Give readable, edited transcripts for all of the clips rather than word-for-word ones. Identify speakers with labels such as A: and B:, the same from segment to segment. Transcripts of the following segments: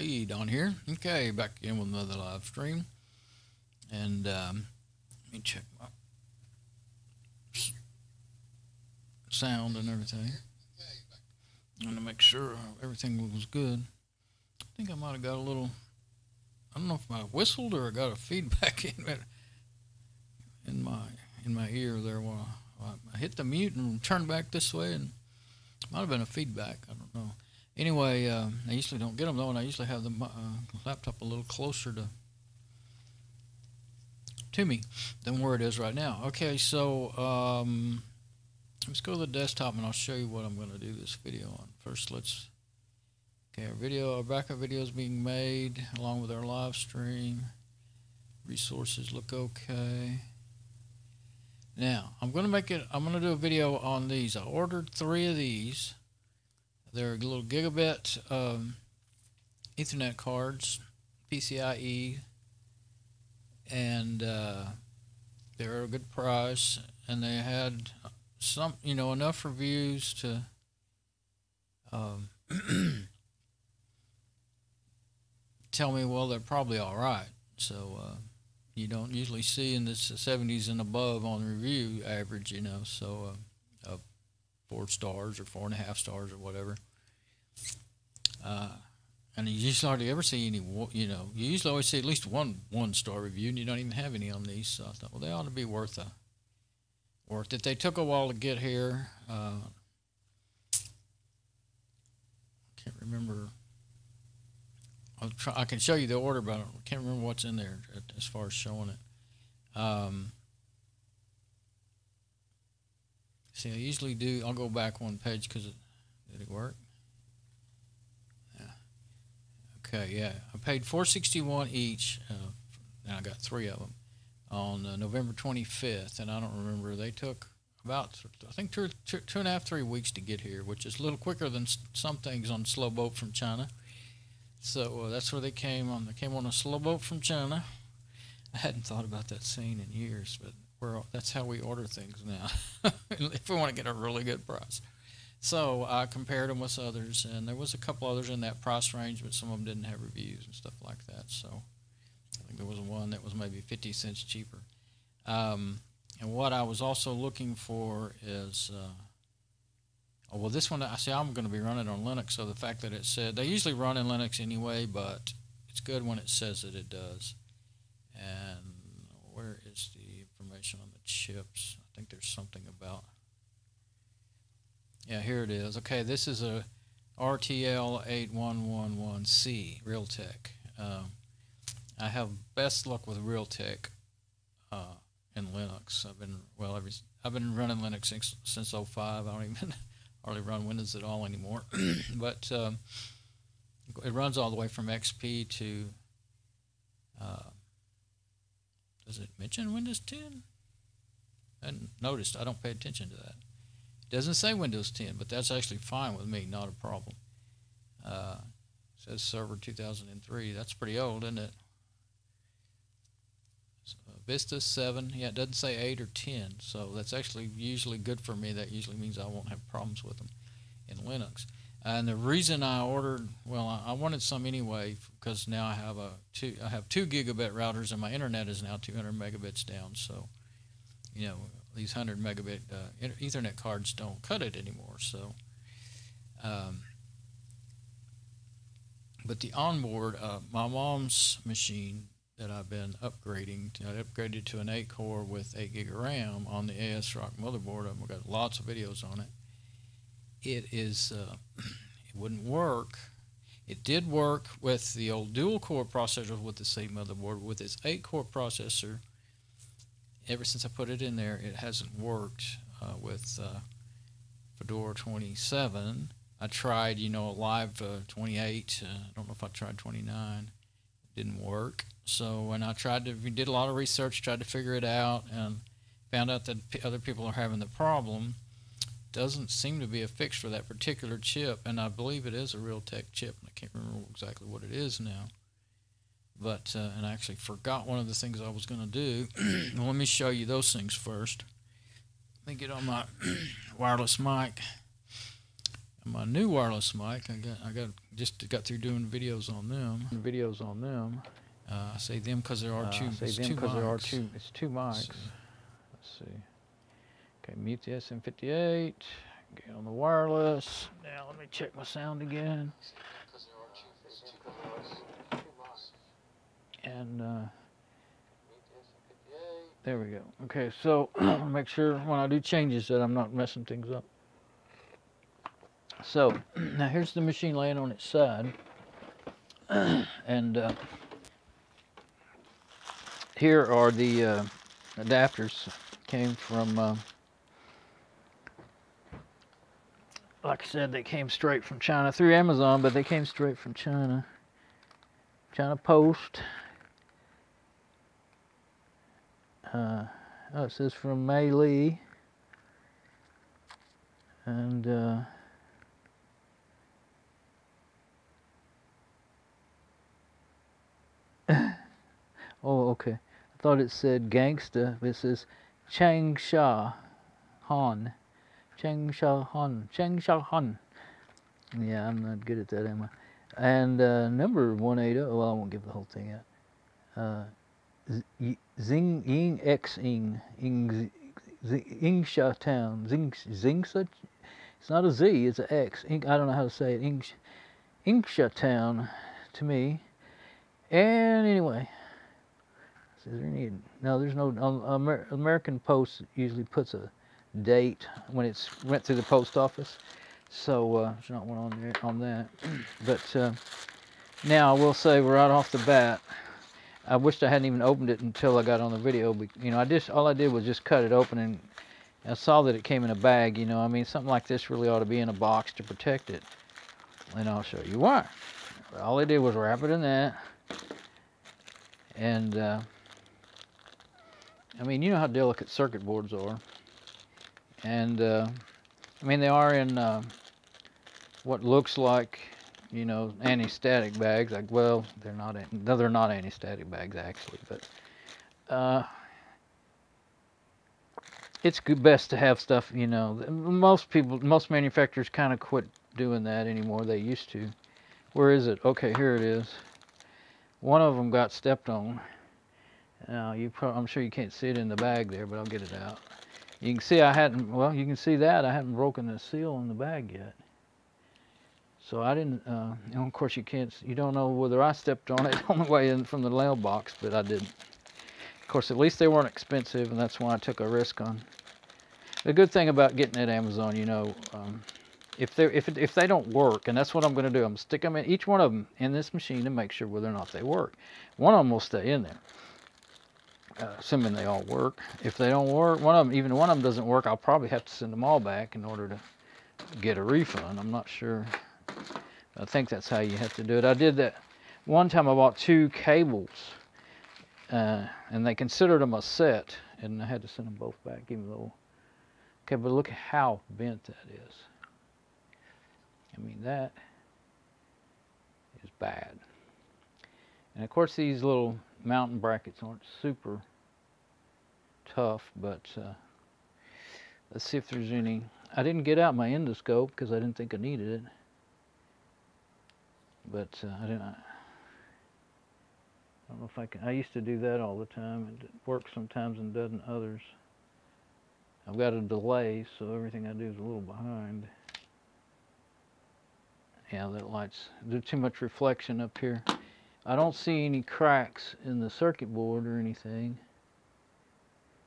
A: Hey, Don here. Okay, back again with another live stream. And let me check my sound and everything. I'm going to make sure everything was good. I think I might have got a little, I don't know if I whistled or I got a feedback in my ear there while I hit the mute and turned back this way, and it might have been a feedback. I don't know. Anyway, I usually don't get them though, and I usually have the laptop a little closer to me than where it is right now. Okay, so let's go to the desktop and I'll show you what I'm going to do this video on. First, our backup video is being made along with our live stream. Resources look okay. Now, I'm going to do a video on these. I ordered 3 of these. They're little gigabit Ethernet cards, PCIe, and they're a good price. And they had some, enough reviews to tell me, well, they're probably all right. So you don't usually see in the 70s and above on review average, so 4 stars or 4.5 stars or whatever. And you usually hardly ever see any, you usually always see at least one 1-star review, and you don't even have any on these. So I thought, well, they ought to be worth it. They took a while to get here. Can't remember. I can show you the order, but I can't remember what's in there as far as showing it. See, I usually do. I'll go back one page because did it work? Yeah. Okay, yeah. I paid $461 each, and I got 3 of them on November 25th, and I don't remember. They took about, I think, 2.5, 3 weeks to get here, which is a little quicker than some things on slow boat from China. So that's where they came on. They came on a slow boat from China. I hadn't thought about that saying in years, but that's how we order things now if we want to get a really good price. So I compared them with others, and there was a couple others in that price range, but some of them didn't have reviews and stuff like that. So I think there was one that was maybe 50 cents cheaper. And what I was also looking for is well, this one, I see I'm going to be running on Linux, so the fact that it said, they usually run in Linux anyway, but it's good when it says that it does. And where is the information on the chips? I think there's something about, yeah, here it is. Okay, this is a RTL8111C, Realtek. I have best luck with Realtek in Linux. I've been running Linux since 05. I don't even hardly run Windows at all anymore, but it runs all the way from XP to, does it mention Windows 10? And noticed I don't pay attention to that. It doesn't say Windows 10, but that's actually fine with me, not a problem. It says Server 2003. That's pretty old, isn't it? So, Vista 7, yeah, it doesn't say 8 or 10, so that's actually usually good for me. That usually means I won't have problems with them in Linux. And the reason I ordered, well, I wanted some anyway, because now I have 2 gigabit routers, and my internet is now 200 megabits down. So, these 100 megabit Ethernet cards don't cut it anymore. So, but the onboard, my mom's machine that I've been upgrading, I upgraded to an 8-core with 8 gig of RAM on the ASRock motherboard. I've got lots of videos on it. It wouldn't work. It did work with the old dual-core processor with the same motherboard. With its 8-core processor, ever since I put it in there, it hasn't worked with Fedora 27. I tried, Live 28. I don't know if I tried 29. It didn't work. So when I did a lot of research, tried to figure it out, and found out that other people are having the problem. Doesn't seem to be a fix for that particular chip, and I believe it is a Realtek chip. I can't remember exactly what it is now. But, and I actually forgot one of the things I was going to do. Well, let me show you those things first. Let me get on my wireless mic. My new wireless mic, I got through doing videos on them. I say them because there are two. It's two mics.
B: It's two mics. Let's see. Okay, mute the SM58. Get on the wireless. Now let me check my sound again. And there we go. Okay, so make sure when I do changes that I'm not messing things up. So now here's the machine laying on its side, and here are the adapters. Came from, like I said, they came straight from China through Amazon, but they came straight from China. China Post. Oh, it says from Mei Li, and oh, okay. I thought it said gangsta, but it says Changsha Han. Changsha Han. Yeah, I'm not good at that, am I? And number 180. Well, I won't give the whole thing out. Zing Ying X Ing Yingsha Town. Zingsa. It's not a Z. It's an X. I don't know how to say it. Yingsha Town, to me. And anyway. Is there any? No, there's no. American Post usually puts a date when it's went through the post office, so there's not one on there on that. But now I will say right off the bat, I wished I hadn't even opened it until I got on the video. You know, all I did was just cut it open, and I saw that it came in a bag. You know, I mean, something like this really ought to be in a box to protect it, and I'll show you why. All I did was wrap it in that, and I mean, you know how delicate circuit boards are, and I mean, they are in what looks like, you know, anti-static bags. Like, well, they're not. No, they're not anti-static bags actually, but it's best to have stuff. You know, most manufacturers kind of quit doing that anymore. They used to. Where is it? Okay, here it is. One of them got stepped on. Now, I'm sure you can't see it in the bag there, but I'll get it out. You can see you can see that I hadn't broken the seal on the bag yet. So I didn't, you know, of course you don't know whether I stepped on it on the way in from the mailbox, but I didn't. Of course, at least they weren't expensive, and that's why I took a risk on. The good thing about getting at Amazon, you know, if they don't work, and that's what I'm going to do, I'm going to stick them in, each one of them in this machine and make sure whether or not they work. One of them will stay in there. Assuming they all work. If they don't work, even one of them doesn't work, I'll probably have to send them all back in order to get a refund. I'm not sure. I think that's how you have to do it. I did that one time. I bought 2 cables, and they considered them a set, and I had to send them both back. Give me a little. Okay, but look at how bent that is. I mean, that is bad. And of course, these little mounting brackets aren't super tough, but let's see if there's any. I didn't get out my endoscope because I didn't think I needed it, but I don't know if I can. I used to do that all the time, and it works sometimes and doesn't others. I've got a delay, so everything I do is a little behind. Yeah, that light's, there's too much reflection up here. I don't see any cracks in the circuit board or anything,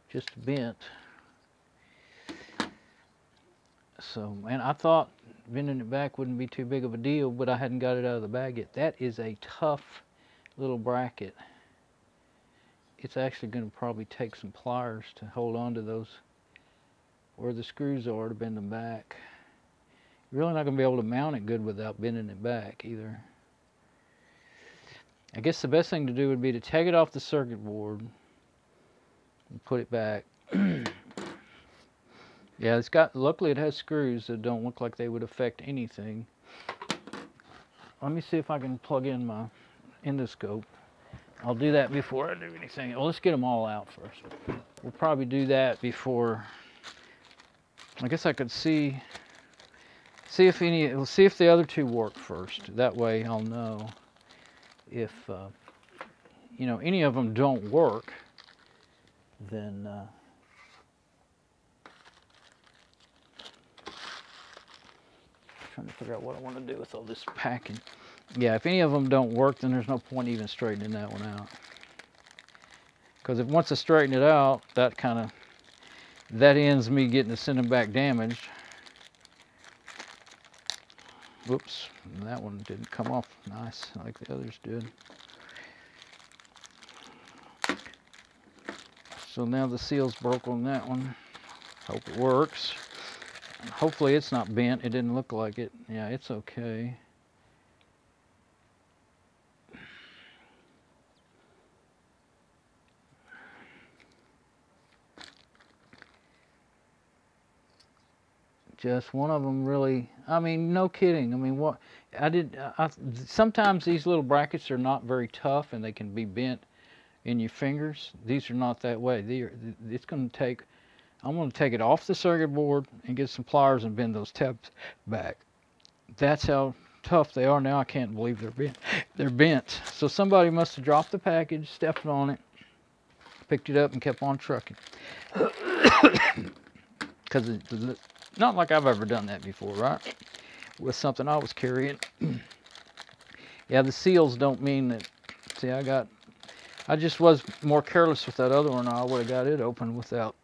B: just bent. So, and I thought bending it back wouldn't be too big of a deal, but I hadn't got it out of the bag yet. That is a tough little bracket. It's actually going to probably take some pliers to hold on to those where the screws are to bend them back. You're really not going to be able to mount it good without bending it back either. I guess the best thing to do would be to take it off the circuit board and put it back. Yeah, it's got, luckily it has screws that don't look like they would affect anything. Let me see if I can plug in my endoscope. I'll do that before I do anything. Well, let's get them all out first. We'll probably do that before. I guess I could see see if we'll see if the other two work first. That way I'll know if, you know, any of them don't work, then trying to figure out what I want to do with all this packing. Yeah, if any of them don't work, then there's no point even straightening that one out. Because if once I straighten it out, that ends me getting to send them back damaged. Whoops, that one didn't come off nice like the others did. So now the seal's broke on that one. Hope it works. Hopefully it's not bent. It didn't look like it. Yeah, it's okay. Just one of them really, I mean, no kidding. I mean, what sometimes these little brackets are not very tough and they can be bent in your fingers. These are not that way. It's going to take, I'm going to take it off the circuit board and get some pliers and bend those tabs back. That's how tough they are now. I can't believe they're bent. They're bent. So somebody must have dropped the package, stepped on it, picked it up and kept on trucking. Because it's not like I've ever done that before, right? With something I was carrying. Yeah, the seals don't mean that. See, I just was more careless with that other one. I would have got it open without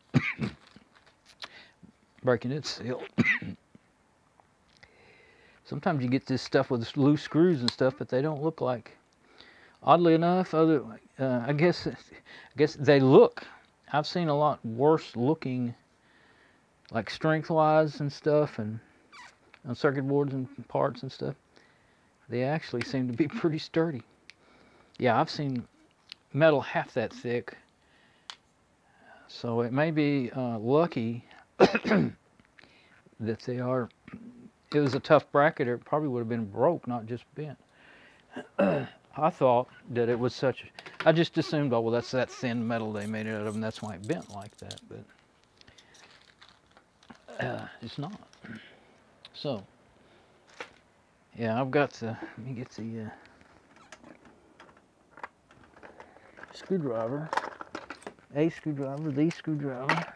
B: breaking its seal. Sometimes you get this stuff with loose screws and stuff, but they don't look like. Oddly enough, I guess they look. I've seen a lot worse looking, like strength-wise and stuff, and on circuit boards and parts and stuff. They actually seem to be pretty sturdy. Yeah, I've seen metal half that thick, so it may be lucky that they are. It was a tough bracket, or it probably would have been broke, not just bent. I thought that it was such. I just assumed, oh well, that's that thin metal they made it out of, and that's why it bent like that. But it's not. So yeah, I've got to. Let me get the screwdriver, the screwdriver.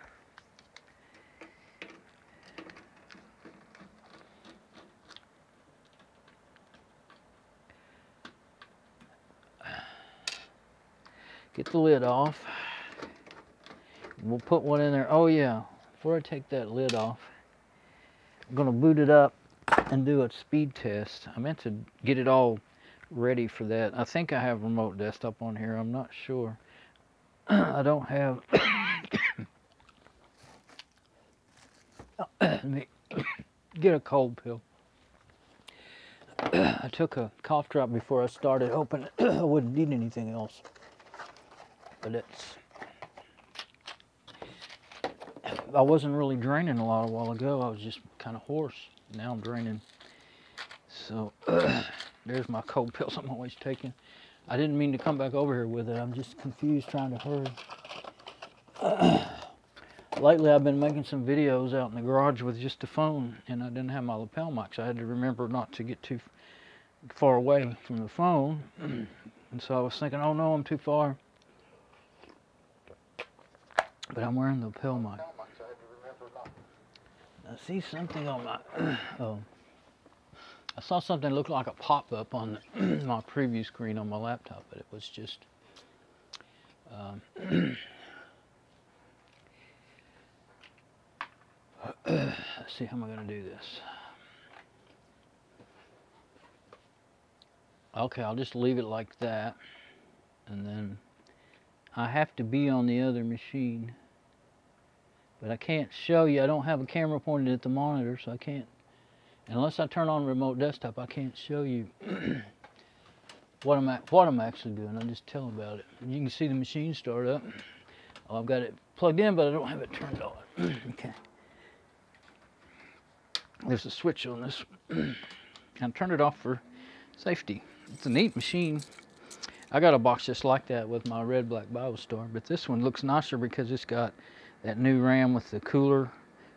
B: Get the lid off. We'll put one in there. Oh yeah, before I take that lid off, I'm gonna boot it up and do a speed test. I meant to get it all ready for that. I think I have remote desktop on here. I'm not sure. I don't have. Let me get a cold pill. I took a cough drop before I started, hoping I wouldn't need anything else. But I wasn't really draining a lot a while ago. I was just kind of hoarse. Now I'm draining. So there's my cold pills I'm always taking. I didn't mean to come back over here with it. I'm just confused trying to hurry. Lately I've been making some videos out in the garage with just a phone, and I didn't have my lapel mic, so I had to remember not to get too far away from the phone. And so I was thinking, oh no, I'm too far. But I'm wearing the lapel mic. I see something on my, I saw something look like a pop-up on my preview screen on my laptop, but it was just, let's see, how am I going to do this? Okay, I'll just leave it like that, and then I have to be on the other machine. But I can't show you. I don't have a camera pointed at the monitor, so I can't. Unless I turn on remote desktop, I can't show you what I'm actually doing. I'll just tell about it. You can see the machine start up. Oh, I've got it plugged in, but I don't have it turned on. Okay. There's a switch on this. I'll turn it off for safety. It's a neat machine. I got a box just like that with my red black Bible Star, but this one looks nicer because it's got that new RAM with the cooler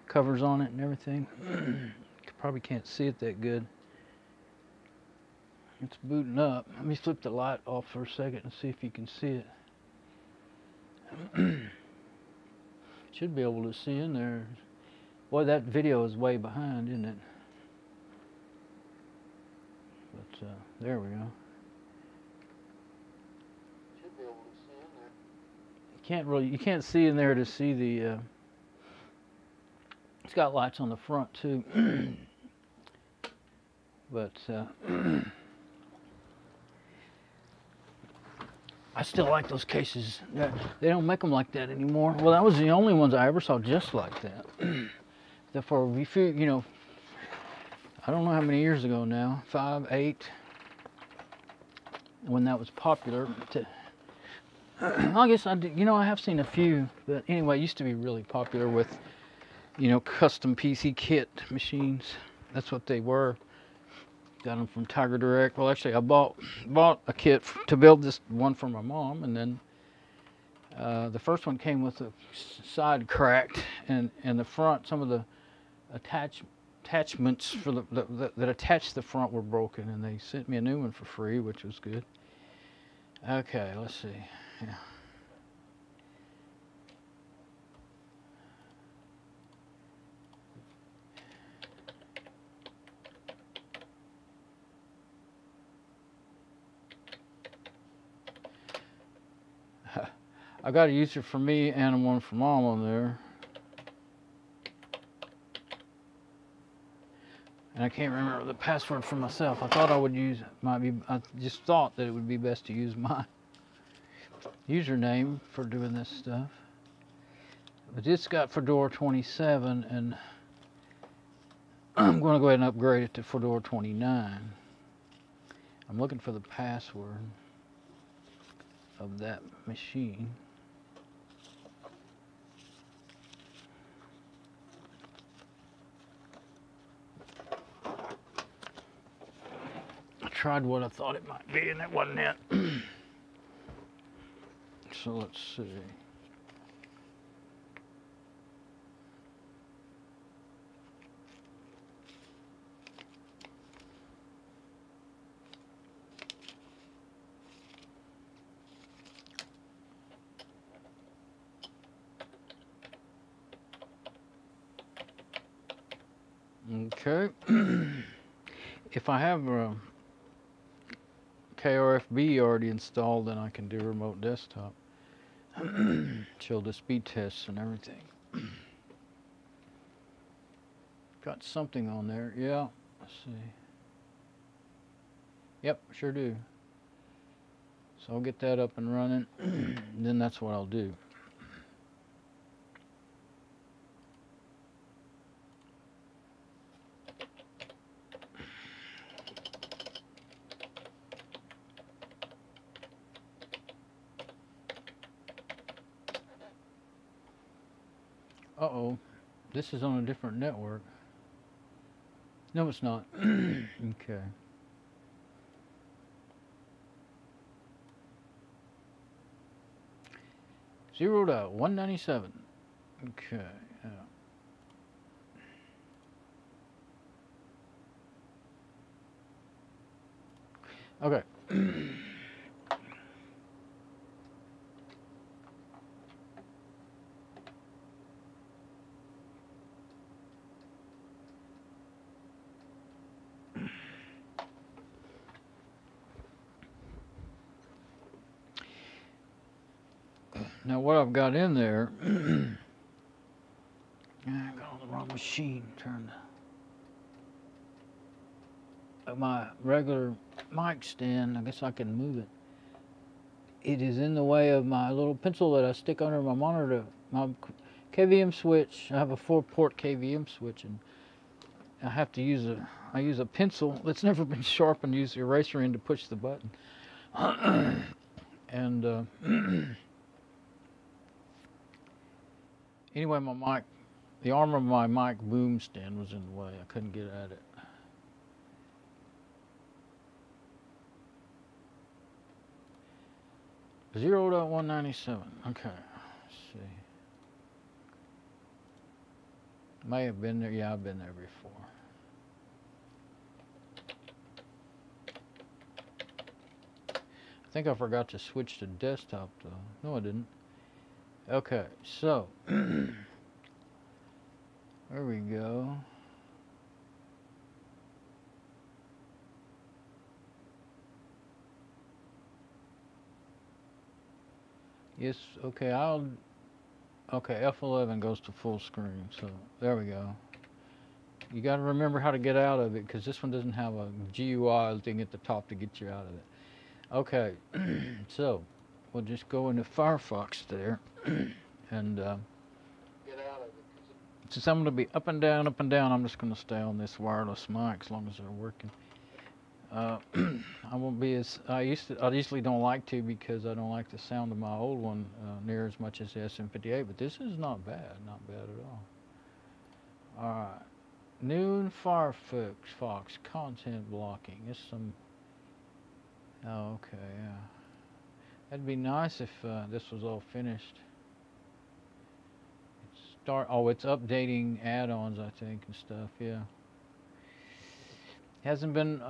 B: covers on it and everything. probably can't see it that good. It's booting up. Let me flip the light off for a second and see if you can see it. Should be able to see in there. Boy, that video is way behind, isn't it? But there we go. Should be able to see in there. You can't see in there to see the. It's got lights on the front too, but I still like those cases. They don't make them like that anymore. Well, that was the only ones I ever saw just like that. For a few, you know, I don't know how many years ago now, 5, 8, when that was popular. I guess I did, you know, I have seen a few, but anyway, it used to be really popular with, you know, custom PC kit machines. That's what they were. Got them from Tiger Direct. Well, actually, I bought a kit to build this one for my mom, and then the first one came with the side cracked, and the front, some of the attachments for that attached the front were broken, and they sent me a new one for free, which was good. Okay, let's see. Yeah. I got a user for me and one for mom on there. And I can't remember the password for myself. I thought I would use, I just thought that it would be best to use my username for doing this stuff. But it's got Fedora 27, and I'm going to go ahead and upgrade it to Fedora 29. I'm looking for the password of that machine. I tried what I thought it might be, and it wasn't it. So let's see. Okay. If I have a KRFB already installed, then I can do remote desktop. Show the speed tests and everything. Got something on there. Yeah. Let's see. Yep, sure do. So I'll get that up and running. And then that's what I'll do. Uh-oh, this is on a different network. No, it's not. Okay. Zeroed out, 197. Okay, yeah. Okay. Now what I've got in there, I got on the wrong machine. Turn my regular mic stand. I guess I can move it. It is in the way of my little pencil that I stick under my monitor. My KVM switch. I have a 4-port KVM switch, and I have to use I use a pencil that's never been sharpened. Use the eraser end to push the button, and. Anyway, my mic, the arm of my mic boom stand was in the way. I couldn't get at it. Zeroed out 197. Okay, let's see. May have been there. Yeah, I've been there before. think I forgot to switch to desktop though. No, I didn't. Okay, so there we go. Yes, okay, okay, F11 goes to full screen, so there we go. You got to remember how to get out of it, because this one doesn't have a GUI thing at the top to get you out of it. Okay, so we'll just go into Firefox there, and get out of it. Since I'm going to be up and down, I'm just going to stay on this wireless mic as long as they're working. I won't be as I usually don't like to, because I don't like the sound of my old one near as much as the SM58, but this is not bad at all. All right, new Firefox content blocking. It's some. Oh, okay, yeah. That'd be nice if this was all finished. Oh, it's updating add-ons, I think, and stuff. Yeah. Hasn't been.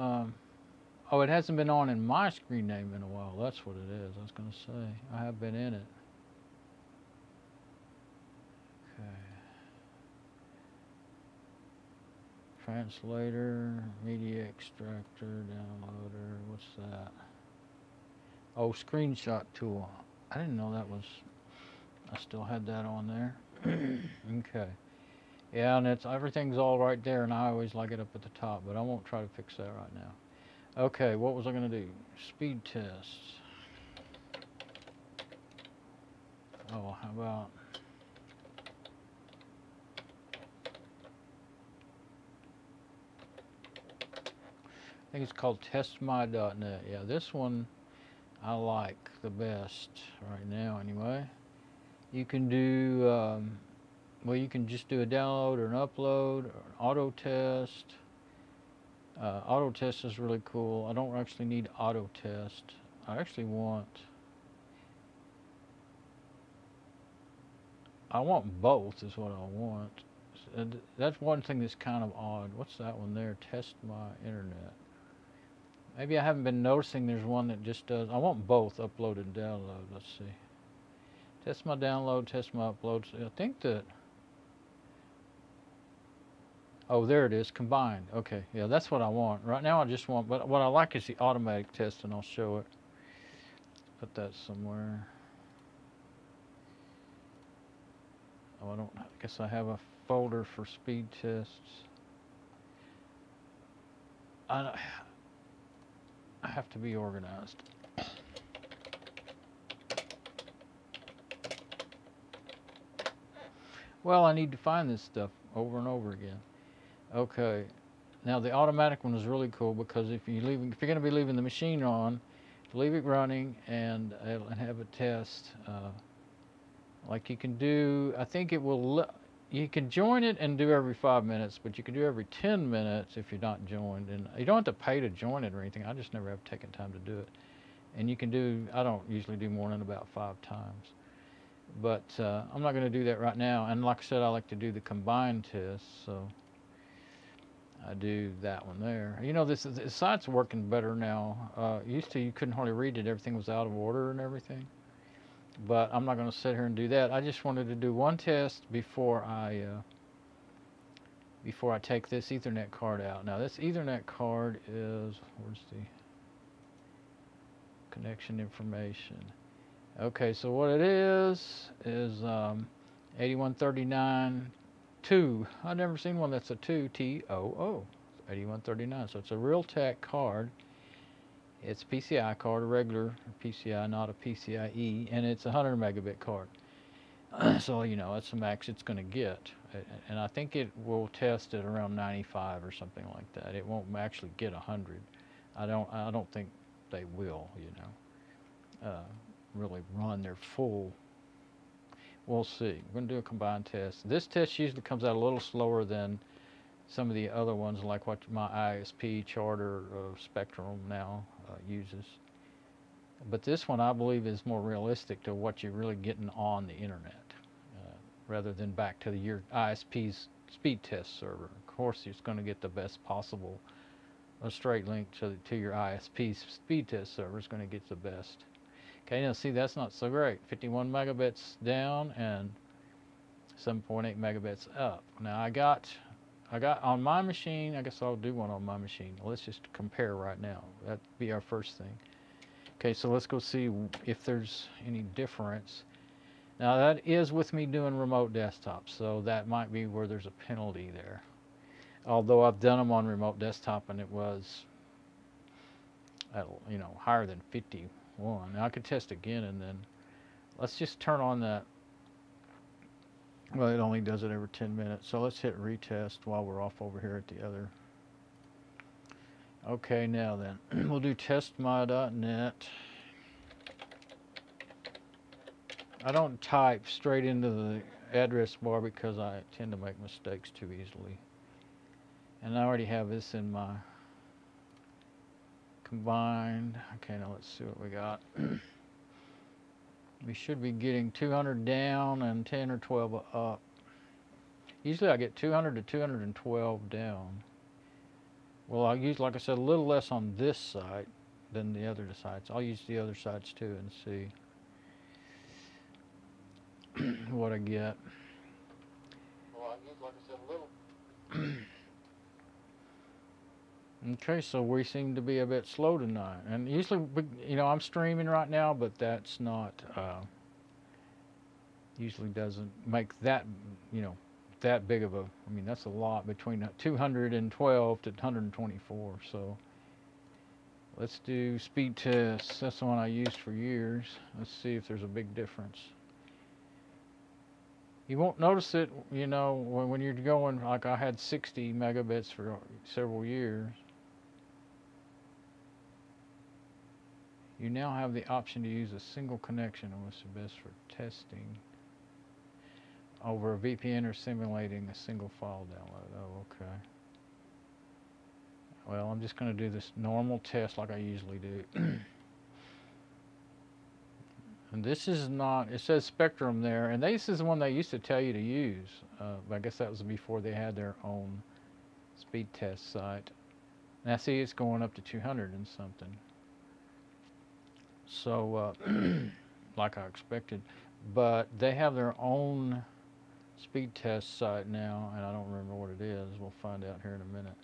B: Oh, it hasn't been on in my screen name in a while. That's what it is. I was going to say. I have been in it. Okay. Translator, media extractor, downloader. What's that? Oh, screenshot tool. I didn't know that was. I still had that on there. Okay. Yeah, and everything's all right there, and I always like it up at the top, but I won't try to fix that right now. Okay, what was I going to do? Speed tests. Oh, how about... I think it's called testmy.net. Yeah, this one I like the best right now anyway. You can do, well, you can just do a download or an upload or an auto test. Auto test is really cool. I don't actually need auto test. I actually want both is what I want. And that's one thing that's kind of odd. What's that one there? Test my internet. Maybe I haven't been noticing there's one that just does. I want both upload and download. Let's see. Test my download, test my upload. I think that. Oh, there it is, combined. Okay, yeah, that's what I want. Right now I just want, but what I like is the automatic test, and I'll show it. Put that somewhere. Oh, I guess I have a folder for speed tests. I have to be organized. Well, I need to find this stuff over and over again. Okay, now the automatic one is really cool, because if you're going to be leaving the machine on, leave it running and have a test. Like you can do, I think it will. You can join it and do every 5 minutes, but you can do every 10 minutes if you're not joined, and you don't have to pay to join it or anything. I just never have taken time to do it. And you can do. I don't usually do more than about 5 times. But I'm not going to do that right now. And like I said, I like to do the combined test, so I do that one there. You know, the site's working better now. Used to you couldn't hardly read it. Everything was out of order and everything. But I'm not going to sit here and do that. I just wanted to do one test before I take this Ethernet card out. Now this Ethernet card is, where's the connection information? Okay, so what it is 8139 2. I've never seen one that's a 2 TOO. 8139. So it's a Realtek card. It's a PCI card, a regular PCI, not a PCIe, and it's a 100 megabit card. So you know that's the max it's going to get, and I think it will test at around 95 or something like that. It won't actually get 100. I don't think they will. You know. Really run their full. We'll see. We're going to do a combined test. This test usually comes out a little slower than some of the other ones, like what my ISP Charter Spectrum now uses. But this one, I believe, is more realistic to what you're really getting on the internet, rather than back to your ISP's speed test server. Of course, it's going to get the best possible a straight link to your ISP speed test server is going to get the best. Okay, now see, that's not so great. 51 megabits down and 7.8 megabits up. Now I got on my machine, I guess I'll do one on my machine. Let's just compare right now. That'd be our first thing. Okay, so let's go see if there's any difference. Now that is with me doing remote desktop, so that might be where there's a penalty there. Although I've done them on remote desktop and it was, you know, higher than 51. Now I could test again, and then let's just turn on that. Well, it only does it every 10 minutes, so let's hit retest while we're off over here at the other. Okay, now then, we'll do testmy.net. I don't type straight into the address bar because I tend to make mistakes too easily. And I already have this in my combined. Okay, now let's see what we got. We should be getting 200 down and 10 or 12 up. Usually I get 200 to 212 down. Well, I'll use, like I said, a little less on this site than the other sites. I'll use the other sites too and see what I get. Well, I'll use, like I said, a little. Okay, so we seem to be a bit slow tonight. And usually, you know, I'm streaming right now, but that's not, usually doesn't make that, you know, that big of a, I mean, that's a lot between 212 to 124. So let's do speed tests. That's the one I used for years. Let's see if there's a big difference. You won't notice it, you know, when you're going, like I had 60 megabits for several years. You now have the option to use a single connection, and what's the best for testing over a VPN or simulating a single file download. Oh, okay. Well, I'm just going to do this normal test like I usually do. And this is not, it says Spectrum there, and this is the one they used to tell you to use. But I guess that was before they had their own speed test site. Now see, it's going up to 200 and something. So, like I expected, but they have their own speed test site now, and I don't remember what it is. We'll find out here in a minute.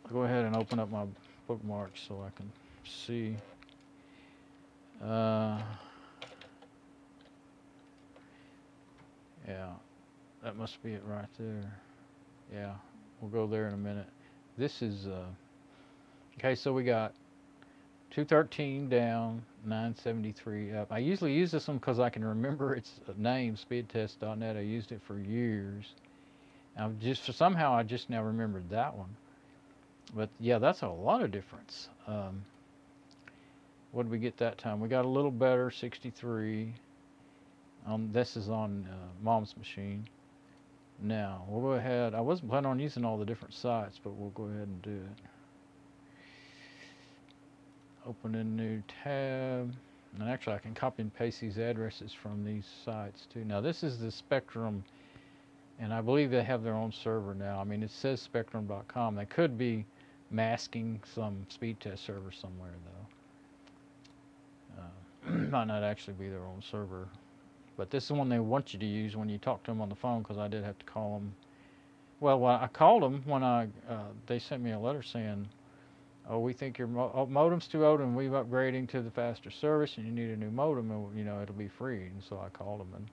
B: I'll go ahead and open up my bookmarks so I can see. Yeah, that must be it right there. Yeah, we'll go there in a minute. This is, okay, so we got 213 down, 973 up. I usually use this one because I can remember its name, speedtest.net. I used it for years. Somehow I just now remembered that one. But yeah, that's a lot of difference. What did we get that time? We got a little better, 63. This is on Mom's machine. Now, we'll go ahead. I wasn't planning on using all the different sites, but we'll go ahead and do it. Open a new tab. And actually, I can copy and paste these addresses from these sites, too. Now, this is the Spectrum, and I believe they have their own server now. I mean, it says spectrum.com. They could be masking some speed test server somewhere, though. Might not actually be their own server. But this is the one they want you to use when you talk to them on the phone, because I did have to call them. Well, I called them when they sent me a letter saying, oh, we think your modem's too old and we're upgrading to the faster service and you need a new modem, and, you know, it'll be free. And so I called them, and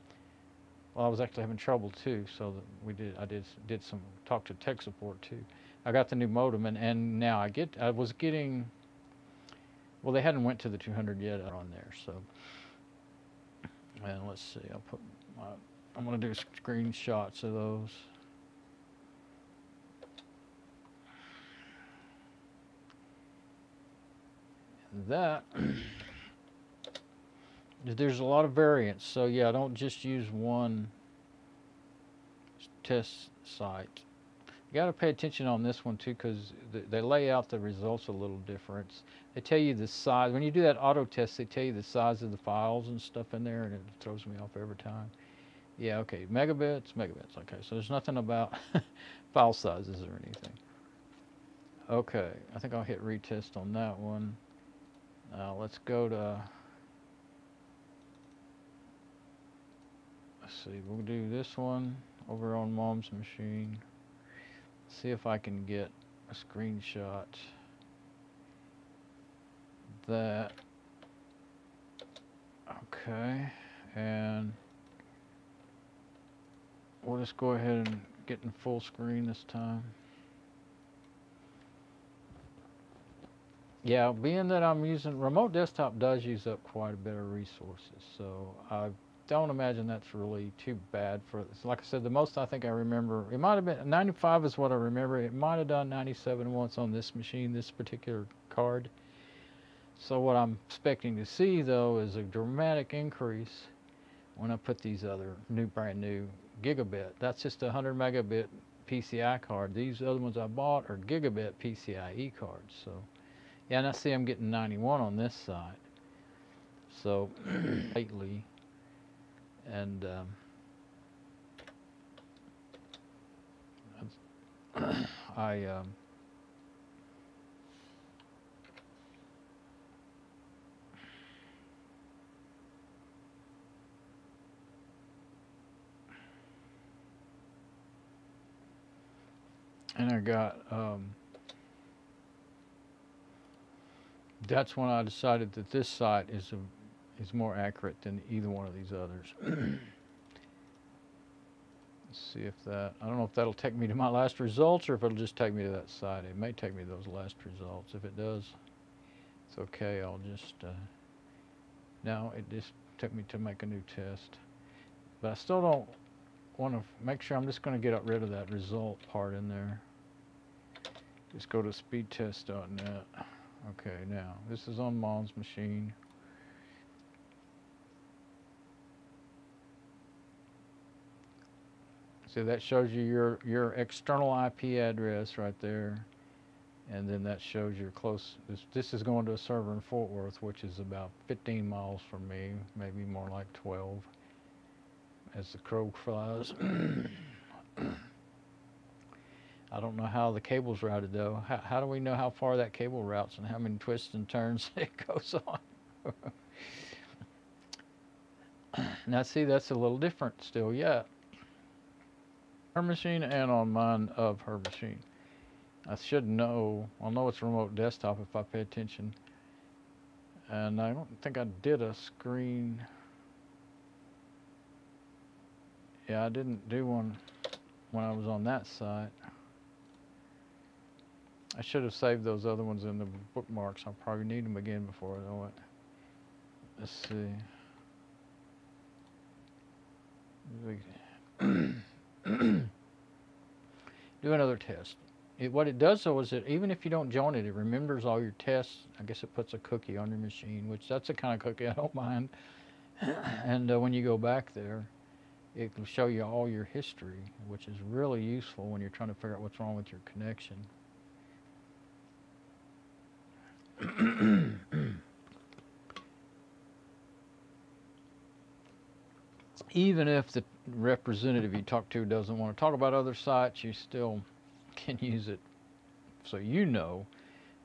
B: well, I was actually having trouble too, so that I did some talk to tech support too. I got the new modem, and now I was getting, well, they hadn't went to the 200 yet on there, so. And let's see, I'm going to do screenshots of those. And that, there's a lot of variants, so yeah, don't just use one test site. You got to pay attention on this one too, because they lay out the results a little different. They tell you the size. When you do that auto test, they tell you the size of the files and stuff in there, and it throws me off every time. Yeah, okay, megabits. Okay, so there's nothing about file sizes or anything. Okay, I think I'll hit retest on that one. Now let's go to, let's see, we'll do this one over on Mom's machine. See if I can get a screenshot. That, okay, and we'll just go ahead and get in full screen this time. Yeah, being that I'm using remote desktop does use up quite a bit of resources, so I don't imagine that's really too bad for this. Like I said, the most I think I remember, it might have been 95 is what I remember. It might have done 97 once on this machine, this particular card. So what I'm expecting to see though is a dramatic increase when I put these other brand new gigabit. That's just a 100 megabit PCI card. These other ones I bought are gigabit PCIe cards. So yeah, and I see I'm getting 91 on this side. So lately, and I got that's when I decided that this site is more accurate than either one of these others. Let's see if that, I don't know if that'll take me to my last results or if it'll just take me to that site. It may take me to those last results. If it does, it's okay. I'll just, no, it just took me to make a new test. But I still don't want to make sure, I'm just going to get rid of that result part in there. Just go to speedtest.net. Okay, now this is on Mom's machine. So that shows you your external IP address right there, and then that shows your close. This is going to a server in Fort Worth, which is about 15 miles from me, maybe more like 12, as the crow flies. I don't know how the cable's routed though. How do we know how far that cable routes and how many twists and turns it goes on? Now see, that's a little different still yet. Her machine and on mine of her machine. I should know, I'll know it's remote desktop if I pay attention. And I don't think I did a screen. Yeah, I didn't do one when I was on that site. I should have saved those other ones in the bookmarks. I'll probably need them again before I know it. Let's see. Do another test. What it does though is that even if you don't join it, it remembers all your tests. I guess it puts a cookie on your machine, which that's the kind of cookie I don't mind. And when you go back there, it will show you all your history, which is really useful when you're trying to figure out what's wrong with your connection. Even if the representative you talk to doesn't want to talk about other sites, you still can use it, so you know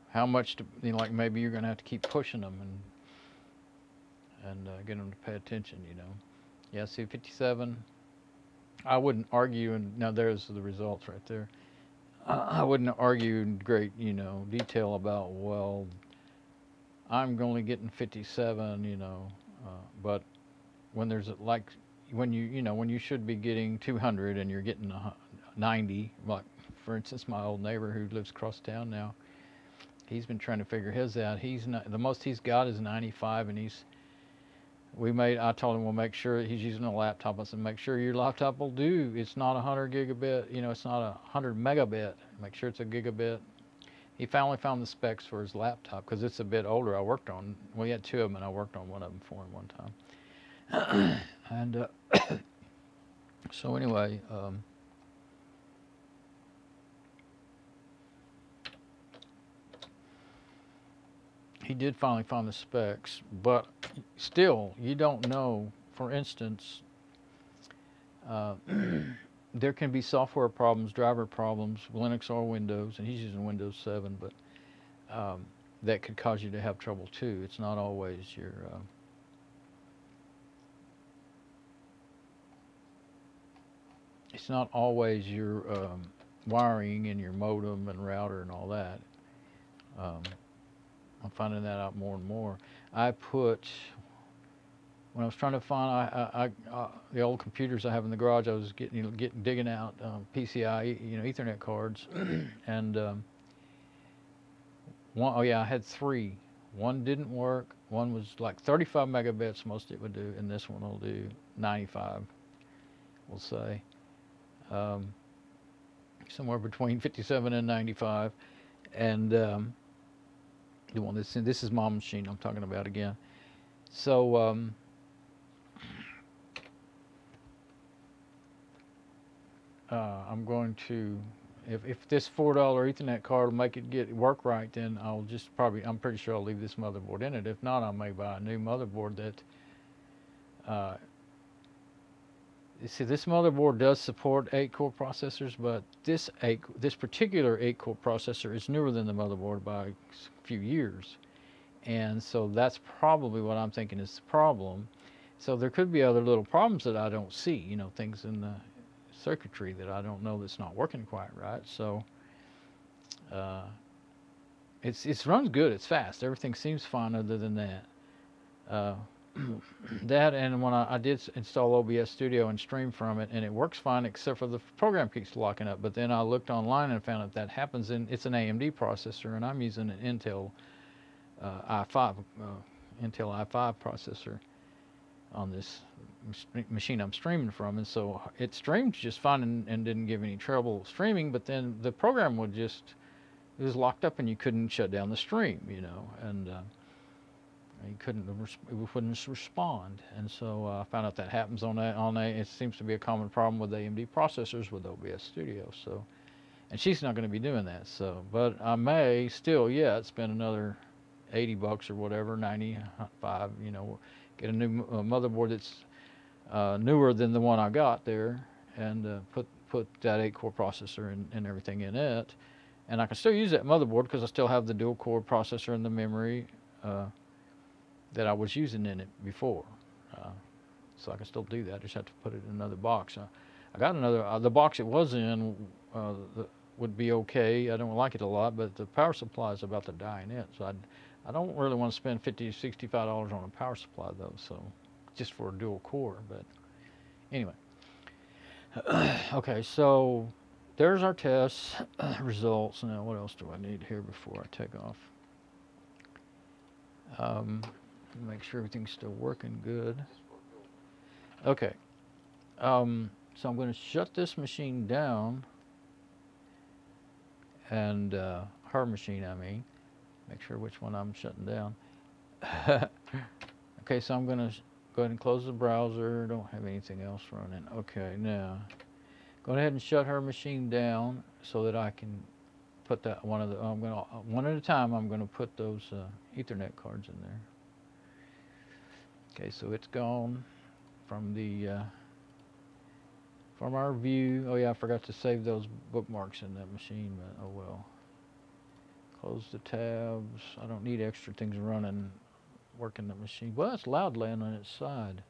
B: how much to, you know, like maybe you're going to have to keep pushing them and get them to pay attention, you know. Yeah, see 57. I wouldn't argue, and now there's the results right there. I wouldn't argue in great, you know, detail about, well, I'm only getting 57, you know, but when there's like, when you should be getting 200 and you're getting 90, like for instance, my old neighbor who lives across town now, he's been trying to figure his out. He's not, the most he's got is 95, and I told him we'll make sure he's using a laptop. I said, make sure your laptop will do. It's not 100 gigabit, you know, it's not 100 megabit. Make sure it's a gigabit. He finally found the specs for his laptop because it's a bit older. I worked on, well, he had two of them, and I worked on one of them for him one time. And so anyway, he did finally find the specs, but still, you don't know. For instance, there can be software problems, driver problems, Linux or Windows, and he's using Windows 7, but that could cause you to have trouble too. It's not always your wiring and your modem and router and all that. I'm finding that out more and more. When I was trying to find the old computers I have in the garage, I was digging out PCI, Ethernet cards, and I had 3. One didn't work. One was like 35 megabits, most it would do, and this one will do 95. We'll say somewhere between 57 and 95, and the one this is my machine I'm talking about again. So I'm going to, if this $4 Ethernet card will make it work right, then I'll just I'm pretty sure I'll leave this motherboard in it. If not, I may buy a new motherboard that, you see, this motherboard does support 8-core processors, but this particular 8-core processor is newer than the motherboard by a few years. And so that's probably what I'm thinking is the problem. So there could be other little problems that I don't see, things in the circuitry that I don't know that's not working quite right. So it runs good, it's fast, everything seems fine other than that. That, and when I did install OBS Studio and stream from it, and it works fine except for the program keeps locking up. But then I looked online and found that happens, and it's an AMD processor, and I'm using an Intel i5 processor on this machine I'm streaming from, and so it streamed just fine and didn't give any trouble streaming. But then the program it was locked up, and you couldn't shut down the stream, and it wouldn't respond. And so I found out that happens on it seems to be a common problem with AMD processors with OBS Studio. So, and she's not going to be doing that. So, but I may still spend another $80 or whatever, 95, get a new motherboard that's newer than the one I got there, and put that 8-core processor and everything in it, and I can still use that motherboard because I still have the dual-core processor and the memory that I was using in it before, so I can still do that. I just have to put it in another box. I got another, the box it was in would be okay. I don't like it a lot, but the power supply is about to die in it, so I don't really want to spend $50 to $65 on a power supply though, so just for a dual core. But anyway, okay, so there's our test results. Now what else do I need here before I take off? Make sure everything's still working good. Okay, so I'm going to shut this machine down, and her machine, I mean. Make sure which one I'm shutting down. Okay, so I'm going to go ahead and close the browser. Don't have anything else running. Okay, now go ahead and shut her machine down so that I can put that one at a time. I'm going to put those Ethernet cards in there. Okay, so it's gone from from our view. Oh yeah, I forgot to save those bookmarks in that machine, but oh well. Close the tabs. I don't need extra things running, working the machine. Well, that's loud laying on its side.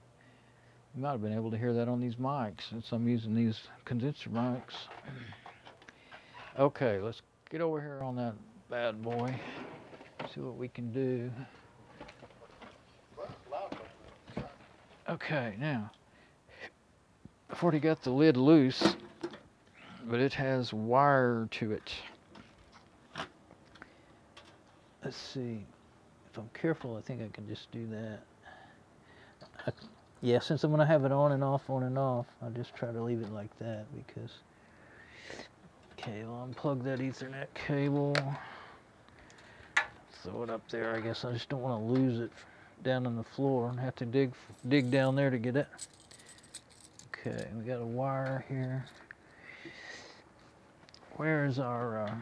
B: You might have been able to hear that on these mics, since I'm using these condenser mics. Okay, let's get over here on that bad boy. See what we can do. Okay, now, I've already got the lid loose, but it has wire to it. Let's see, if I'm careful, I think I can just do that. Yeah, since I'm going to have it on and off, I'll just try to leave it like that because... Okay, I'll unplug that Ethernet cable. Throw it up there. I guess I just don't want to lose it down on the floor and have to dig down there to get it. Okay, we got a wire here. Where is our...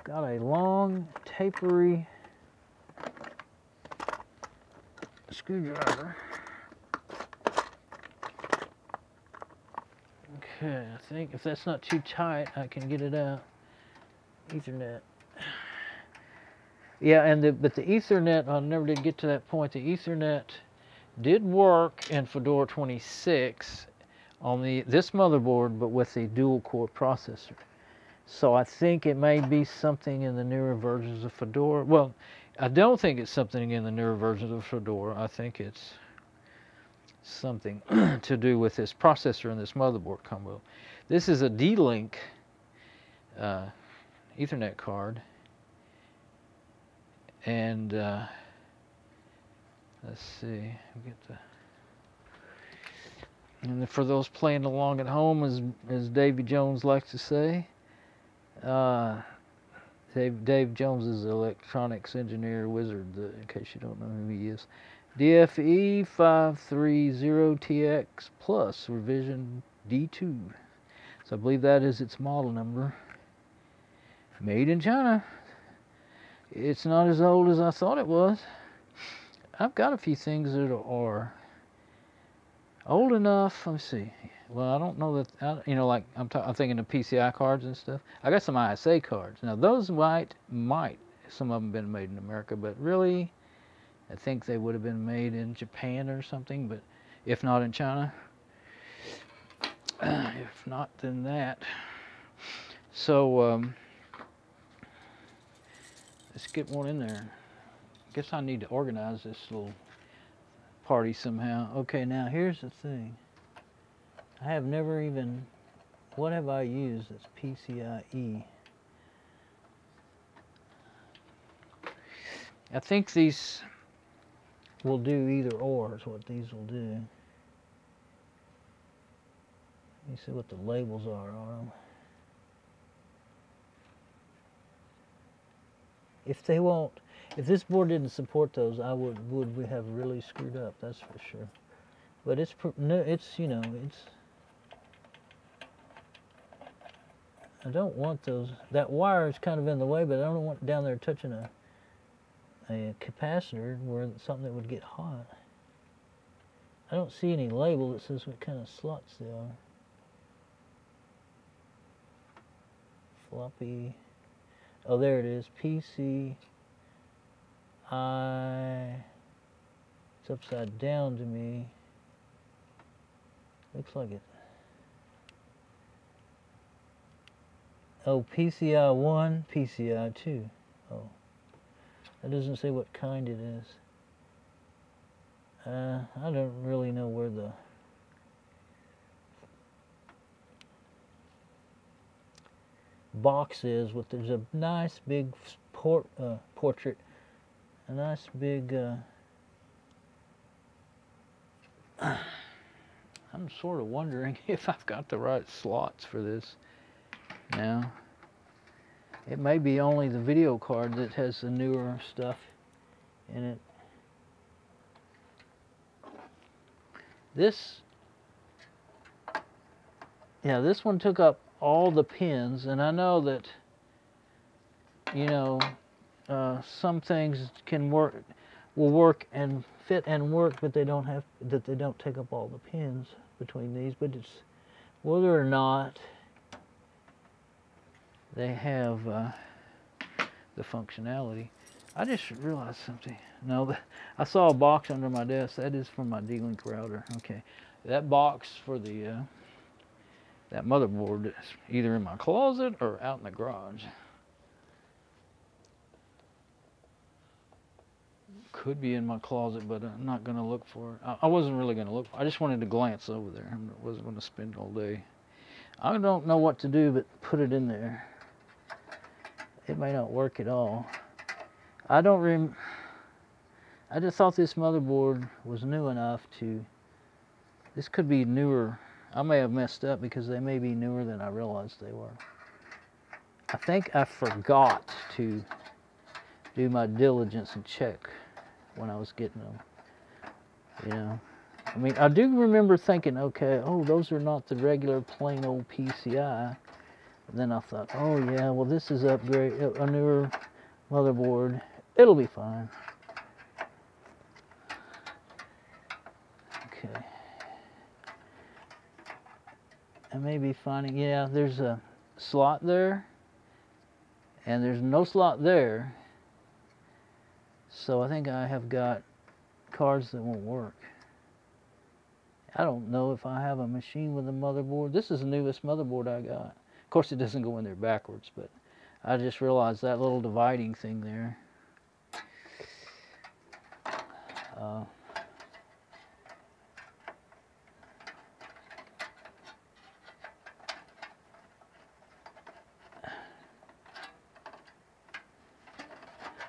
B: got a long, tapery screwdriver. Okay, I think if that's not too tight, I can get it out. Ethernet. Yeah, and but the Ethernet, I never did get to that point. The Ethernet did work in Fedora 26 on this motherboard, but with a dual-core processor. So I think it may be something in the newer versions of Fedora. Well, I don't think it's something in the newer versions of Fedora. I think it's something to do with this processor and this motherboard combo. This is a D-Link Ethernet card. And let's see, we'll get the. And for those playing along at home, as Davy Jones likes to say, Dave Jones is an electronics engineer wizard, in case you don't know who he is. DFE 530TX Plus revision D2. So I believe that is its model number. Made in China. It's not as old as I thought it was. I've got a few things that are old enough. Let me see. Well, I don't know that, you know, like I'm thinking of PCI cards and stuff. I got some ISA cards. Now those might, some of them been made in America, but really, I think they would have been made in Japan or something, but if not in China. If not, then that. So, let's get one in there. Guess I need to organize this little party somehow. Okay, now here's the thing. I have never even, what have I used that's PCIe? I think these will do either or is what these will do. Let me see what the labels are on them. If they won't, if this board didn't support those, I would have really screwed up. That's for sure. But it's you know, it's. I don't want those. That wire is kind of in the way, but I don't want it down there touching a capacitor where something that would get hot. I don't see any label that says what kind of slots they are. Floppy. Oh, there it is. PCI. It's upside down to me. Looks like it. Oh, PCI 1, PCI 2. Oh. That doesn't say what kind it is. I don't really know where the box is. There's a nice big portrait, a nice big. I'm sort of wondering if I've got the right slots for this now. It may be only the video card that has the newer stuff in it. This one took up all the pins, and I know that, you know, some things will work and fit and work, but they don't take up all the pins between these. But it's whether or not they have the functionality. I just realized something. No, I saw a box under my desk. That is for my D-Link router. Okay, that box for the that motherboard is either in my closet or out in the garage. Could be in my closet, but I'm not going to look for it. I wasn't really going to look for it. I just wanted to glance over there. I wasn't going to spend all day. I don't know what to do but put it in there. It may not work at all. I just thought this motherboard was new enough to. This could be newer. I may have messed up because they may be newer than I realized they were. I think I forgot to do my diligence and check when I was getting them. You know, I mean, I do remember thinking, okay, oh, those are not the regular plain old PCI. And then I thought, oh yeah, well this is a newer motherboard. It'll be fine. Okay. I may be finding, yeah, there's a slot there, and there's no slot there. So I think I have got cards that won't work. I don't know if I have a machine with a motherboard. This is the newest motherboard I got. Of course, it doesn't go in there backwards, but I just realized that little dividing thing there.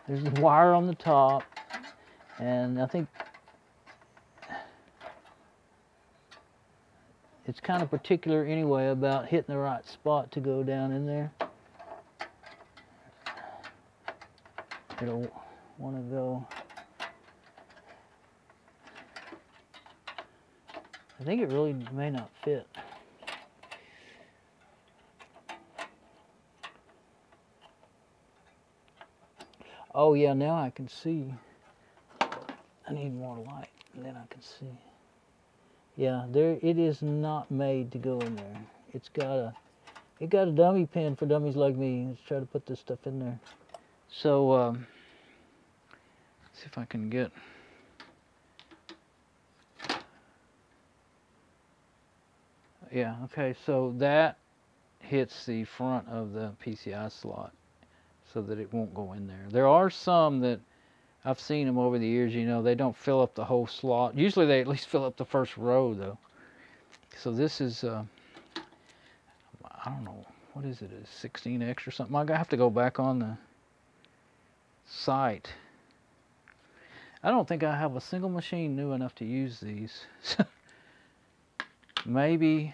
B: There's the wire on the top, and I think it's kind of particular anyway about hitting the right spot to go down in there. It'll want to go. I think it really may not fit. Oh yeah, now I can see. I need more light, and then I can see. Yeah, there it is not made to go in there. It got a dummy pin for dummies like me. Let's try to put this stuff in there. So see if I can get. Yeah, okay, so that hits the front of the PCI slot so that it won't go in there. There are some that I've seen them over the years, you know, they don't fill up the whole slot. Usually they at least fill up the first row though. So this is, I don't know, what is it, a 16X or something? I have to go back on the site. I don't think I have a single machine new enough to use these. Maybe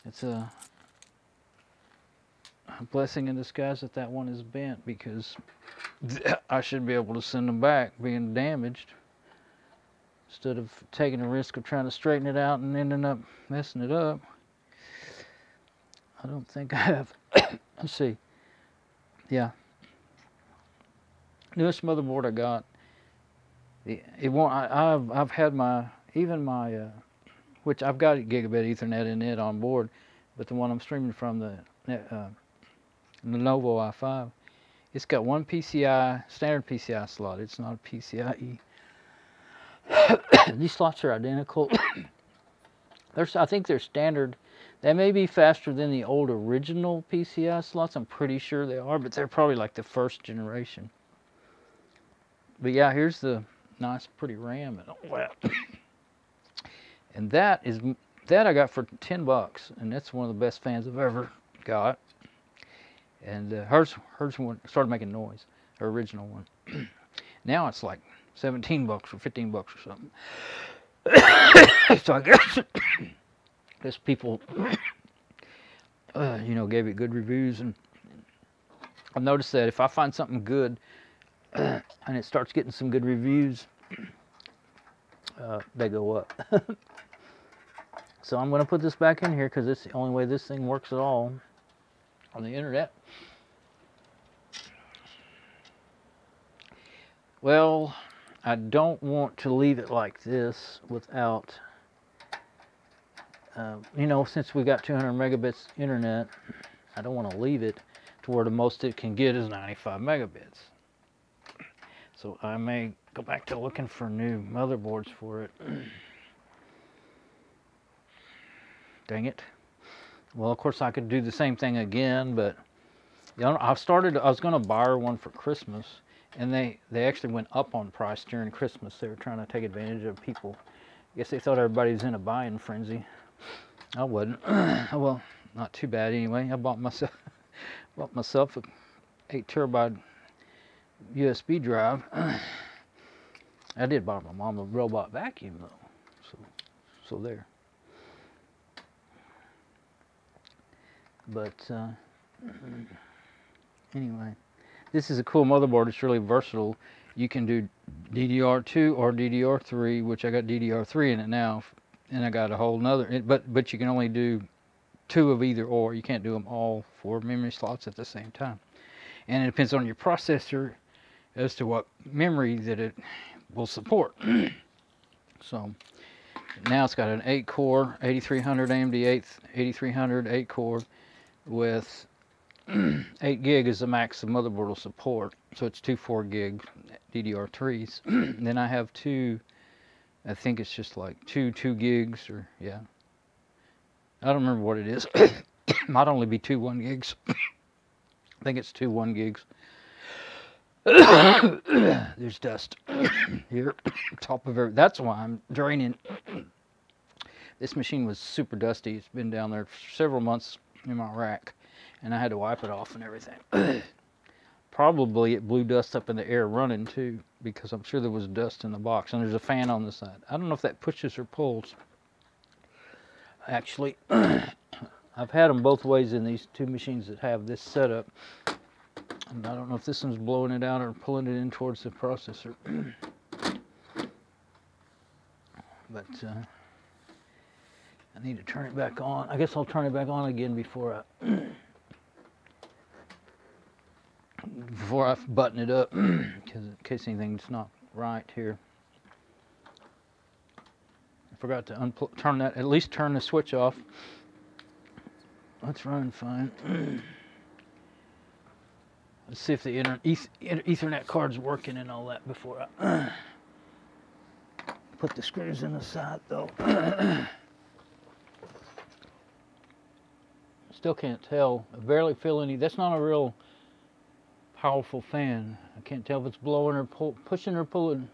B: it's a blessing in disguise that that one is bent, because I should be able to send them back being damaged instead of taking the risk of trying to straighten it out and ending up messing it up. I don't think I have. Let's see. Yeah. Newest motherboard I got. It won't. I've had my which I've got gigabit Ethernet in it on board, but the one I'm streaming from, the Lenovo i5, it's got one PCI, standard PCI slot. It's not a PCIe. These slots are identical. I think they're standard. They may be faster than the old original PCI slots. I'm pretty sure they are, but they're probably like the first generation. But yeah, here's the nice, pretty RAM and all that. And that I got for $10, and that's one of the best fans I've ever got. And hers started making noise, her original one. Now it's like $17 or $15 or something. So I guess people, you know, gave it good reviews, and I've noticed that if I find something good and it starts getting some good reviews, they go up. So I'm going to put this back in here because it's the only way this thing works at all on the internet. Well, I don't want to leave it like this without, you know, since we got 200 megabits internet, I don't want to leave it to where the most it can get is 95 megabits. So I may go back to looking for new motherboards for it. Dang it. Well, of course I could do the same thing again, but you know, I was going to buy her one for Christmas, and they actually went up on price during Christmas. They were trying to take advantage of people. I guess they thought everybody was in a buying frenzy. I wasn't. Well, not too bad anyway. I bought myself a 8 terabyte USB drive. I did buy my mom a robot vacuum though, so there. But anyway, this is a cool motherboard. It's really versatile. You can do DDR2 or DDR3, which I got DDR3 in it now, and I got a whole nother. But you can only do 2 of either or. You can't do them all 4 memory slots at the same time. And it depends on your processor as to what memory that it will support. So Now it's got an 8-core 8300 AMD 8300 8-core with 8 gig is the max the motherboard will support. So it's 2 4 gig DDR3s. And then I have two, I think it's just like two 2 gigs, or yeah. I don't remember what it is. Might only be 2 1 gigs. I think it's 2 1 gigs. There's dust here, top of everything. That's why I'm draining. This machine was super dusty. It's been down there for several months in my rack, and I had to wipe it off and everything. Probably it blew dust up in the air running too, because I'm sure there was dust in the box. And there's a fan on the side. I don't know if that pushes or pulls. Actually, I've had them both ways in these two machines that have this setup. And I don't know if this one's blowing it out or pulling it in towards the processor. But I need to turn it back on. I guess I'll turn it back on again before I button it up, because in case anything's not right here. I forgot to turn that, at least turn the switch off. That's running fine. Let's see if the Ethernet card's working and all that before I put the screws in the side, though. Still can't tell. I barely feel any. That's not a real powerful fan. I can't tell if it's blowing or pushing or pulling.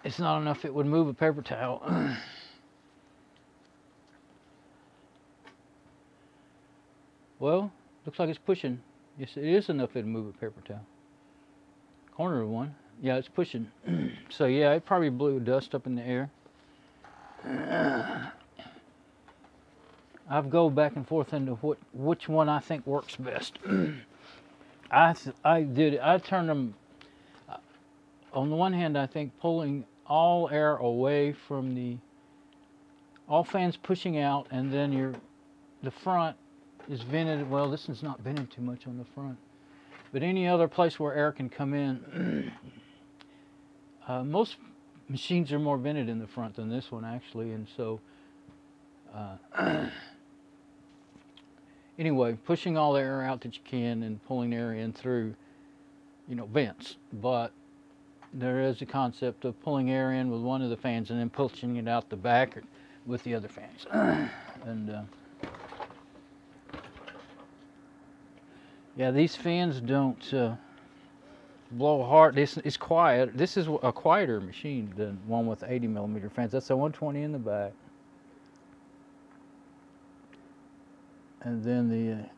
B: It's not enough it would move a paper towel. Well, looks like it's pushing. Yes, it is enough it'd move a paper towel. Corner of one. Yeah, it's pushing. So yeah, it probably blew dust up in the air. I've go back and forth into which one I think works best. I turned them. On the one hand, I think pulling all air away from all fans pushing out, and then the front is vented. Well, this one's not vented too much on the front, but any other place where air can come in. Most machines are more vented in the front than this one, actually, and so anyway, pushing all the air out that you can and pulling air in through, vents. But there is a concept of pulling air in with one of the fans and then pushing it out the back with the other fans. And yeah, these fans don't blow hard. It's quiet. This is a quieter machine than one with 80mm fans. That's a 120 in the back. And then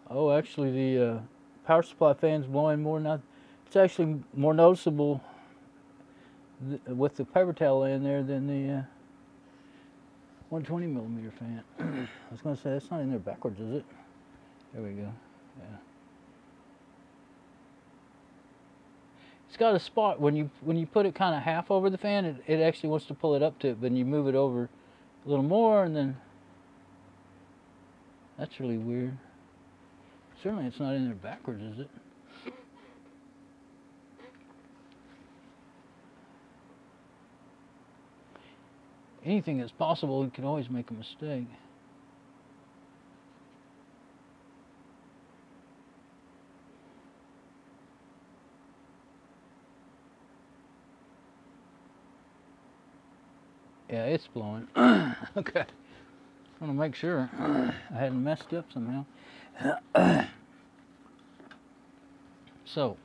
B: actually the power supply fan's blowing more now. It's actually more noticeable with the paper towel in there than the 120mm fan. I was going to say, that's not in there backwards, is it? There we go. Yeah. It's got a spot when you put it kind of half over the fan, it actually wants to pull it up to it, but then you move it over a little more, and then that's really weird. Certainly it's not in there backwards, is it? Anything is possible. You can always make a mistake. Yeah, it's blowing. Okay. I want to make sure I hadn't messed up somehow. So,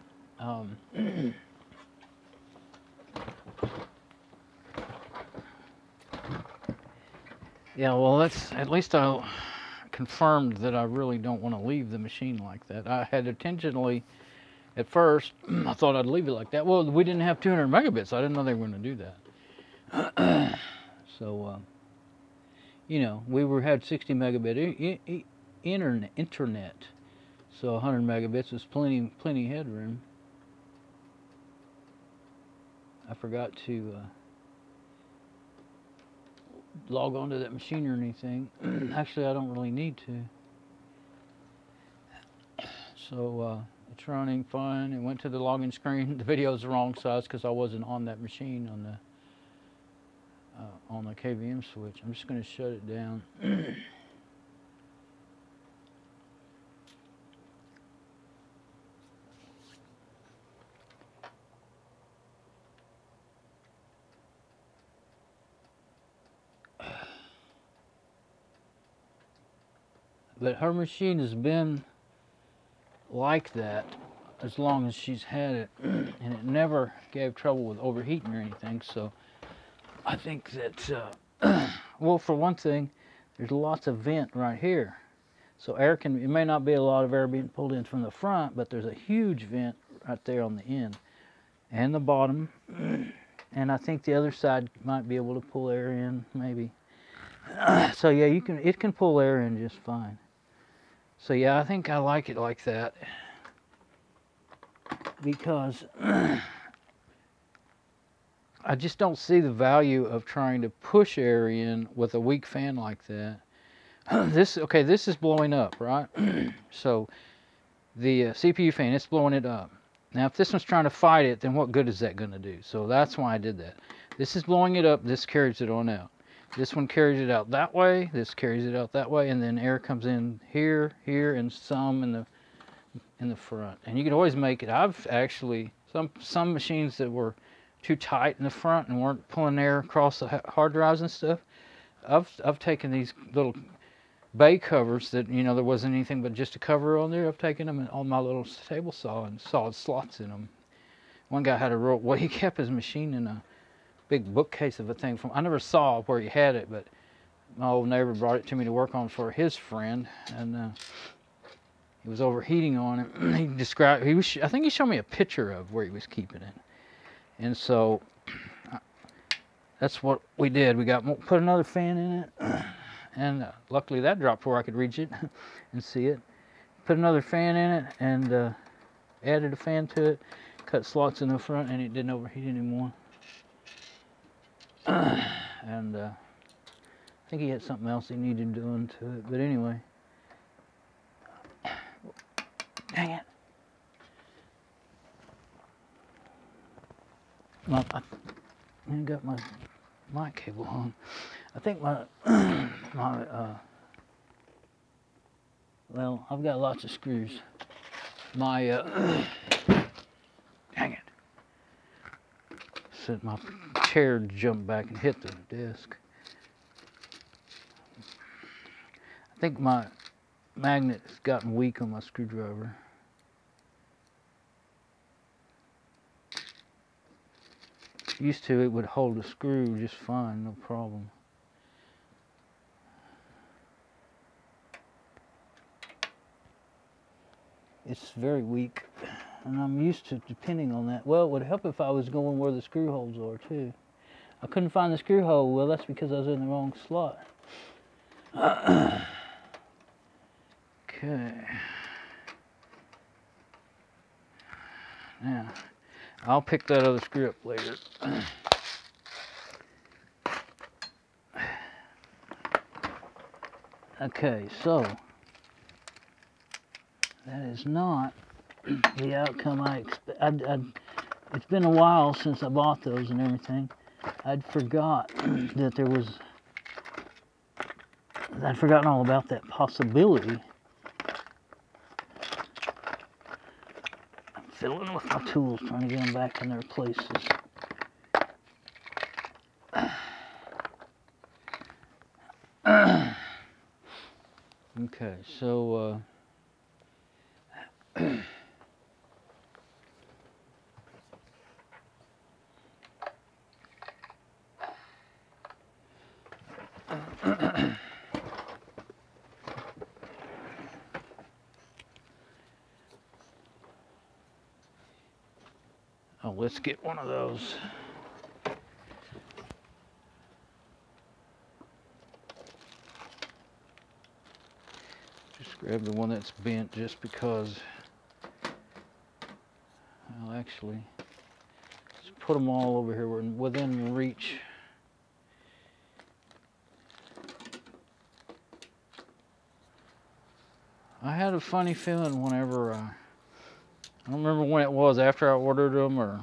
B: yeah, well, at least I confirmed that I really don't want to leave the machine like that. I had intentionally, at first, I thought I'd leave it like that. Well, we didn't have 200 megabits. I didn't know they were going to do that. So, we had 60 megabit internet, so 100 megabits was plenty headroom. I forgot to log on to that machine or anything. Actually, I don't really need to. So it's running fine. It went to the login screen. The video's the wrong size because I wasn't on that machine on the on the KVM switch. I'm just going to shut it down. But her machine has been like that as long as she's had it, and it never gave trouble with overheating or anything. So I think that, well, for one thing, there's lots of vent right here. So air can, it may not be a lot of air being pulled in from the front, but there's a huge vent right there on the end and the bottom. And I think the other side might be able to pull air in, maybe. So yeah, it can pull air in just fine. So yeah, I think I like it like that, because I just don't see the value of trying to push air in with a weak fan like that. This is blowing up, right? So the CPU fan, it's blowing it up. Now if this one's trying to fight it, then what good is that going to do? So that's why I did that. This is blowing it up, this carries it on out. This one carries it out that way, this carries it out that way, and then air comes in here, here, and some in the front. And you can always make it. I've actually, some machines that were too tight in the front and weren't pulling air across the hard drives and stuff, I've taken these little bay covers that, you know, there wasn't anything but just a cover on there. I've taken them on my little table saw and sawed slots in them. One guy had a real, well, he kept his machine in a big bookcase of a thing from, I never saw where he had it, but my old neighbor brought it to me to work on for his friend, and he was overheating on it. He described, I think he showed me a picture of where he was keeping it. And so that's what we did. We put another fan in it, and luckily that dropped before I could reach it and see it. Put another fan in it and added a fan to it, cut slots in the front, and it didn't overheat anymore. And I think he had something else he needed doing to it, but anyway. Dang it. Well, I got my mic cable on. I think well, I've got lots of screws. Dang it. So my chair jumped back and hit the desk. I think my magnet has gotten weak on my screwdriver. Used to, it would hold a screw just fine, no problem. It's very weak, and I'm used to depending on that. Well, it would help if I was going where the screw holes are too. I couldn't find the screw hole. Well, that's because I was in the wrong slot. Okay. Now, I'll pick that other screw up later. Okay, so that is not the outcome I expect. It's been a while since I bought those and everything. I'd forgotten all about that possibility. I'm fiddling with my tools, trying to get them back in their places. Okay, so oh, let's get one of those. Just grab the one that's bent just because, well, actually, let's put them all over here. We're within reach. I had a funny feeling whenever, I don't remember when it was, after I ordered them or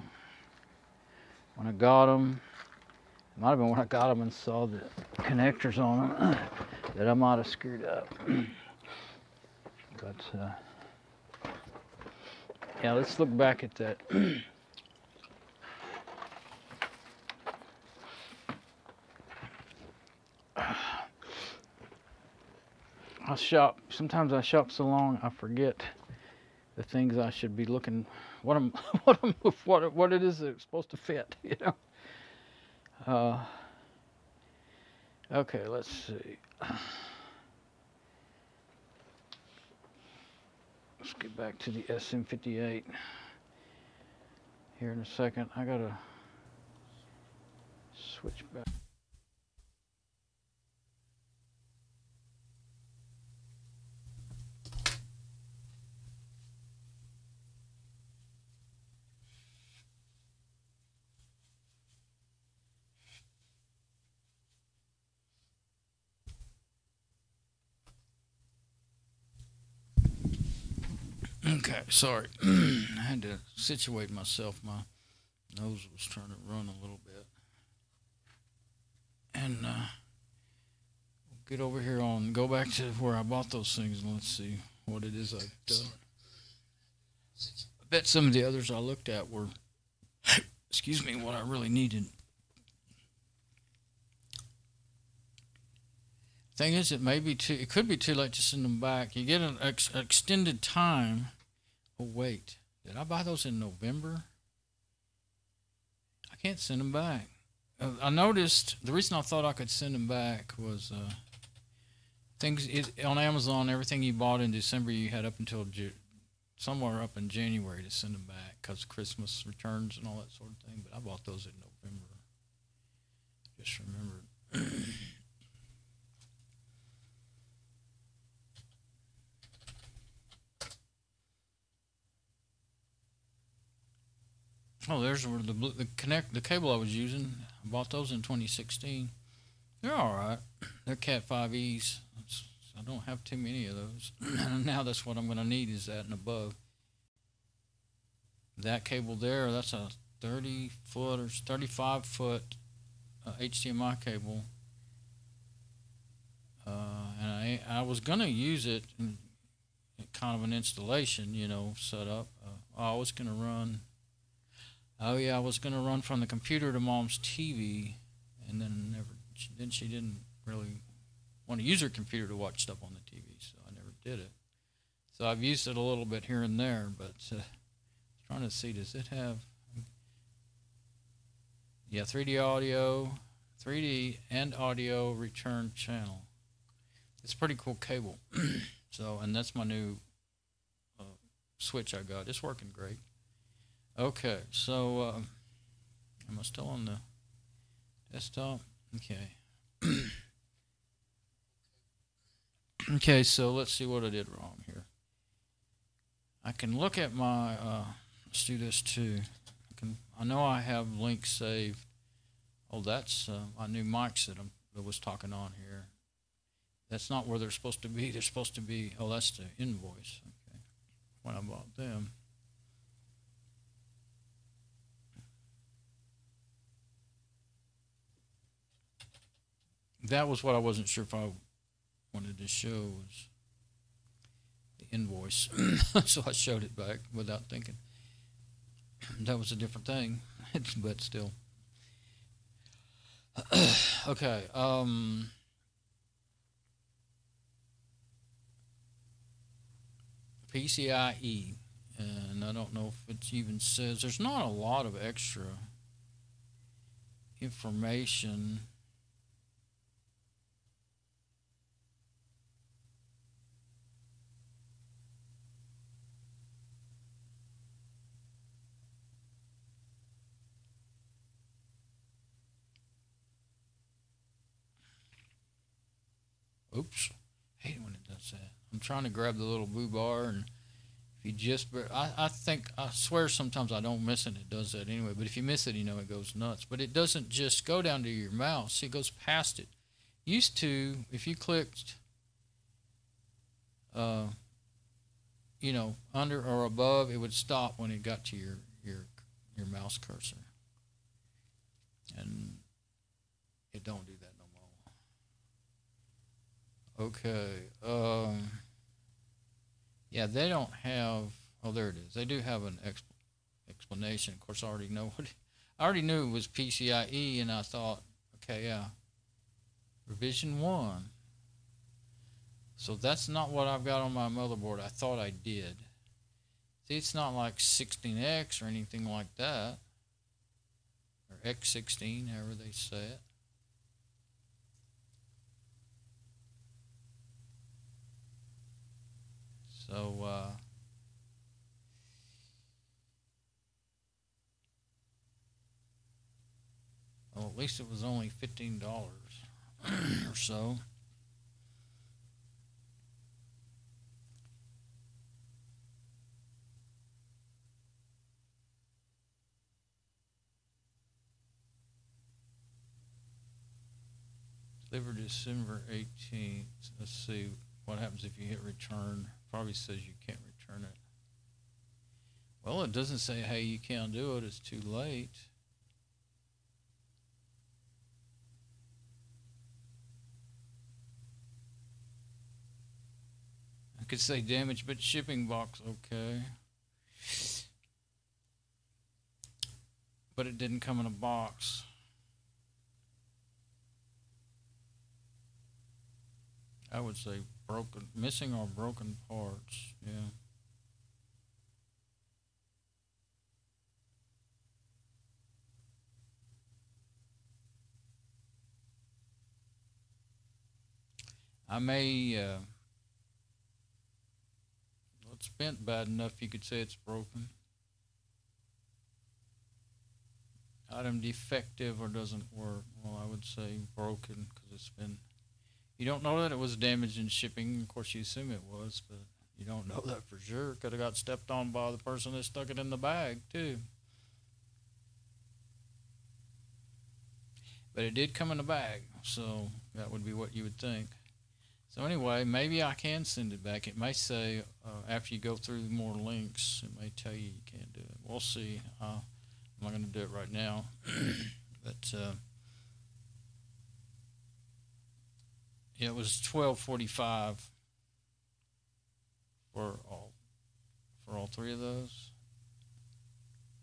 B: when I got them. Might have been when I got them and saw the connectors on them that I might have screwed up. But yeah, let's look back at that. Sometimes I shop so long I forget the things I should be looking, what it is that's supposed to fit, you know. Okay, let's see. Let's get back to the SM58 here in a second. I gotta switch back. Okay, sorry. I had to situate myself. My nose was trying to run a little bit. And we'll get over here go back to where I bought those things and let's see what it is I've done. I bet some of the others I looked at were, excuse me, what I really needed. Thing is, it could be too late to send them back. You get an extended time. Oh wait, did I buy those in November? I can't send them back. I noticed the reason I thought I could send them back was on Amazon. Everything you bought in December, you had up until somewhere up in January to send them back because Christmas returns and all that sort of thing. But I bought those in November. Just remembered. Oh, there's where the cable I was using. I bought those in 2016. They're all right. They're Cat 5Es. I don't have too many of those. Now that's what I'm going to need is that and above. That cable there, that's a 30-foot or 35-foot HDMI cable. And I was going to use it in kind of an installation, you know, setup. I was going to run... Oh yeah, I was going to run from the computer to Mom's TV, and then she didn't really want to use her computer to watch stuff on the TV, so I never did it. So I've used it a little bit here and there, but trying to see, does it have? Yeah, 3D audio, 3D and audio return channel. It's a pretty cool cable. So, and that's my new switch I got. It's working great. Okay, so am I still on the desktop? Okay. Okay, so let's see what I did wrong here. I can look at my, let's do this too. I know I have links saved. Oh, that's my new mics that was talking on here. That's not where they're supposed to be. They're supposed to be, oh, that's the invoice. Okay, when I bought them. That was what I wasn't sure if I wanted to show was the invoice. So I showed it back without thinking. That was a different thing, but still. Okay. PCIe, and I don't know if it even says, there's not a lot of extra information. Oops, I hate when it does that. I'm trying to grab the little blue bar, and if you just, I swear sometimes I don't miss it, and it does that anyway, but if you miss it, you know, it goes nuts. But it doesn't just go down to your mouse, it goes past it. Used to, if you clicked, you know, under or above, it would stop when it got to your mouse cursor. And
A: It don't do that no more. Okay. Yeah, they don't have. Oh, there it is. They do have an explanation. Of course, I already know what. I already knew it was PCIe, and I thought, okay, yeah, revision 1. So that's not what I've got on my motherboard. I thought I did. See, it's not like 16X or anything like that, or X16, however they say it. So, well, at least it was only $15 or so. Delivered December 18th. Let's see what happens if you hit return. Probably says you can't return it. Well, it doesn't say, hey, you can't do it. It's too late. I could say damaged, but shipping box, okay. But it didn't come in a box. I would say broken, missing or broken parts, yeah. I may, it's bent bad enough you could say it's broken. Item defective or doesn't work. Well, I would say broken because it's been, you don't know that it was damaged in shipping. Of course, you assume it was, but you don't know that for sure. Could have got stepped on by the person that stuck it in the bag, too. But it did come in a bag, so that would be what you would think. So anyway, maybe I can send it back. It may say, after you go through more links, it may tell you can't do it. We'll see. I'm not going to do it right now. But, yeah, it was $12.45 for all three of those.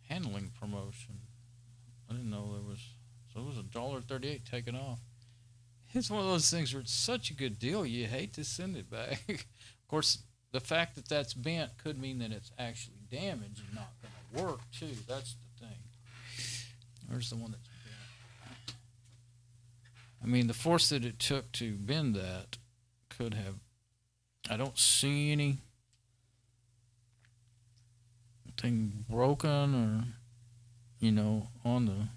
A: Handling promotion. I didn't know there was. So it was $1.38 taken off. It's one of those things where it's such a good deal, you hate to send it back. Of course, the fact that that's bent could mean that it's actually damaged and not going to work, too. That's the thing. There's the one that's bent. I mean, the force that it took to bend that could have... I don't see anything broken or, you know, on the...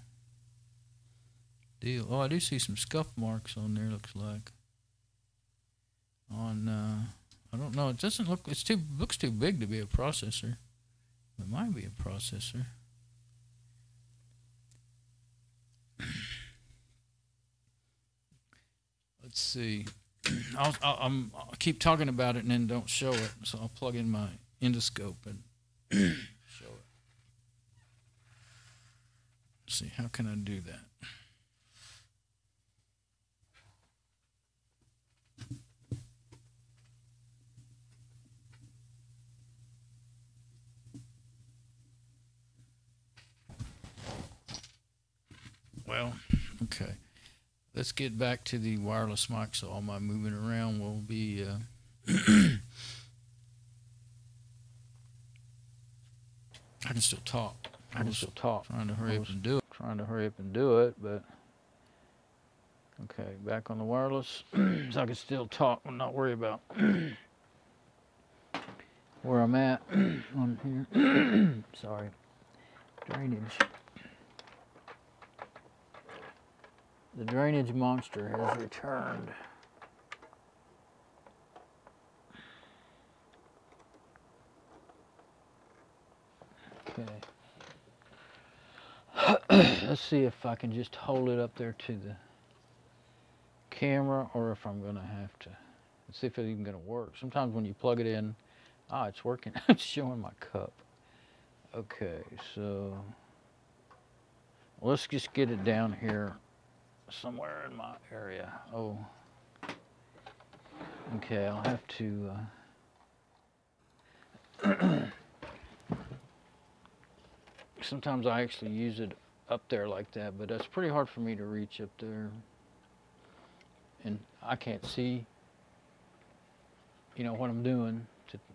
A: deal. Oh, I do see some scuff marks on there, looks like. On, I don't know. It doesn't look, looks too big to be a processor. It might be a processor. Let's see. I'll keep talking about it and then don't show it. So I'll plug in my endoscope and show it. Let's see, how can I do that? Well, okay. Let's get back to the wireless mic, so all my moving around will be... I can still talk. Trying to hurry up and do it. But... Okay, back on the wireless. So I can still talk and not worry about where I'm at on here. Sorry. Drainage. The drainage monster has returned. Okay. Let's see if I can just hold it up there to the camera or if I'm going to have to. Let's see if it's even going to work. Sometimes when you plug it in, it's working. It's showing my cup. Okay, so let's just get it down here
B: somewhere in my area. Oh, okay, I'll have to sometimes I actually use it up there like that, but that's pretty hard for me to reach up there, and I can't see, you know, what I'm doing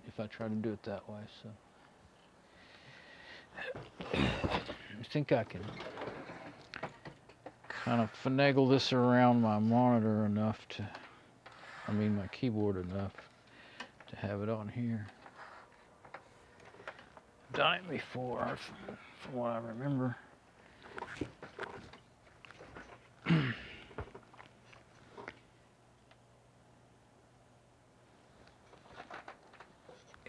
B: if I try to do it that way. So I think I can kind of finagle this around my monitor enough to, I mean my keyboard enough to have it on here. Done it before, from what I remember.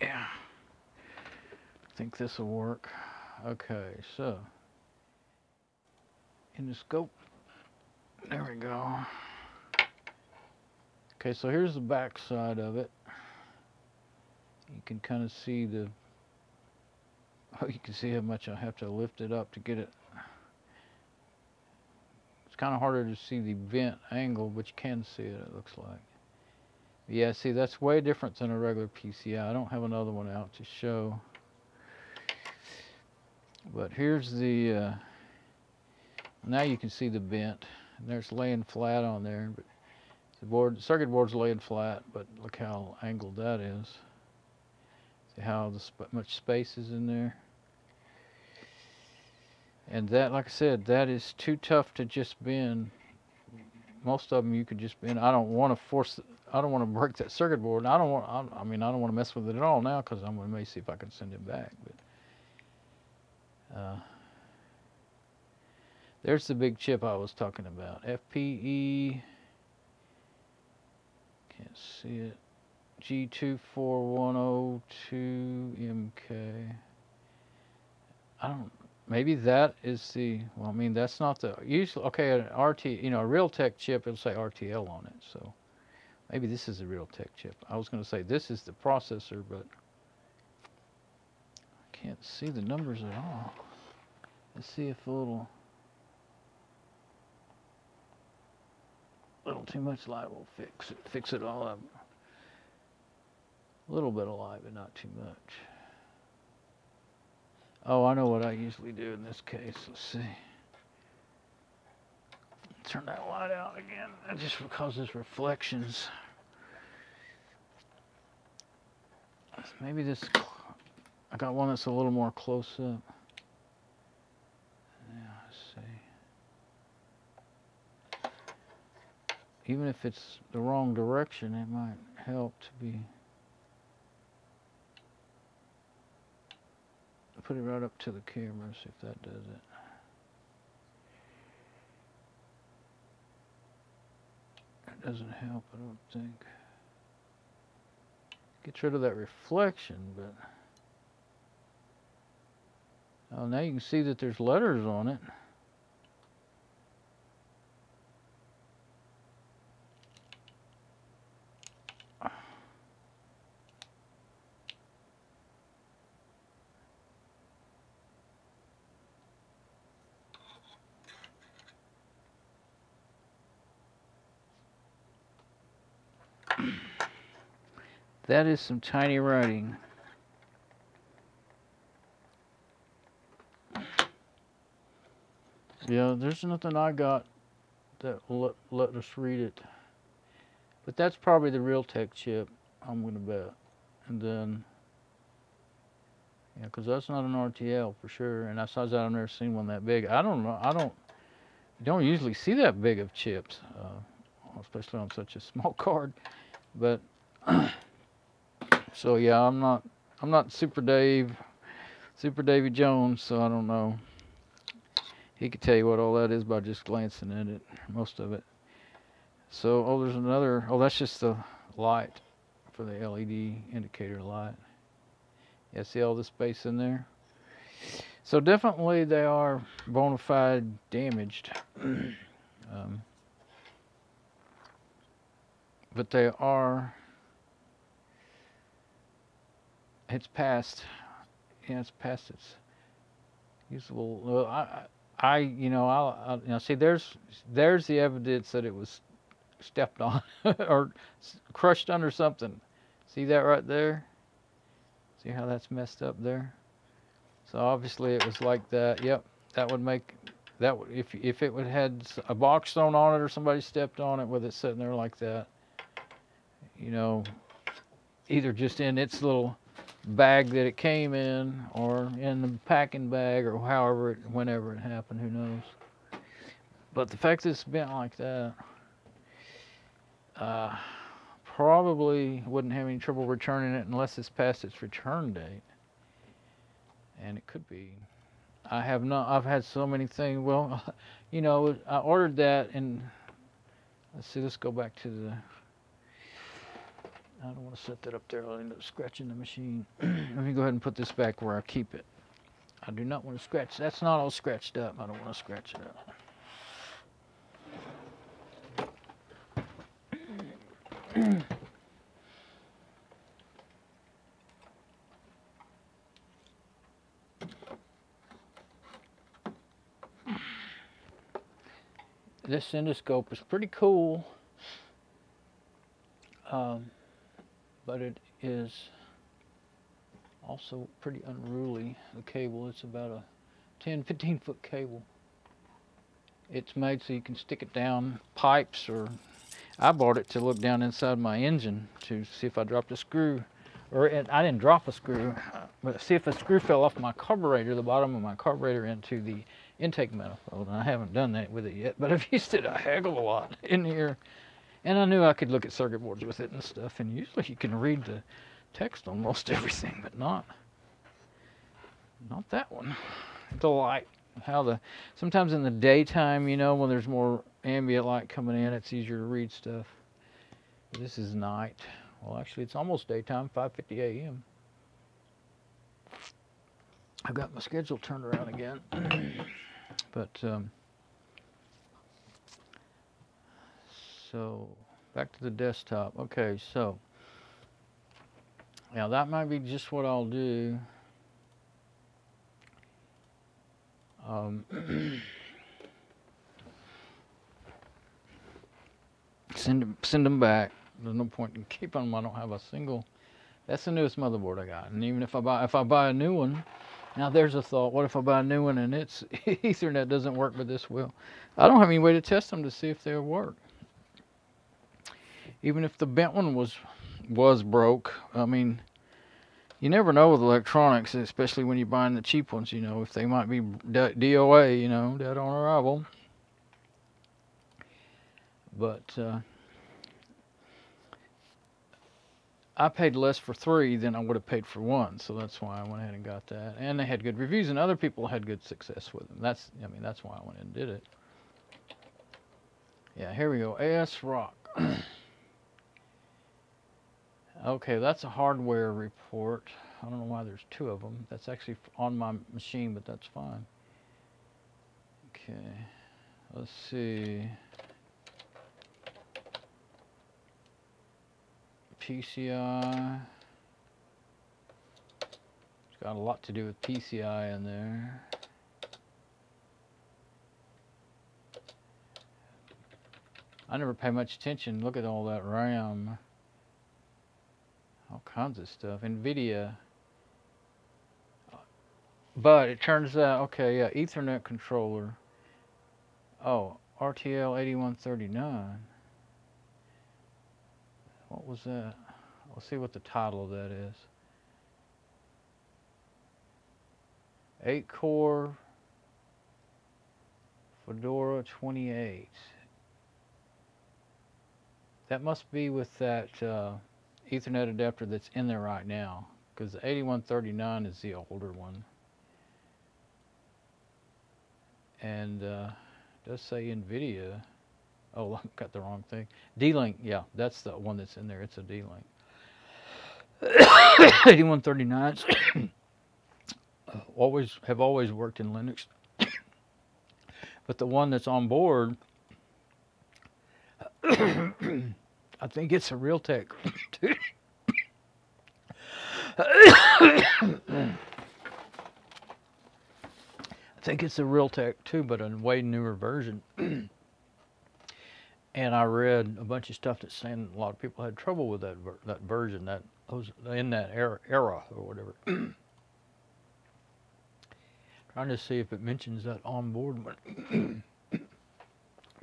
B: Yeah, I think this will work. Okay, so in the scope, there we go. Okay, so here's the back side of it. You can kind of see the, oh, you can see how much I have to lift it up to get it. It's kind of harder to see the vent angle, but you can see it, it looks like. Yeah, see, that's way different than a regular PCI. I don't have another one out to show. But here's the, now you can see the vent. And there's laying flat on there. But the circuit board's laying flat, but look how angled that is. See how much space is in there? And that, like I said, that is too tough to just bend. Most of them you could just bend. I don't want to force, I don't want to break that circuit board. I don't want, I mean, I don't want to mess with it at all now because I'm going to maybe see if I can send it back. But there's the big chip I was talking about. FPE, can't see it. G24102MK. I don't, maybe that is the, well, I mean, that's not the, usually, okay, an RT, you know, a Realtek chip, it'll say RTL on it, so maybe this is a Realtek chip. I was going to say this is the processor, but I can't see the numbers at all. Let's see if a little too much light will fix it all up. A little bit of light, but not too much. Oh, I know what I usually do in this case. Let's see. Turn that light out again. That just causes reflections. Maybe this, I got one that's a little more close up. Yeah, let's see. Even if it's the wrong direction, it might help to be. Put it right up to the camera, see if that does it. It doesn't help, I don't think. Gets rid of that reflection, but oh, now you can see that there's letters on it. That is some tiny writing. Yeah, there's nothing I got that will let us read it. But that's probably the Realtek chip, I'm going to bet. And then, yeah, because that's not an RTL for sure. And besides that, I've never seen one that big. I don't know. You don't usually see that big of chips, especially on such a small card. But so yeah, I'm not Super Davy Jones, so I don't know. He could tell you what all that is by just glancing at it, most of it. So, oh, there's another, oh, that's just the light for the LED indicator light. Yeah, see all the space in there? So definitely they are bona fide damaged. But they are, it's past, yeah, it's past its usable. Well, you know, see, there's the evidence that it was stepped on or crushed under something. See that right there? See how that's messed up there? So obviously it was like that. Yep, that would make that if it would had a box thrown on it or somebody stepped on it with it sitting there like that, you know, either just in its little bag that it came in or in the packing bag or however whenever it happened, who knows. But the fact that it's bent like that, probably wouldn't have any trouble returning it unless it's past its return date. And it could be. I've had so many things. Well, you know, I ordered that and let's see, let's go back to the, I don't want to set that up there. I'll end up scratching the machine. Let me go ahead and put this back where I keep it. I do not want to scratch. That's not all scratched up. I don't want to scratch it up. This endoscope is pretty cool, but it is also pretty unruly. The cable, it's about a 10-15 foot cable. It's made so you can stick it down pipes, or I bought it to look down inside my engine to see if I dropped a screw, or I didn't drop a screw, but see if a screw fell off my carburetor, the bottom of my carburetor, into the intake manifold. And I haven't done that with it yet, but I've used it a heck of a lot in here. And I knew I could look at circuit boards with it and stuff, and usually you can read the text on most everything, but not that one. The light, sometimes in the daytime, you know, when there's more ambient light coming in, it's easier to read stuff. This is night. Well, actually, it's almost daytime, 5:50 a.m. I've got my schedule turned around again. But, so, back to the desktop. Okay, so, now that might be just what I'll do. Send them back. There's no point in keeping them. I don't have a single. That's the newest motherboard I got. And even if I buy a new one, now there's a thought. What if I buy a new one and its Ethernet doesn't work, but this will? I don't have any way to test them to see if they'll work. Even if the bent one was broke. I mean, you never know with electronics, especially when you're buying the cheap ones. You know, if they might be DOA, you know, dead on arrival. But I paid less for 3 than I would have paid for 1, so that's why I went ahead and got that. And they had good reviews, and other people had good success with them. That's why I went ahead and did it. Yeah, here we go. ASRock. Okay, that's a hardware report. I don't know why there's 2 of them. That's actually on my machine, but that's fine. Okay, let's see. PCI. It's got a lot to do with PCI in there. I never pay much attention. Look at all that RAM. All kinds of stuff. NVIDIA. But it turns out, okay, yeah, Ethernet controller. Oh, RTL8111C. What was that? Let's see what the title of that is. 8-core Fedora 28. That must be with that Ethernet adapter that's in there right now, because the 8139 is the older one. And it does say NVIDIA. Oh, I got the wrong thing. D-Link, yeah, that's the one that's in there. It's a D-Link. 8139s have always worked in Linux. But the one that's on board, I think it's a Realtek too. I think it's a Realtek too, but a way newer version. And I read a bunch of stuff that's saying a lot of people had trouble with that version, that was in that era or whatever. Trying to see if it mentions that onboard one.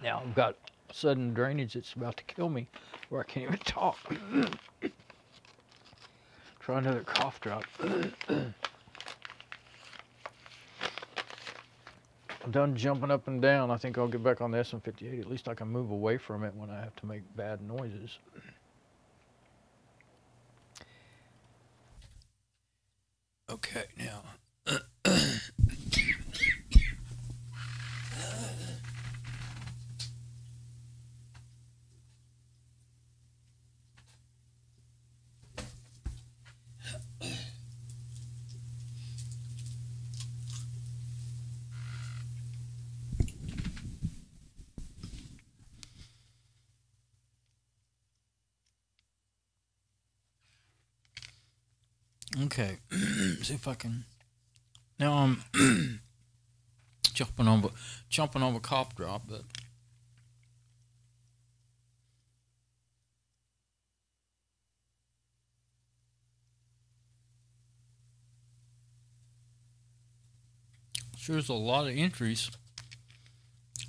B: Now I've got sudden drainage that's about to kill me, where I can't even talk. Try another cough drop. I'm done jumping up and down. I think I'll get back on the SM58. At least I can move away from it when I have to make bad noises.
A: Okay, now. Okay, see if I can. Now I'm jumping over cough drop, but sure there's a lot of entries.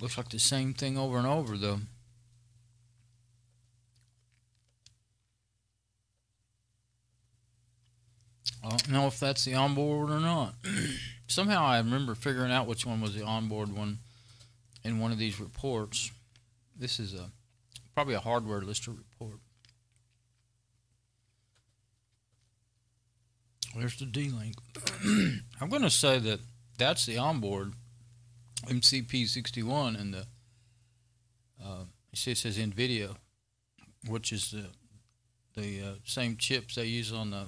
A: Looks like the same thing over and over though. I don't know if that's the onboard or not. Somehow I remember figuring out which one was the onboard one in one of these reports. This is probably a hardware lister report. There's the D-Link. I'm going to say that that's the onboard MCP61, and the you see it says NVIDIA, which is the same chips they use on the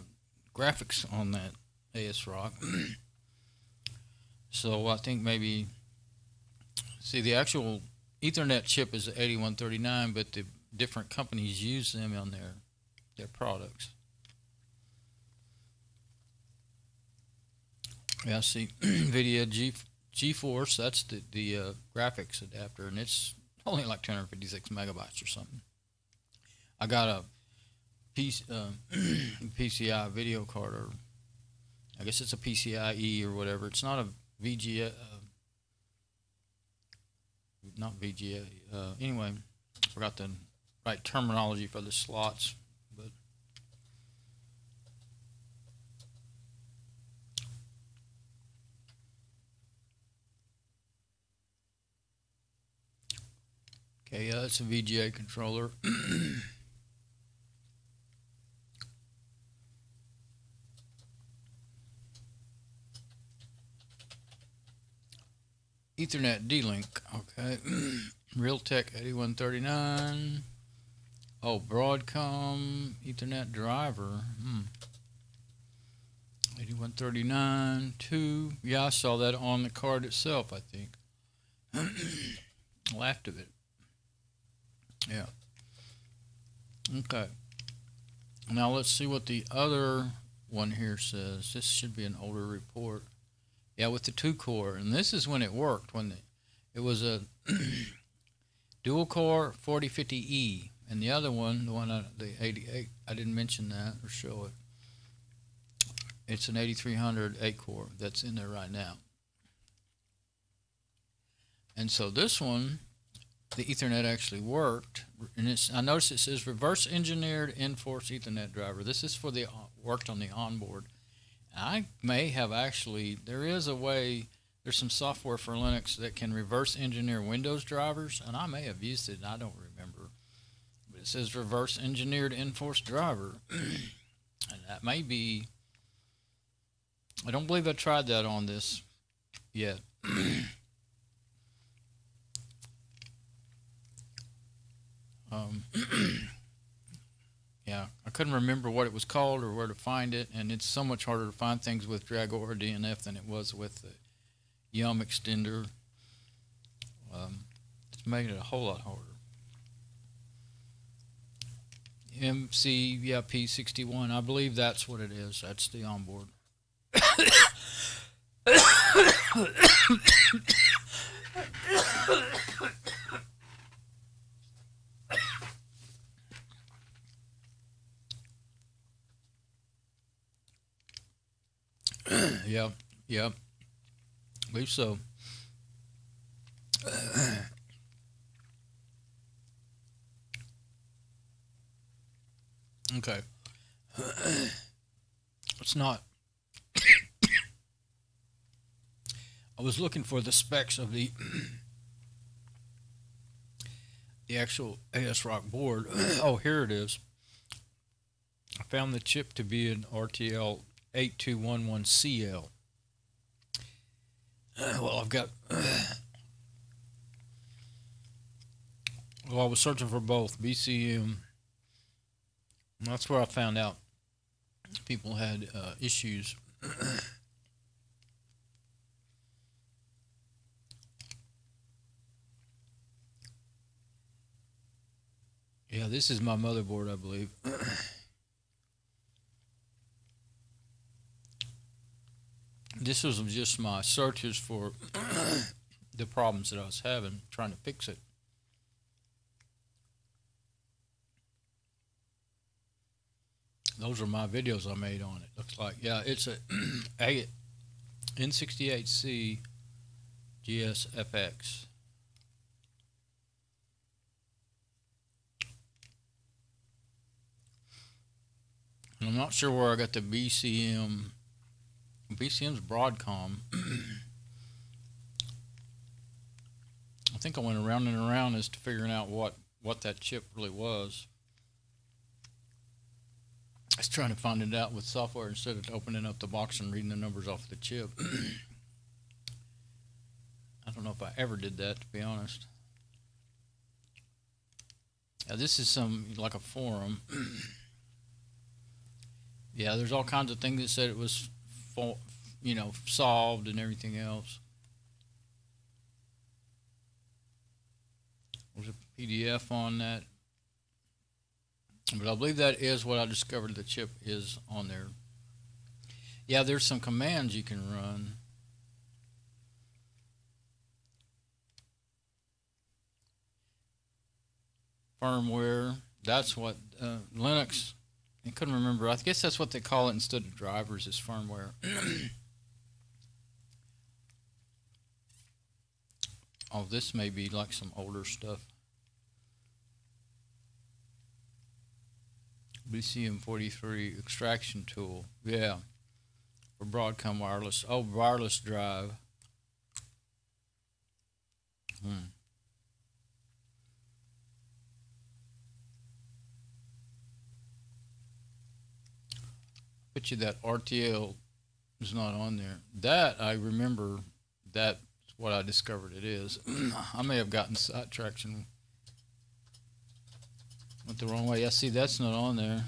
A: graphics on that ASRock. So I think maybe, see, the actual Ethernet chip is 8139, but the different companies use them on their products. Yeah, I see NVIDIA GeForce, that's the graphics adapter, and it's only like 256 megabytes or something. I got a PCI video card, or I guess it's a PCIe or whatever. It's not a VGA, not VGA. Anyway, I forgot the right terminology for the slots, but okay, yeah, that's a VGA controller. Ethernet D-Link, okay. Realtek 8139. Oh, Broadcom Ethernet driver. 8139 2. Yeah, I saw that on the card itself, I think. Laughed at it. Yeah. Okay. Now let's see what the other one here says. This should be an older report. Yeah, with the 2-core, and this is when it worked. When it was a dual-core 4050E, and the other one, the 88, I didn't mention that or show it. It's an 8300 8-core that's in there right now. And so this one, the Ethernet actually worked, and I noticed it says reverse engineered Enforce Ethernet driver. This is for the worked on the onboard. I may have actually, there is a way, there's some software for Linux that can reverse engineer Windows drivers, and I may have used it, and I don't remember. But it says reverse engineered Enforce driver, and that may be, I don't believe I tried that on this yet. Yeah, I couldn't remember what it was called or where to find it, and it's so much harder to find things with Dragor or DNF than it was with the Yum extender. It's made it a whole lot harder. P61, I believe that's what it is. That's the onboard. Yeah, yeah, I believe so. Okay. It's not. I was looking for the specs of the actual ASRock board. Oh, here it is. I found the chip to be an RTL8111CL. Well, I've got. Well, I was searching for both BCM. That's where I found out people had issues. Yeah, this is my motherboard, I believe. This was just my searches for the problems that I was having, trying to fix it. Those are my videos I made on it. Looks like, yeah, it's a N68C-GS FX. And I'm not sure where I got the BCM. BCM's Broadcom. I think I went around and around as to figuring out what that chip really was. I was trying to find it out with software instead of opening up the box and reading the numbers off the chip. I don't know if I ever did that, to be honest. Now, this is like a forum. Yeah, there's all kinds of things that said it was, solved and everything else. There's a PDF on that. But I believe that is what I discovered the chip is on there. Yeah, there's some commands you can run. Firmware, that's what Linux, I couldn't remember. I guess that's what they call it instead of drivers, is firmware. Oh, this may be like some older stuff. BCM43 extraction tool. Yeah. For Broadcom wireless. Oh, wireless drive. Bet you that RTL is not on there. That, I remember, that's what I discovered it is. I may have gotten sidetracked and went the wrong way. Yeah, see, that's not on there.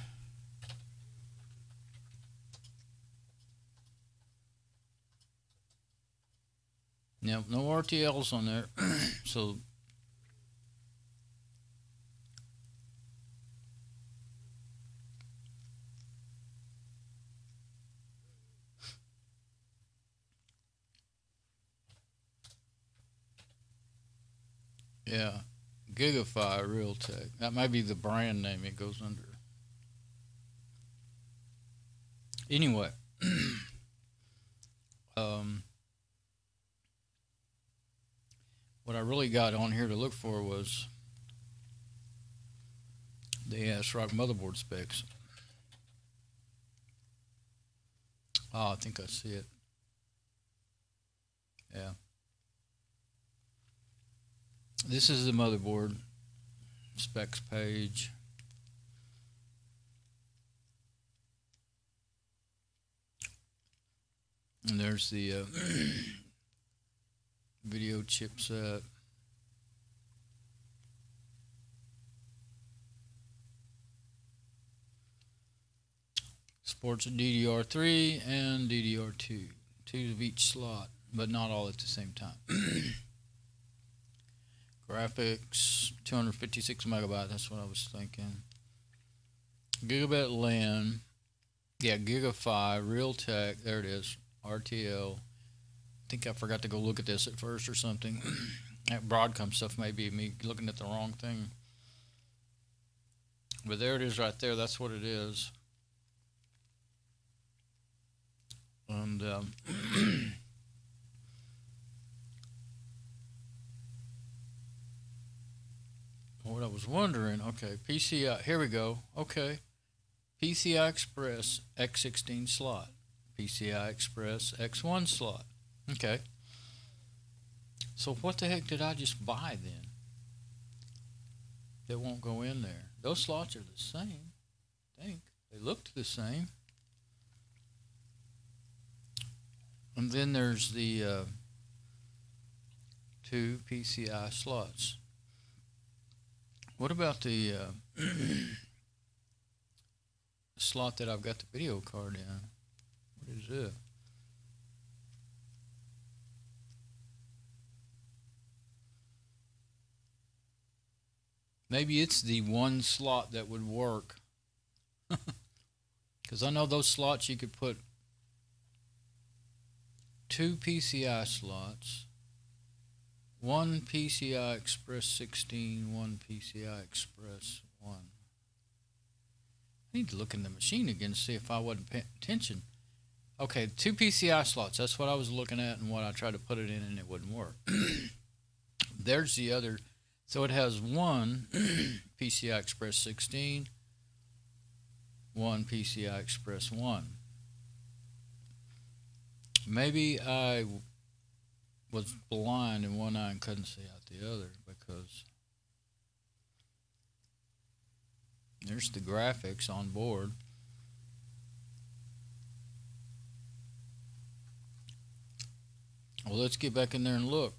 A: Yep, no RTLs on there. So yeah, Gigafy Realtek. That might be the brand name it goes under. Anyway, what I really got on here to look for was the ASRock motherboard specs. Oh, I think I see it. Yeah. This is the motherboard specs page. And there's the video chipset. Supports a DDR3 and DDR2. 2 of each slot, but not all at the same time. Graphics, 256 megabyte, that's what I was thinking. Gigabit LAN. Yeah, Gigafy, Realtek, there it is, RTL think I forgot to go look at this at first or something. That Broadcom stuff may be me looking at the wrong thing. But there it is right there. That's what it is. And what I was wondering, okay, PCI, here we go. Okay, PCI Express X16 slot, PCI Express X1 slot. Okay. So what the heck did I just buy then? That won't go in there. Those slots are the same. I think they looked the same. And then there's the 2 PCI slots. What about the slot that I've got the video card in? What is it? Maybe it's the one slot that would work. Because I know those slots you could put 2 PCI slots, 1 PCI Express 16, 1 PCI Express 1. I need to look in the machine again to see if I wasn't paying attention. Okay, 2 PCI slots. That's what I was looking at and what I tried to put it in and it wouldn't work. There's the other. So it has 1 PCI Express 16, 1 PCI Express 1. Maybe I was blind in one eye and couldn't see out the other, because there's the graphics on board. Well, let's get back in there and look.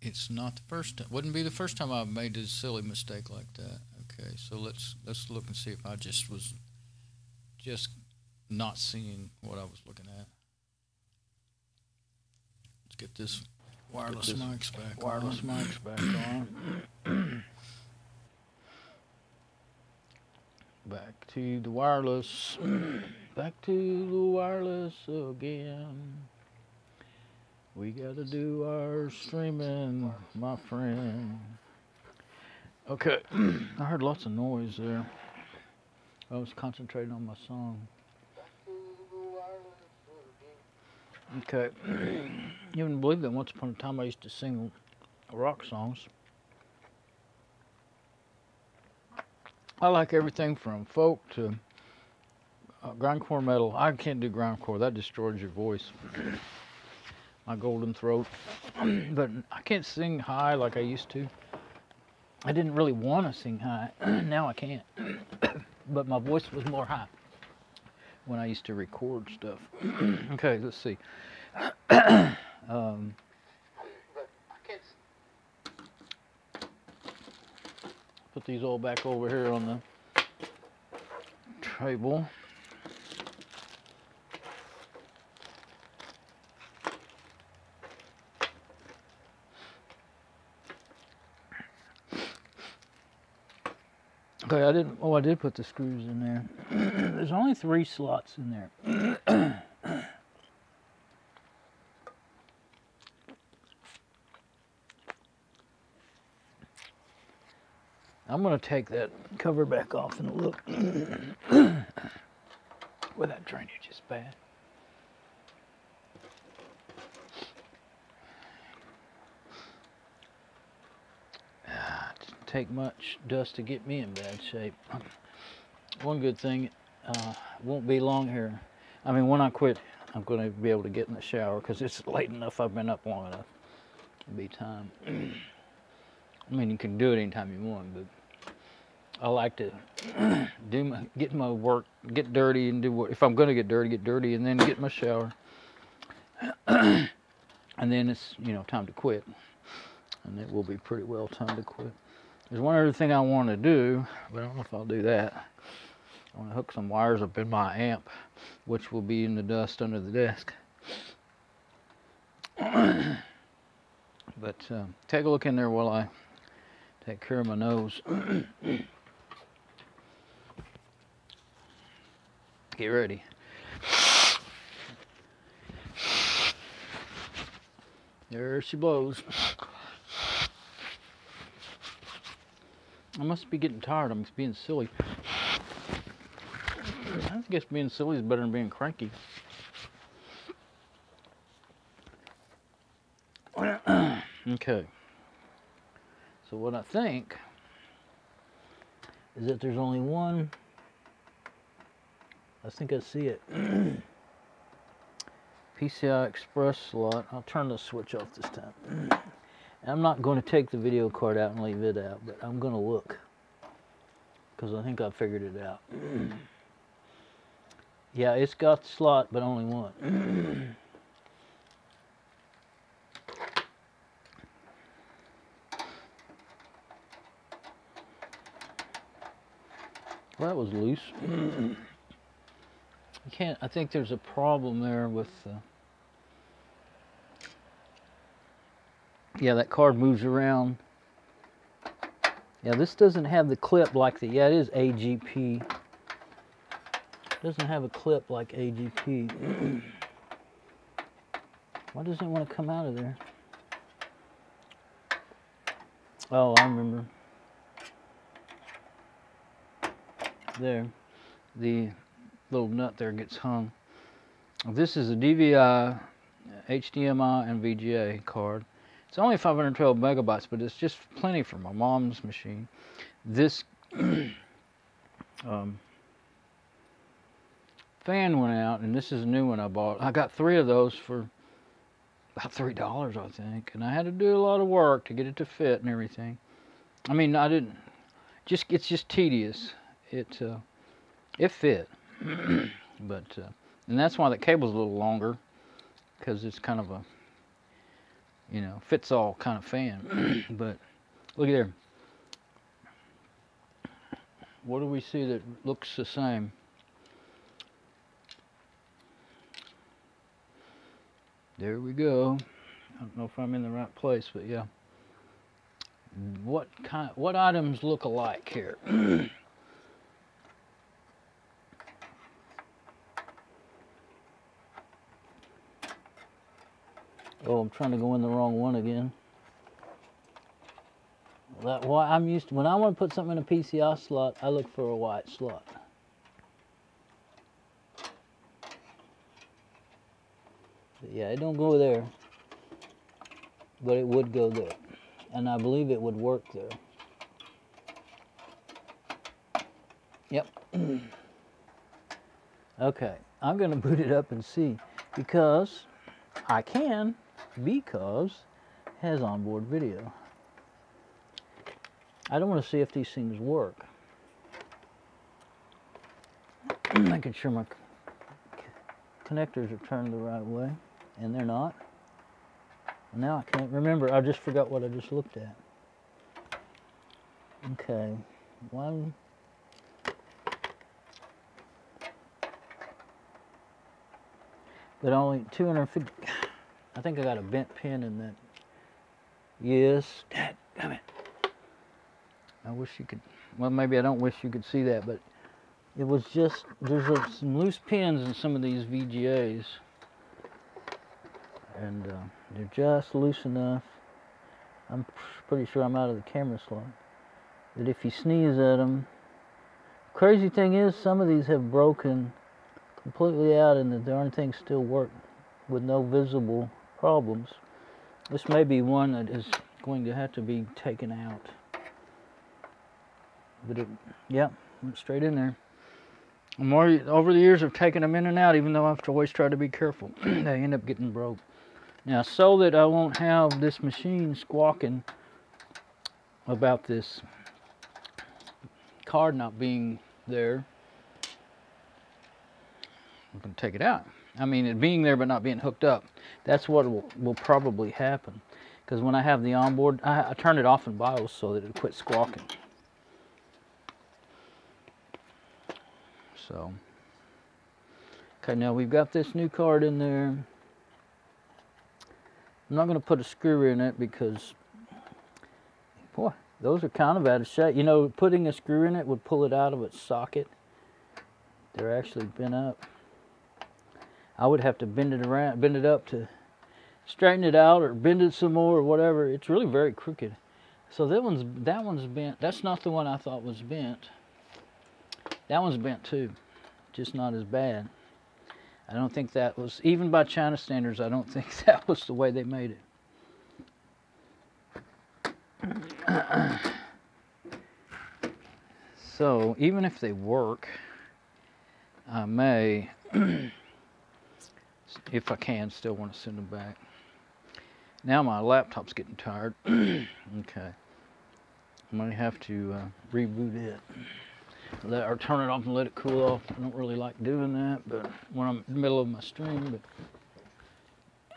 A: It's not the first time. Wouldn't be the first time I've made a silly mistake like that. Okay, so let's look and see if I just was not seeing what I was looking at. Let's get this wireless mics back on.
B: Back to the wireless. Back to the wireless again. We gotta do our streaming, my friend. Okay, I heard lots of noise there. I was concentrating on my song. Okay, you wouldn't believe that once upon a time I used to sing rock songs. I like everything from folk to grindcore metal. I can't do grindcore, that destroys your voice. My golden throat. But I can't sing high like I used to. I didn't really want to sing high. Now I can't. But my voice was more high when I used to record stuff. Okay, let's see. Put these all back over here on the table. Okay, I did put the screws in there. There's only 3 slots in there. I'm going to take that cover back off and look. Well, that drainage is bad. It didn't take much dust to get me in bad shape. One good thing, won't be long here. I mean, when I quit, I'm going to be able to get in the shower because it's late enough. I've been up long enough. It'll be time. I mean, you can do it anytime you want, but I like to get my work, get dirty, and do what. If I'm going to get dirty, and then get my shower, and then it's time to quit, and it will be pretty well time to quit. There's one other thing I want to do, but I don't know if I'll do that. I want to hook some wires up in my amp, which will be in the dust under the desk. But take a look in there while I take care of my nose. Get ready. There she blows. I must be getting tired. I'm being silly. I guess being silly is better than being cranky. Okay. So what I think is that there's only one. I think I see it. PCI Express slot. I'll turn the switch off this time. I'm not going to take the video card out and leave it out, but I'm going to look because I think I figured it out. Yeah, it's got the slot, but only one. Well, that was loose. You can't. I think there's a problem there with. Yeah, that card moves around. Yeah, this doesn't have the clip like the. Yeah, it is AGP. Doesn't have a clip like AGP. Why doesn't it want to come out of there? Oh, I remember. There, the little nut there gets hung. This is a DVI, HDMI, and VGA card. It's only 512 megabytes, but it's just plenty for my mom's machine. This fan went out, and this is a new one I bought. I got 3 of those for about $3, I think, and I had to do a lot of work to get it to fit and everything. I mean, I didn't. It's just tedious. It fit, but and that's why the cable's a little longer, because it's kind of a, you know, fits all kind of fan. But look at there. What do we see that looks the same? There we go. I don't know if I'm in the right place, but yeah. What items look alike here? Oh, I'm trying to go in the wrong one again. Why I'm used to, when I want to put something in a PCI slot, I look for a white slot. But yeah, it don't go there, but it would go there, and I believe it would work there. Yep. Okay, I'm going to boot it up and see, because I can. Because it has onboard video. I don't want to see if these things work. Making sure my connectors are turned the right way, and they're not. Now I can't remember. I just forgot what I just looked at. Okay, one. But only 250. I think I got a bent pin in that. Yes. Damn it. I wish you could. Well, maybe I don't wish you could see that, but it was just, there's some loose pins in some of these VGAs. And they're just loose enough. I'm pretty sure I'm out of the camera slot. That if you sneeze at them. Crazy thing is, some of these have broken completely out and the darn things still work with no visible problems. This may be one that is going to have to be taken out. But it, yeah, went straight in there. Over the years I've taken them in and out, even though I've always tried to be careful. They end up getting broke. Now, so that I won't have this machine squawking about this card not being there, I'm going to take it out. I mean, it being there but not being hooked up. That's what will probably happen. Because when I have the onboard, I turn it off in BIOS so that it quits squawking. So, okay, now we've got this new card in there. I'm not going to put a screw in it because, boy, those are kind of out of shape. You know, putting a screw in it would pull it out of its socket. They're actually bent up. I would have to bend it around, bend it up to straighten it out, or bend it some more, or whatever. It's really very crooked. So that one's bent. That's not the one I thought was bent. That one's bent too, just not as bad. I don't think that was, even by China standards, I don't think that was the way they made it. So even if they work, I may, if I can, still want to send them back. Now my laptop's getting tired. Okay. I might have to reboot it. Or turn it off and let it cool off. I don't really like doing that, but when I'm in the middle of my stream,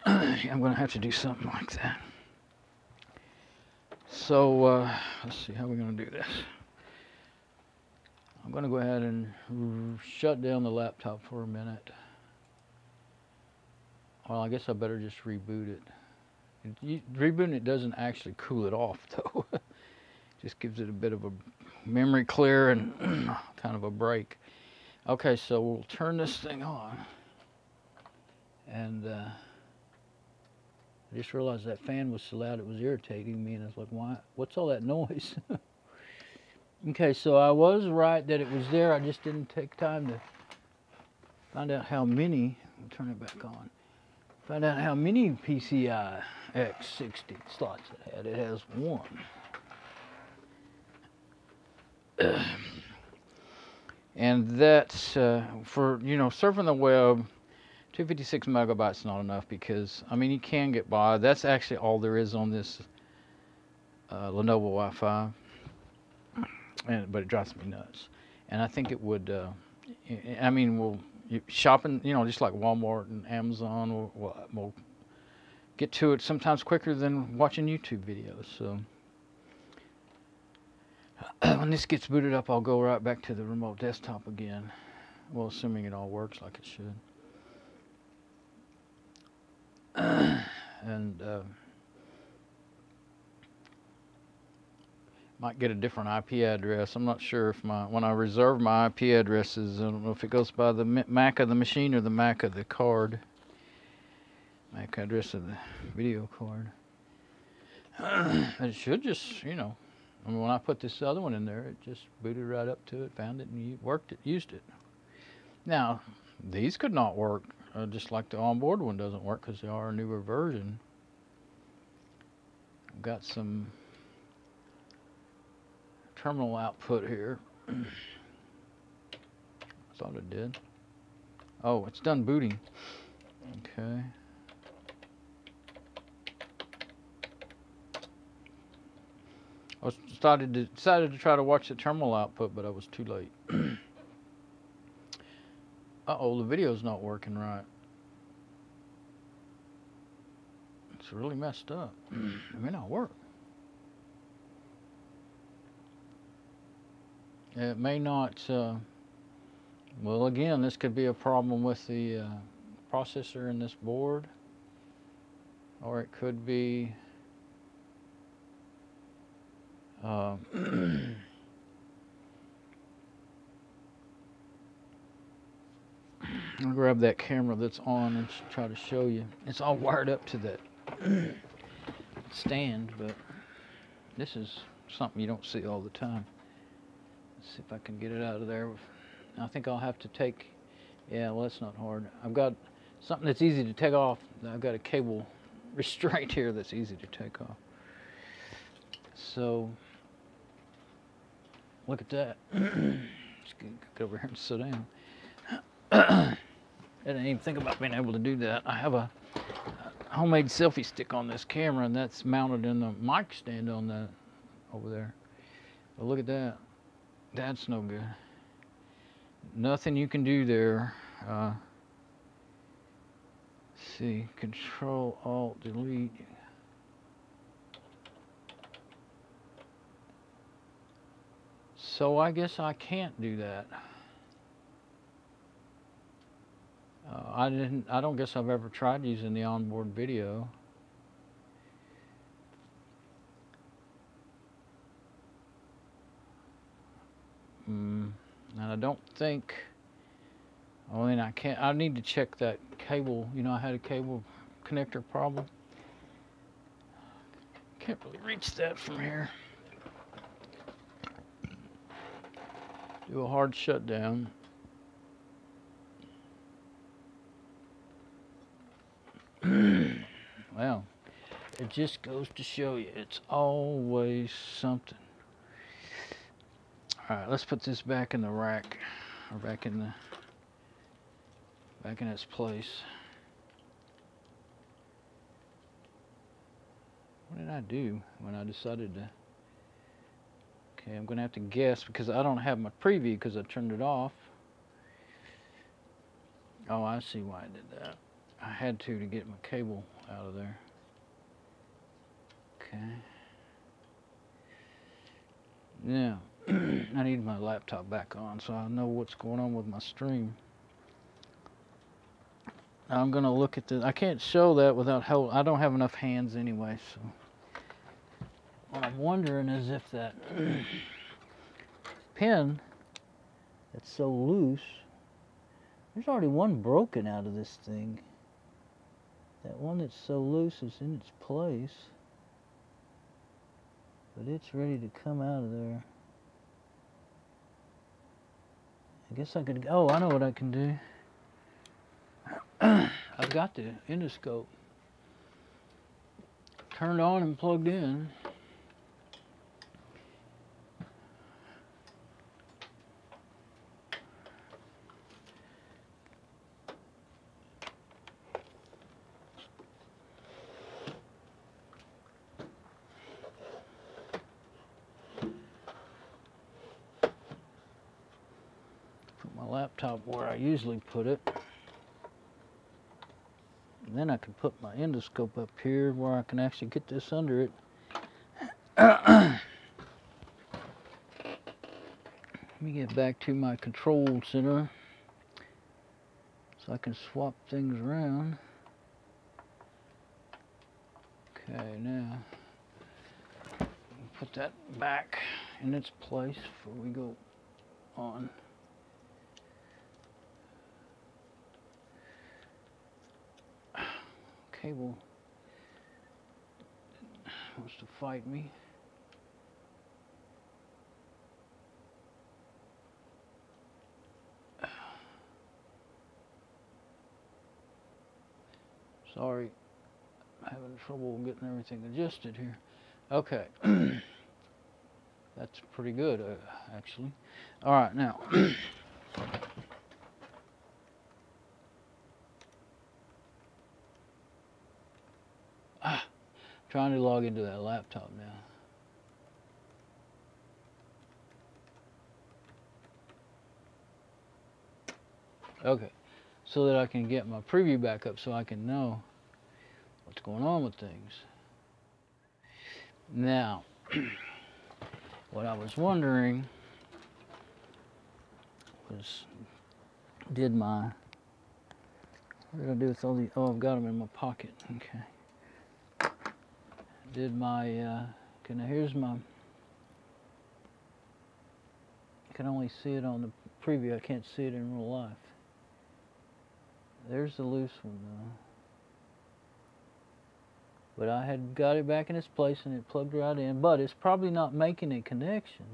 B: but I'm going to have to do something like that. So let's see how we're going to do this. I'm going to go ahead and shut down the laptop for a minute. Well, I guess I better just reboot it. Rebooting it doesn't actually cool it off, though. Just gives it a bit of a memory clear and kind of a break. Okay, so we'll turn this thing on. And I just realized that fan was so loud it was irritating me, and I was like, why? What's all that noise? Okay, so I was right that it was there. I just didn't take time to find out how many. I'll turn it back on. Find out how many PCI X60 slots it had. It has one. And that's for, you know, surfing the web. 256 megabytes not enough, because I mean, you can get by. That's actually all there is on this Lenovo Wi-Fi, but it drives me nuts. And I think it would. I mean, we'll shopping, you know, just like Walmart and Amazon. We'll get to it sometimes quicker than watching YouTube videos. So. When this gets booted up, I'll go right back to the remote desktop again. Well, assuming it all works like it should. And might get a different IP address. I'm not sure if when I reserve my IP addresses, I don't know if it goes by the MAC of the machine or the MAC of the card. MAC address of the video card. It should just, you know. I mean, when I put this other one in there, it just booted right up to it, found it, and used it. Now, these could not work, just like the onboard one doesn't work, because they are a newer version. I've got some terminal output here. I thought it did. Oh, it's done booting. Okay. I decided to try to watch the terminal output, but I was too late. Uh-oh, the video's not working right. It's really messed up. It may not work. It may not, well, again, this could be a problem with the processor in this board, or it could be I'll grab that camera that's on and try to show you. It's all wired up to that stand, but this is something you don't see all the time. Let's see if I can get it out of there. I think I'll have to take, yeah, well, that's not hard. I've got something that's easy to take off. I've got a cable restraint here that's easy to take off. So, look at that. Just get over here and sit down. I didn't even think about being able to do that. I have a homemade selfie stick on this camera, and that's mounted in the mic stand on that over there. But look at that. That's no good. Nothing you can do there. See, Control Alt Delete. So I guess I can't do that. I don't guess I've ever tried using the onboard video. And I don't think I mean, I need to check that cable. You know, I had a cable connector problem. Can't really reach that from here. Do a hard shutdown. Well, it just goes to show you, it's always something. All right, let's put this back in the rack, or back in its place. What did I do when I decided to? Okay, I'm gonna have to guess because I don't have my preview because I turned it off. Oh, I see why I did that. I had to get my cable out of there. Okay. Now, I need my laptop back on so I know what's going on with my stream. I'm gonna look at this. I can't show that without help. I don't have enough hands anyway, so what I'm wondering is if that pin that's so loose, there's already one broken out of this thing. That one that's so loose is in its place, but it's ready to come out of there. I guess I could, oh, I know what I can do. I've got the endoscope turned on and plugged in. Put my laptop where I usually put it. And then I can put my endoscope up here where I can actually get this under it. Let me get back to my control center so I can swap things around. Okay, now put that back in its place before we go on. Cable wants to fight me. Sorry, I'm having trouble getting everything adjusted here. Okay, that's pretty good, actually. All right, now. Trying to log into that laptop now. Okay, so that I can get my preview back up so I can know what's going on with things. Now, what I was wondering was, what did I do with all these? Oh, I've got them in my pocket. Okay. Did my, okay, now here's my, I can only see it on the preview, I can't see it in real life. There's the loose one though. But I had got it back in its place and it plugged right in, but it's probably not making a connection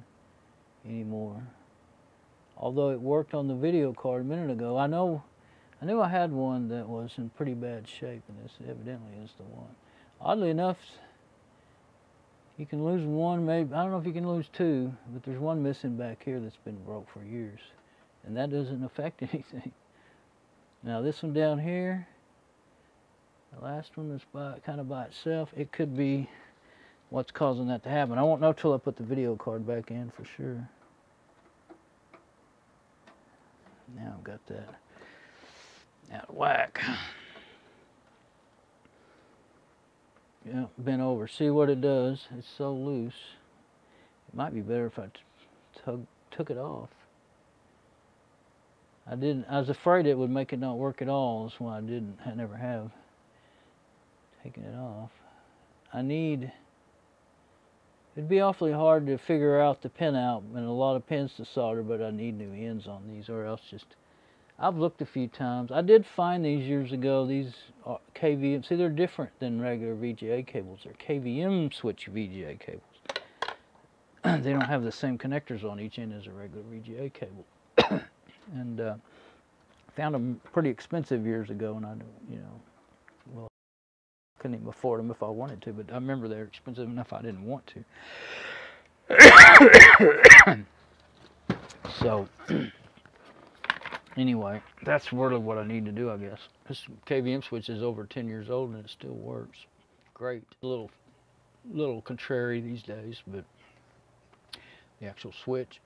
B: anymore. Although it worked on the video card a minute ago. I knew I had one that was in pretty bad shape, and this evidently is the one. Oddly enough, you can lose one, maybe, I don't know if you can lose two, but there's one missing back here that's been broke for years. And that doesn't affect anything. Now this one down here, the last one is kind of by itself. It could be what's causing that to happen. I won't know till I put the video card back in for sure. Now I've got that out of whack. Yeah, bent over. See what it does? It's so loose. It might be better if I took it off. I was afraid it would make it not work at all. That's why I never have taken it off. It'd be awfully hard to figure out the pin out and a lot of pins to solder, but I need new ends on these or else just I've looked a few times. I did find these years ago, these KVM. See, they're different than regular VGA cables. They're KVM switch VGA cables. They don't have the same connectors on each end as a regular VGA cable. And found them pretty expensive years ago, and I don't, you know, well, couldn't even afford them if I wanted to, but I remember they're expensive enough I didn't want to. So, anyway, that's really what I need to do, I guess. This KVM switch is over 10 years old and it still works great. A little contrary these days, but the actual switch,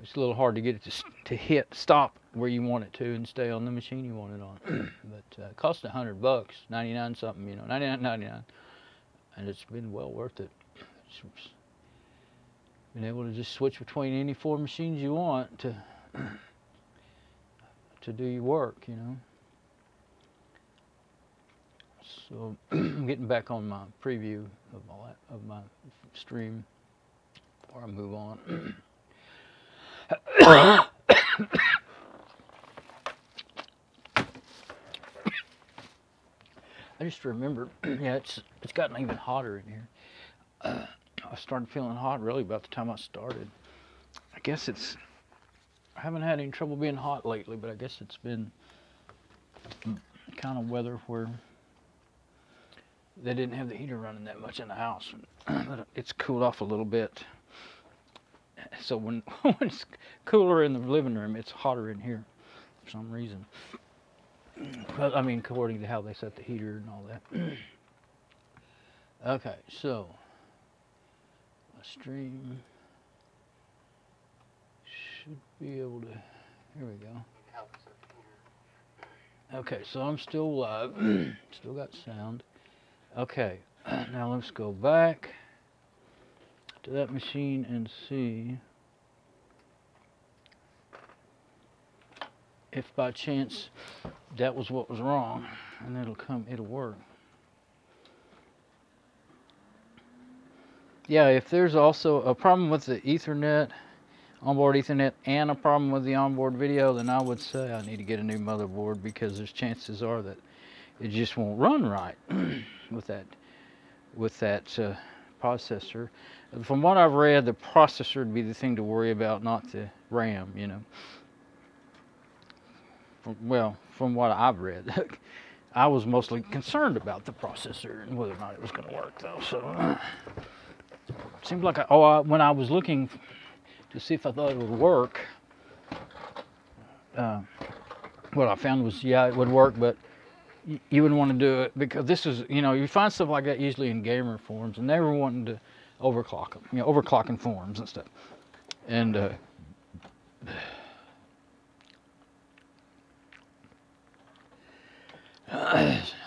B: it's a little hard to get it to hit stop where you want it to and stay on the machine you want it on. But it cost $100, 99 something, you know, 99.99, and it's been well worth it. It's been able to just switch between any 4 machines you want to do your work, you know. So I'm getting back on my preview of all that, of my stream before I move on. I just remembered, yeah, it's gotten even hotter in here. I started feeling hot really about the time I started. I guess I haven't had any trouble being hot lately, but I guess it's been kind of weather where they didn't have the heater running that much in the house. But it's cooled off a little bit. So when it's cooler in the living room, it's hotter in here for some reason. I mean, according to how they set the heater and all that. Okay, so a stream should be able to, here we go. Okay, so I'm still live, still got sound. Okay, now let's go back to that machine and see if by chance that was what was wrong, and it'll work. Yeah, if there's also a problem with the Ethernet, onboard Ethernet, and a problem with the onboard video, then I would say I need to get a new motherboard, because there's chances are that it just won't run right with that processor. From what I've read, the processor would be the thing to worry about, not the RAM, you know. From what I've read, I was mostly concerned about the processor and whether or not it was going to work, though. So it seemed like when I was looking to see if I thought it would work, what I found was, yeah, it would work, but you wouldn't want to do it, because this is, you know, you find stuff like that usually in gamer forums, and they were wanting to overclock them, you know, overclocking forums and stuff. And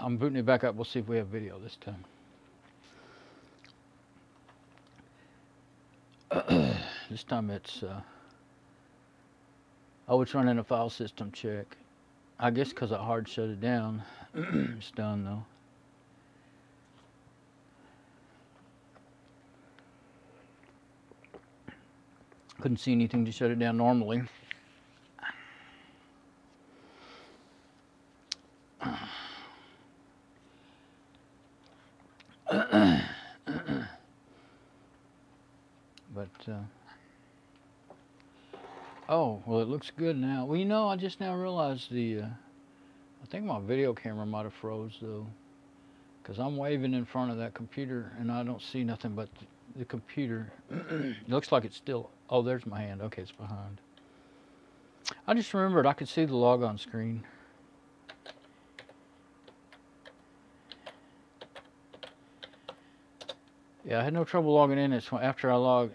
B: I'm booting it back up. We'll see if we have video this time. This time it's it's running a file system check. I guess because I hard shut it down. It's done though. Couldn't see anything to shut it down normally. But oh, well, it looks good now. Well, you know, I just now realized I think my video camera might have froze though, because I'm waving in front of that computer and I don't see nothing but the computer. It looks like it's still, oh, there's my hand. Okay, it's behind. I just remembered I could see the log on screen. Yeah, I had no trouble logging in. It's after I logged.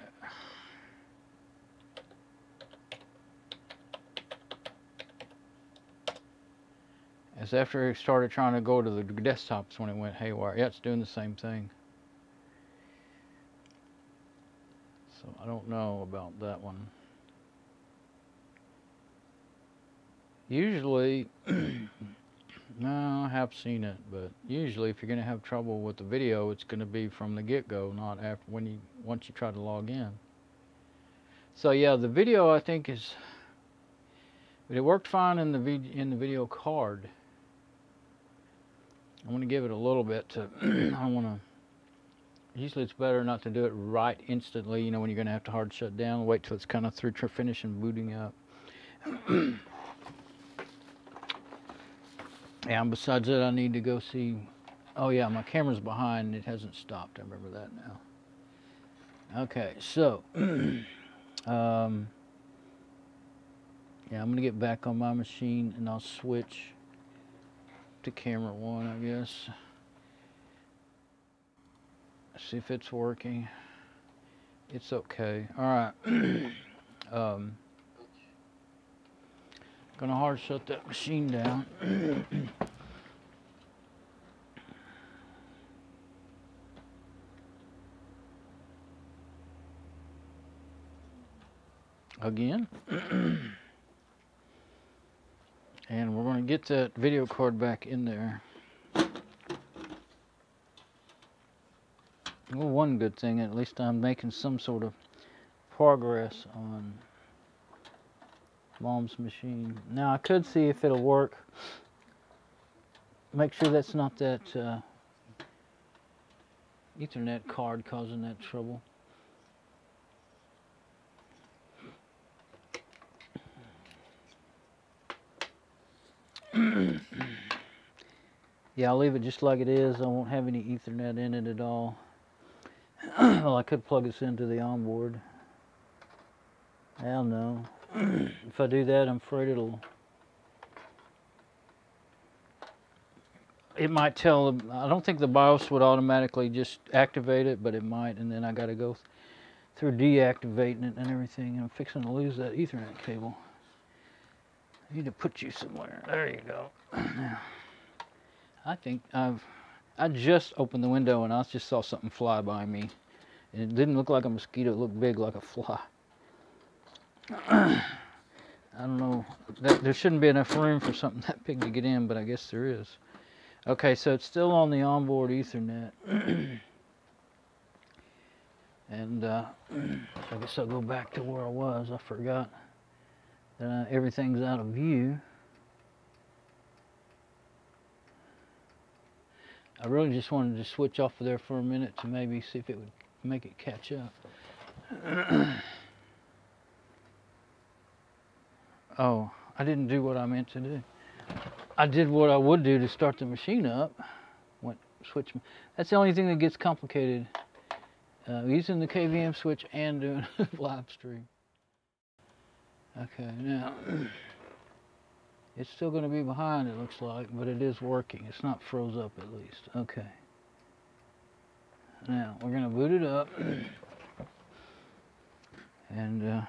B: It's after I started trying to go to the desktops when it went haywire. Yeah, it's doing the same thing. So I don't know about that one. Usually, no, I have seen it, but usually if you're going to have trouble with the video, it's going to be from the get-go, not after once you try to log in. So yeah, the video I think is But it worked fine in the video card. I'm going to give it a little bit to, I want to, usually it's better not to do it right instantly, you know, when you're going to have to hard shut down. Wait till it's kind of through finishing booting up. Yeah, and besides that, I need to go see, oh yeah, my camera's behind, it hasn't stopped, I remember that now. Okay, so, yeah, I'm going to get back on my machine and I'll switch to camera 1, I guess. See if it's working. It's okay. All right. Gonna hard shut that machine down. Again. And we're going to get that video card back in there. Well, one good thing, at least I'm making some sort of progress on Mom's machine. Now I could see if it'll work. Make sure that's not that Ethernet card causing that trouble. Yeah, I'll leave it just like it is. I won't have any Ethernet in it at all. Well, I could plug this into the onboard. Hell no. If I do that, I'm afraid it might tell, I don't think the BIOS would automatically just activate it, but it might, and then I got to go through deactivating it and everything. I'm fixing to lose that Ethernet cable. I need to put you somewhere. There you go. Now, I think I just opened the window and I just saw something fly by me. It didn't look like a mosquito, it looked big like a fly. I don't know, there shouldn't be enough room for something that big to get in, but I guess there is. Okay, so it's still on the onboard Ethernet. And I guess I'll go back to where I was. I forgot that everything's out of view. I really just wanted to switch off of there for a minute to maybe see if it would make it catch up. Oh, I didn't do what I meant to do. I did what I would do to start the machine up. Switch. That's the only thing that gets complicated. Using the KVM switch and doing a live stream. Okay, now it's still going to be behind, it looks like, but it is working. It's not froze up at least. Okay. Now we're going to boot it up, and it's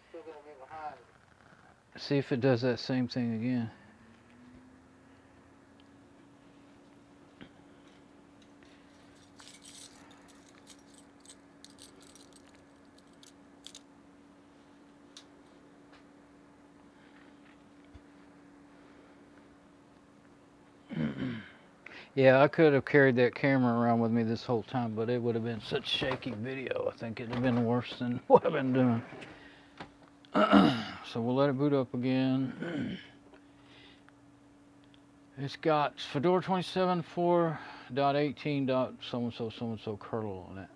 B: still going to be behind. See if it does that same thing again. Yeah, I could have carried that camera around with me this whole time, but it would have been such shaky video. I think it would have been worse than what I've been doing. So we'll let it boot up again. It's got Fedora 27 4.18.so-and-so kernel on it.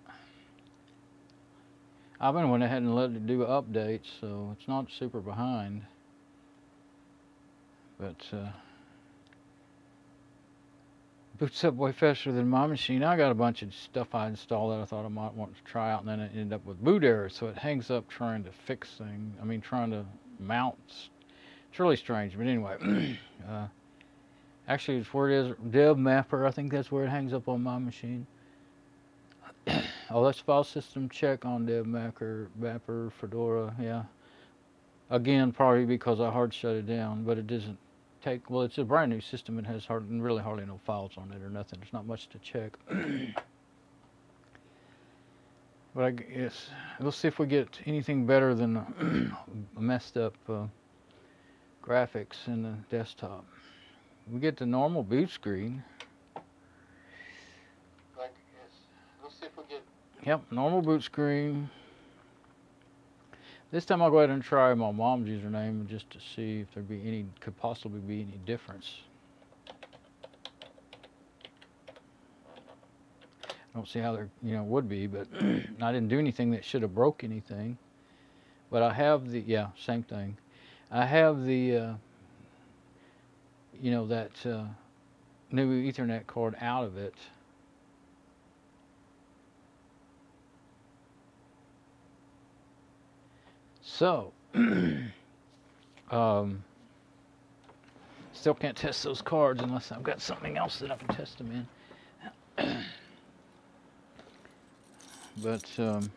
B: I've been went ahead and let it do updates, so it's not super behind. But boots up way faster than my machine. I got a bunch of stuff I installed that I thought I might want to try out, and then it ended up with boot errors, so it hangs up trying to fix things. I mean, trying to mount. It's really strange, but anyway. Actually, it's where it is, Dev Mapper. I think that's where it hangs up on my machine. Oh, that's file system check on Dev Mapper, Fedora, yeah. Again, probably because I hard shut it down, but it doesn't take, well, it's a brand new system. It has really hardly no files on it or nothing. There's not much to check. But I guess we'll see if we get anything better than messed up graphics in the desktop. We get the normal boot screen. We'll see if we get. Yep, normal boot screen. This time I'll go ahead and try my mom's username just to see if there could possibly be any difference. I don't see how there, would be, but I didn't do anything that should have broke anything. But I have the, yeah, same thing. I have the, that new Ethernet cord out of it. So, still can't test those cards unless I've got something else that I can test them in. But, okay,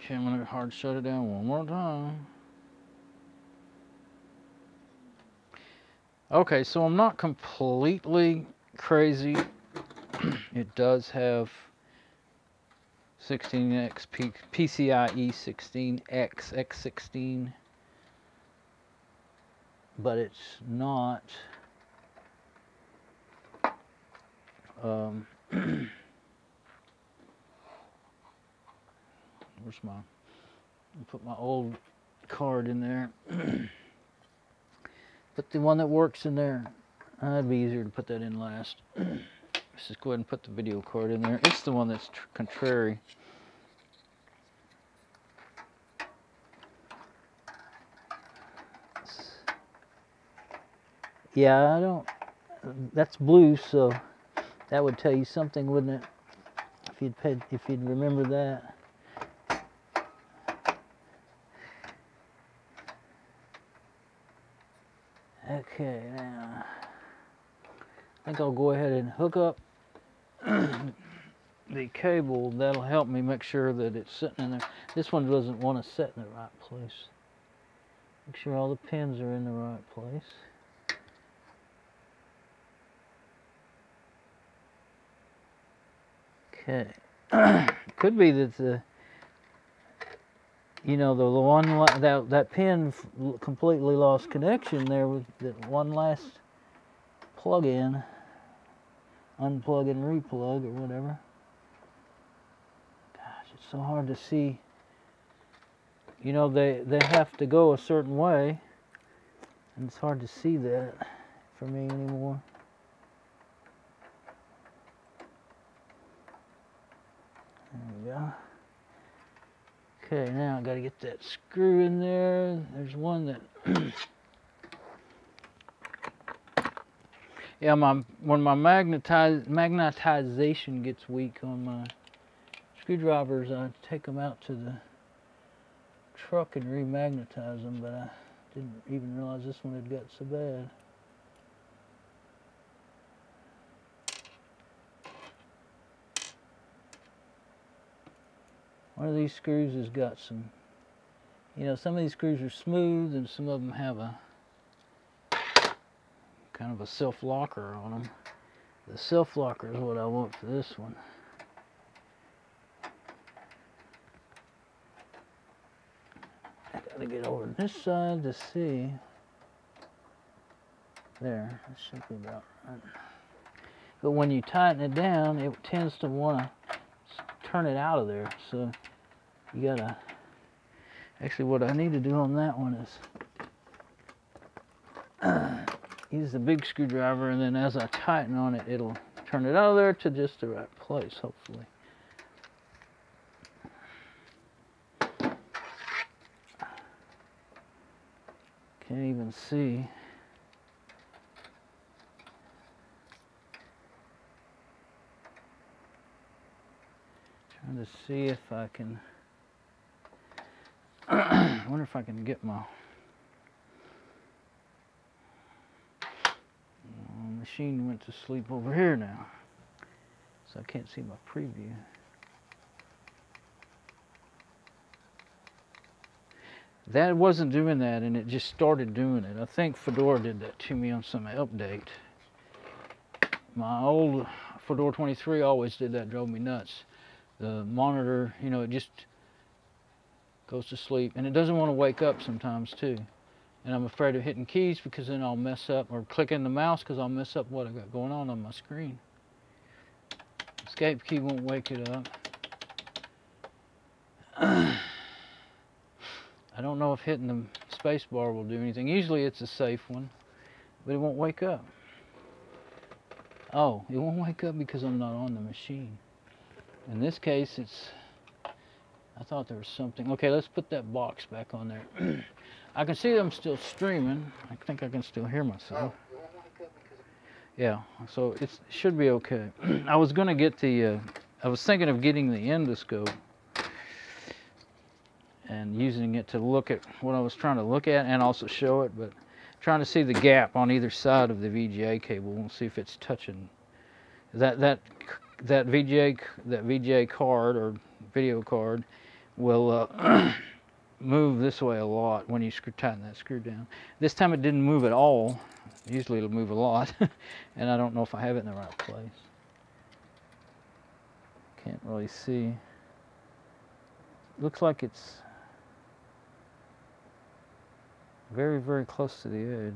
B: I'm going to hard shut it down one more time. Okay, so I'm not completely crazy. It does have 16X PCI E16X X16, but it's not where's my, I'll put my old card in there. Put the one that works in there. It'd be easier to put that in last. Let's just go ahead and put the video card in there. It's the one that's contrary. Yeah, I don't, that's blue, so that would tell you something, wouldn't it? If you'd remember that. Okay, now I think I'll go ahead and hook up the cable. That'll help me make sure that it's sitting in there. This one doesn't want to sit in the right place. Make sure all the pins are in the right place. Okay. Could be that the one that pin completely lost connection there with that one last plug-in, unplug and replug or whatever. Gosh, it's so hard to see. They have to go a certain way, and it's hard to see that for me anymore. There we go. Okay, now I got to get that screw in there. There's one that yeah, when my magnetization gets weak on my screwdrivers, I take them out to the truck and remagnetize them, but I didn't even realize this one had got so bad. One of these screws has got some, some of these screws are smooth and some of them have a kind of a self-locker on them. The self-locker is what I want for this one. I gotta get over this side to see. There, that should be about right. But when you tighten it down, it tends to want to turn it out of there. So you gotta, actually what I need to do on that one is use the big screwdriver, and then as I tighten on it, it'll turn it out of there to just the right place, hopefully. Can't even see. Trying to see if I can, I wonder if I can get my machine went to sleep over here now, so I can't see my preview. That wasn't doing that, and it just started doing it. I think Fedora did that to me on some update. My old Fedora 23 always did that, drove me nuts. The monitor, it just goes to sleep, and it doesn't want to wake up sometimes too. And I'm afraid of hitting keys because then I'll mess up, or clicking the mouse because I'll mess up what I got going on my screen. Escape key won't wake it up. I don't know if hitting the space bar will do anything. Usually it's a safe one, but it won't wake up. Oh, it won't wake up because I'm not on the machine. In this case, it's, I thought there was something. Okay, let's put that box back on there. I can see I'm still streaming. I think I can still hear myself. Yeah, so it should be okay. I was gonna get the, I was thinking of getting the endoscope and using it to look at what I was trying to look at and also show it, but trying to see the gap on either side of the VGA cable. We'll see if it's touching that VGA card or video card will move this way a lot when you tighten that screw down. This time it didn't move at all. Usually it'll move a lot, and I don't know if I have it in the right place. Can't really see. Looks like it's very, very close to the edge.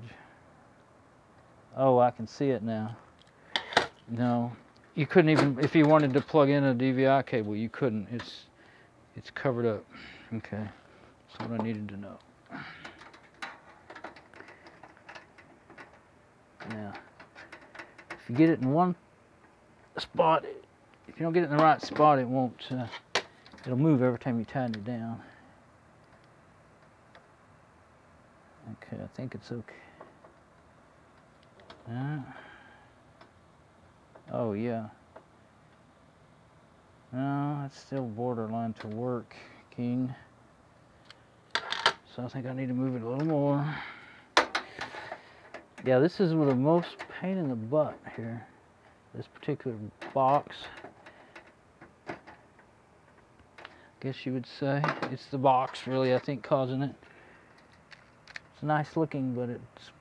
B: Oh, I can see it now. No, you couldn't even, if you wanted to plug in a DVI cable, you couldn't. It's covered up. Okay, that's what I needed to know. Now, if you get it in one spot, if you don't get it in the right spot, it won't, it'll move every time you tighten it down. Okay, I think it's okay. Oh yeah. No, it's still borderline to work, King. So I think I need to move it a little more. Yeah, this is the most pain in the butt here. This particular box. I guess you would say. It's the box, really, I think, causing it. It's nice looking, but it's,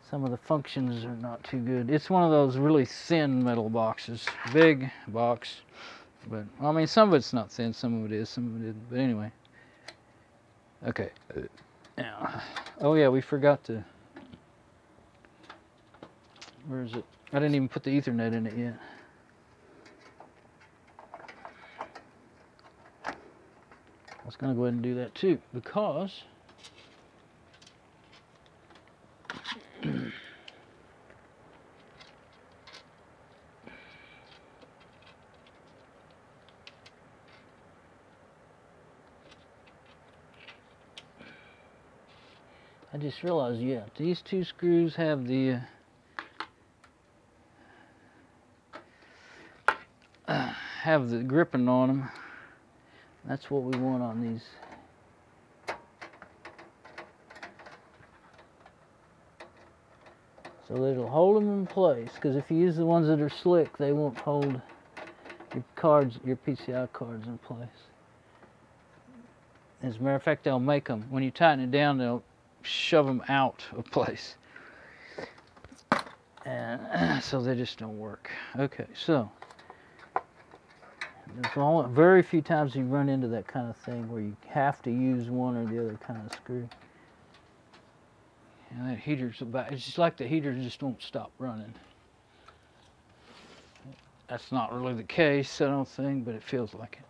B: some of the functions are not too good. It's one of those really thin metal boxes. Big box, but I mean, some of it's not thin, some of it is, some of it isn't. But anyway. Okay. Now, oh yeah, we forgot to, where is it? I didn't even put the Ethernet in it yet. I was gonna go ahead and do that too, because I just realized, yeah, these two screws have the gripping on them. That's what we want on these. So it'll hold them in place, because if you use the ones that are slick, they won't hold your cards, your PCI cards in place. As a matter of fact, they'll make them, when you tighten it down, they'll shove them out of place. And so they just don't work. Okay, so there's very few times you run into that kind of thing where you have to use one or the other kind of screw. And that heater's about, it's just like the heater just won't stop running. That's not really the case, I don't think, but it feels like it.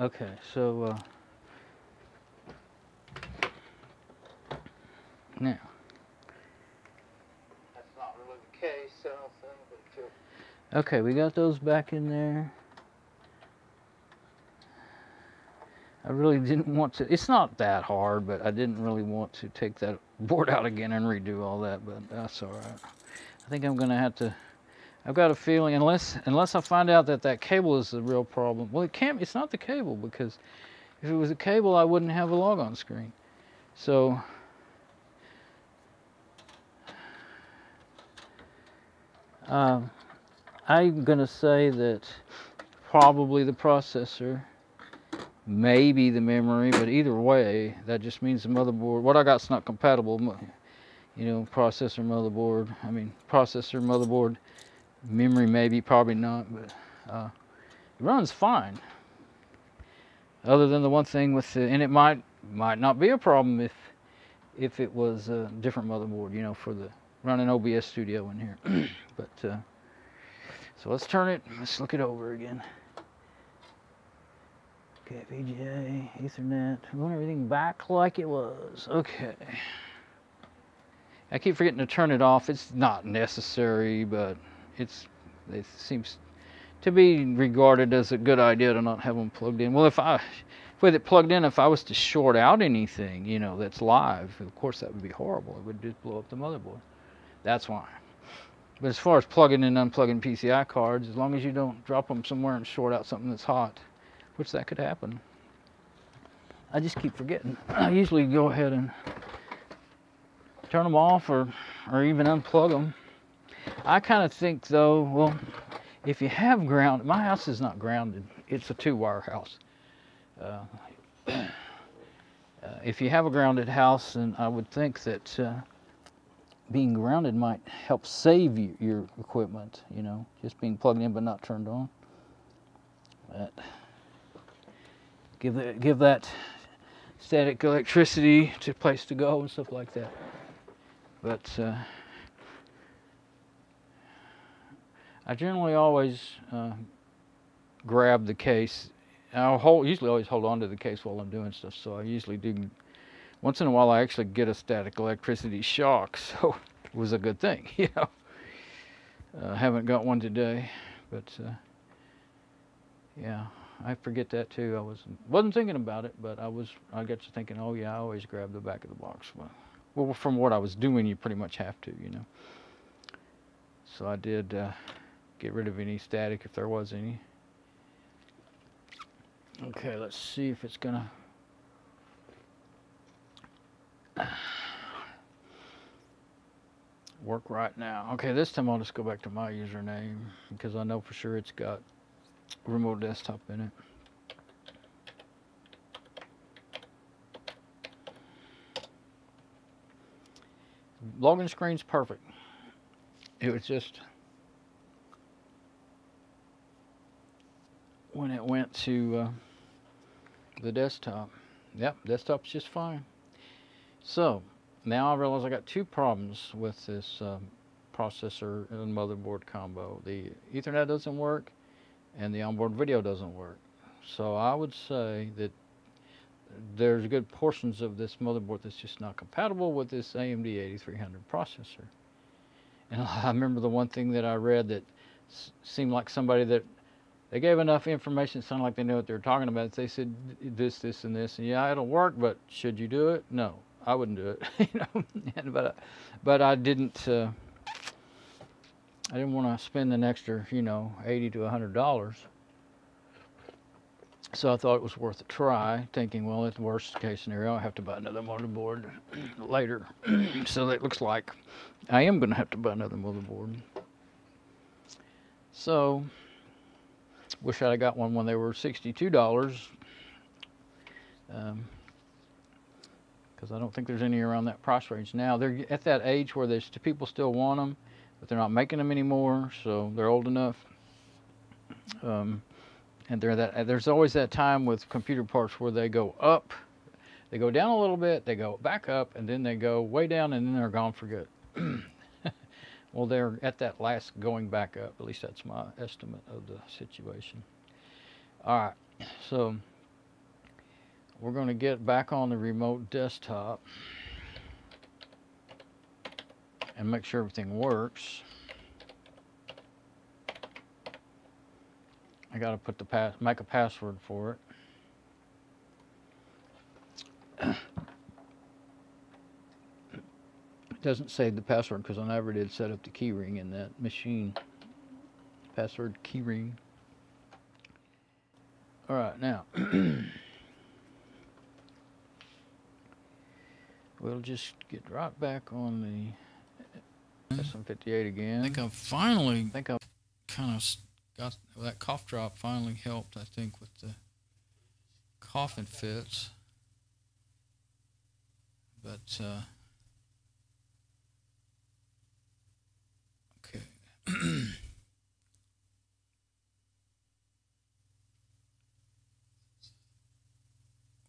B: Okay, so now, that's not really the case, I don't think, but it feels. Okay, we got those back in there. I really didn't want to, it's not that hard, but I didn't really want to take that board out again and redo all that, but that's all right. I think I'm gonna have to, I've got a feeling, unless I find out that that cable is the real problem. Well, it's not the cable, because if it was a cable, I wouldn't have a logon screen. So, I'm gonna say that probably the processor, maybe the memory, but either way, that just means the motherboard, what I got's not compatible, you know, processor, motherboard, memory maybe, probably not, but it runs fine. Other than the one thing with the, and it might not be a problem if it was a different motherboard, you know, for the running OBS Studio in here. But so let's turn it, let's look it over again. Okay, VGA, Ethernet. We want everything back like it was. Okay. I keep forgetting to turn it off. It's not necessary, but it seems to be regarded as a good idea to not have them plugged in. Well, with it plugged in, if I was to short out anything, you know, that's live, of course that would be horrible. It would just blow up the motherboard. That's why. But as far as plugging and unplugging PCI cards, as long as you don't drop them somewhere and short out something that's hot, which that could happen. I just keep forgetting. I usually go ahead and turn them off or even unplug them. I kind of think though, well, if you have ground, my house is not grounded. It's a 2-wire house. If you have a grounded house, then I would think that being grounded might help save your equipment, you know, just being plugged in but not turned on. But give that static electricity to a place to go and stuff like that. But I generally always grab the case. I'll usually always hold on to the case while I'm doing stuff, so I usually do. Once in a while I actually get a static electricity shock, so it was a good thing, you know. I haven't got one today, but yeah, I forget that too. I wasn't thinking about it, but I got to thinking, oh yeah, I always grab the back of the box. Well, from what I was doing, you pretty much have to, you know. So I did get rid of any static if there was any. Okay, let's see if it's gonna work right now. Okay, this time I'll just go back to my username because I know for sure it's got remote desktop in it. Login screen's perfect. It was just when it went to the desktop. Yep, desktop's just fine. So now I realize I got 2 problems with this processor and motherboard combo. The Ethernet doesn't work and the onboard video doesn't work. So I would say that there's good portions of this motherboard that's just not compatible with this AMD 8300 processor. And I remember the one thing that I read that seemed like somebody that they gave enough information, it sounded like they knew what they were talking about. They said this, this, and this, and yeah, it'll work, but should you do it? No, I wouldn't do it. You know, but I didn't want to spend an extra, you know, $80 to $100. So I thought it was worth a try, thinking, well, at the worst case scenario, I'll have to buy another motherboard later. So it looks like I am going to have to buy another motherboard. So, wish I'd have got one when they were $62. Because I don't think there's any around that price range now. They're at that age where people still want them, but they're not making them anymore, so they're old enough. And there's always that time with computer parts where they go up, they go down a little bit, they go back up, and then they go way down, and then they're gone for good. Well, they're at that last going back up. At least that's my estimate of the situation. All right, so we're going to get back on the remote desktop and make sure everything works. I got to put make a password for it. It doesn't save the password because I never did set up the keyring in that machine. Password keyring. All right, now we'll just get right back on the SM58 again.
A: I think I've kind of got that cough drop finally helped, I think, with the coughing fits. But okay.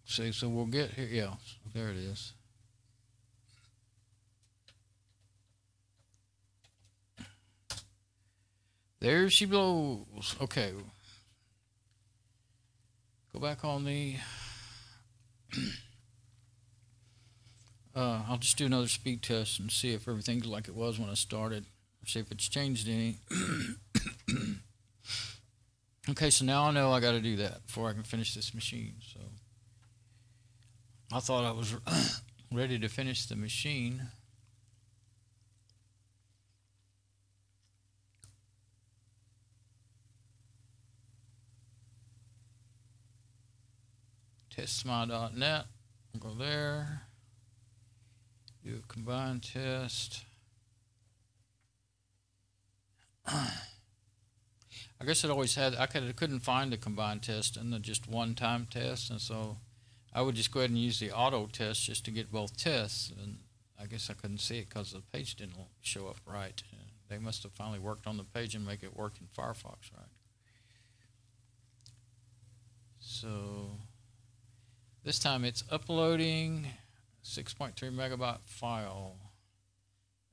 A: See, so we'll get here. Yeah, there it is. There she blows. Okay. Go back on the I'll just do another speed test and see if everything's like it was when I started, see if it's changed any. Okay, so now I know I got to do that before I can finish this machine. So I thought I was ready to finish the machine. Testmy.net. Go there. Do a combined test. I guess it always had. I couldn't find the combined test and the just one-time test, and so I would just go ahead and use the auto test just to get both tests. And I guess I couldn't see it because the page didn't show up right. They must have finally worked on the page and make it work in Firefox right. So this time it's uploading 6.3 megabyte file.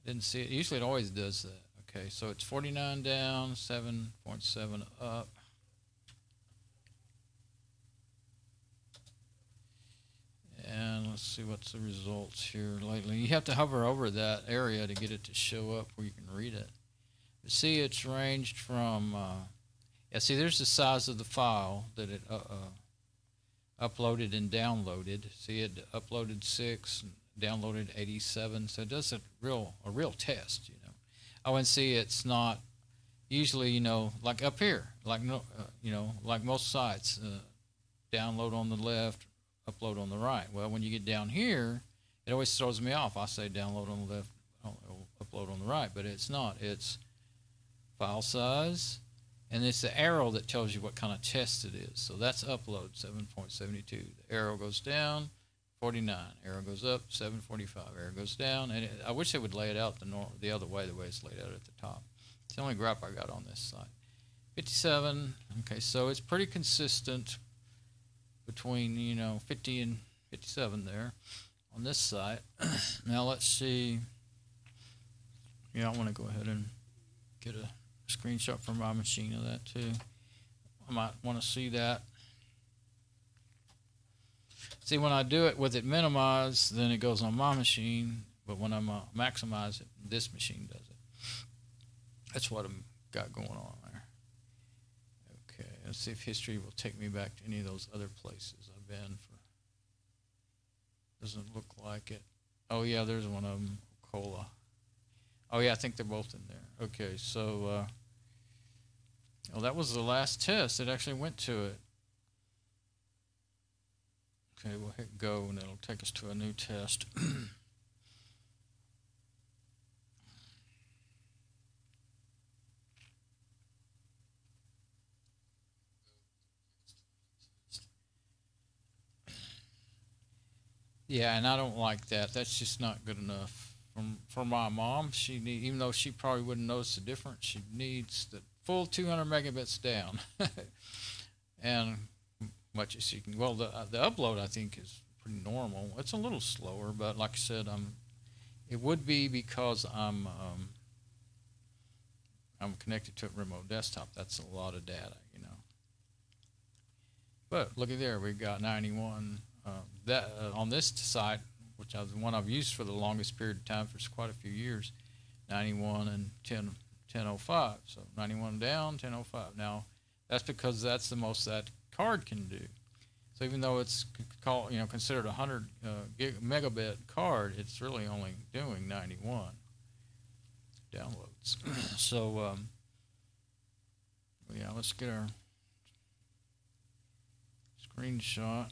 A: Didn't see it. Usually it always does that. Okay, so it's 49 down, 7.7 up. And let's see what's the results here lately. You have to hover over that area to get it to show up where you can read it. But see, it's ranged from, yeah, see, there's the size of the file that it uploaded and downloaded. See, it uploaded 6, downloaded 87. So it does a real test, you know. Oh, and see, it's not usually, you know, like up here, like you know, like most sites, download on the left, upload on the right. Well, when you get down here, it always throws me off. I say download on the left, upload on the right, but it's not. It's file size, and it's the arrow that tells you what kind of test it is. So that's upload 7.72. The arrow goes down, 49. Arrow goes up, 745. Arrow goes down, and I wish they would lay it out the other way, the way it's laid out at the top. It's the only gripe I got on this site. 57. Okay, so it's pretty consistent between, you know, 50 and 57 there on this site. Now let's see. Yeah, I want to go ahead and get a screenshot from my machine of that too. I might want to see that. See, when I do it with it minimized, then it goes on my machine, but when I maximize it, this machine does it. That's what I've got going on there. Okay, let's see if history will take me back to any of those other places I've been for. Doesn't look like it. Oh yeah, there's one of them, Cola. Oh yeah, I think they're both in there. Okay, so well, that was the last test. It actually went to it. Okay, we'll hit go and it'll take us to a new test. Yeah, and I don't like that. That's just not good enough. For my mom, even though she probably wouldn't notice the difference, she needs the full 200 megabits down. And much as you can. Well, the upload I think is pretty normal. It's a little slower, but like I said, it would be because I'm connected to a remote desktop. That's a lot of data, you know. But look at there, we've got 91. On this site, which is the one I've used for the longest period of time for quite a few years, 91 and 1005. So 91 down, 1005. Now that's because that's the most that card can do. So even though it's called, you know, considered a 100 megabit card, it's really only doing 91 downloads. So yeah, let's get our screenshot.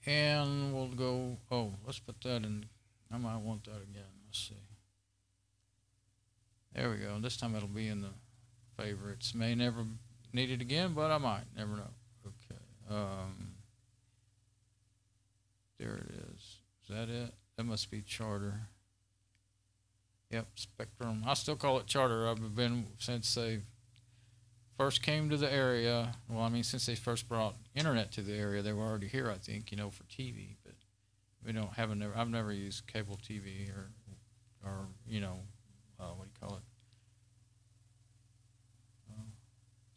A: And we'll go, oh, let's put that in. I might want that again. Let's see. There we go. This time it'll be in the favorites. May never need it again, but I might. Never know. Okay. There it is. Is that it? That must be Charter. Yep, Spectrum. I still call it Charter. I've been since they first came to the area. Well, I mean, since they first brought internet to the area, they were already here, I think, you know, for TV. But we don't have I've never used cable TV or you know, what do you call it?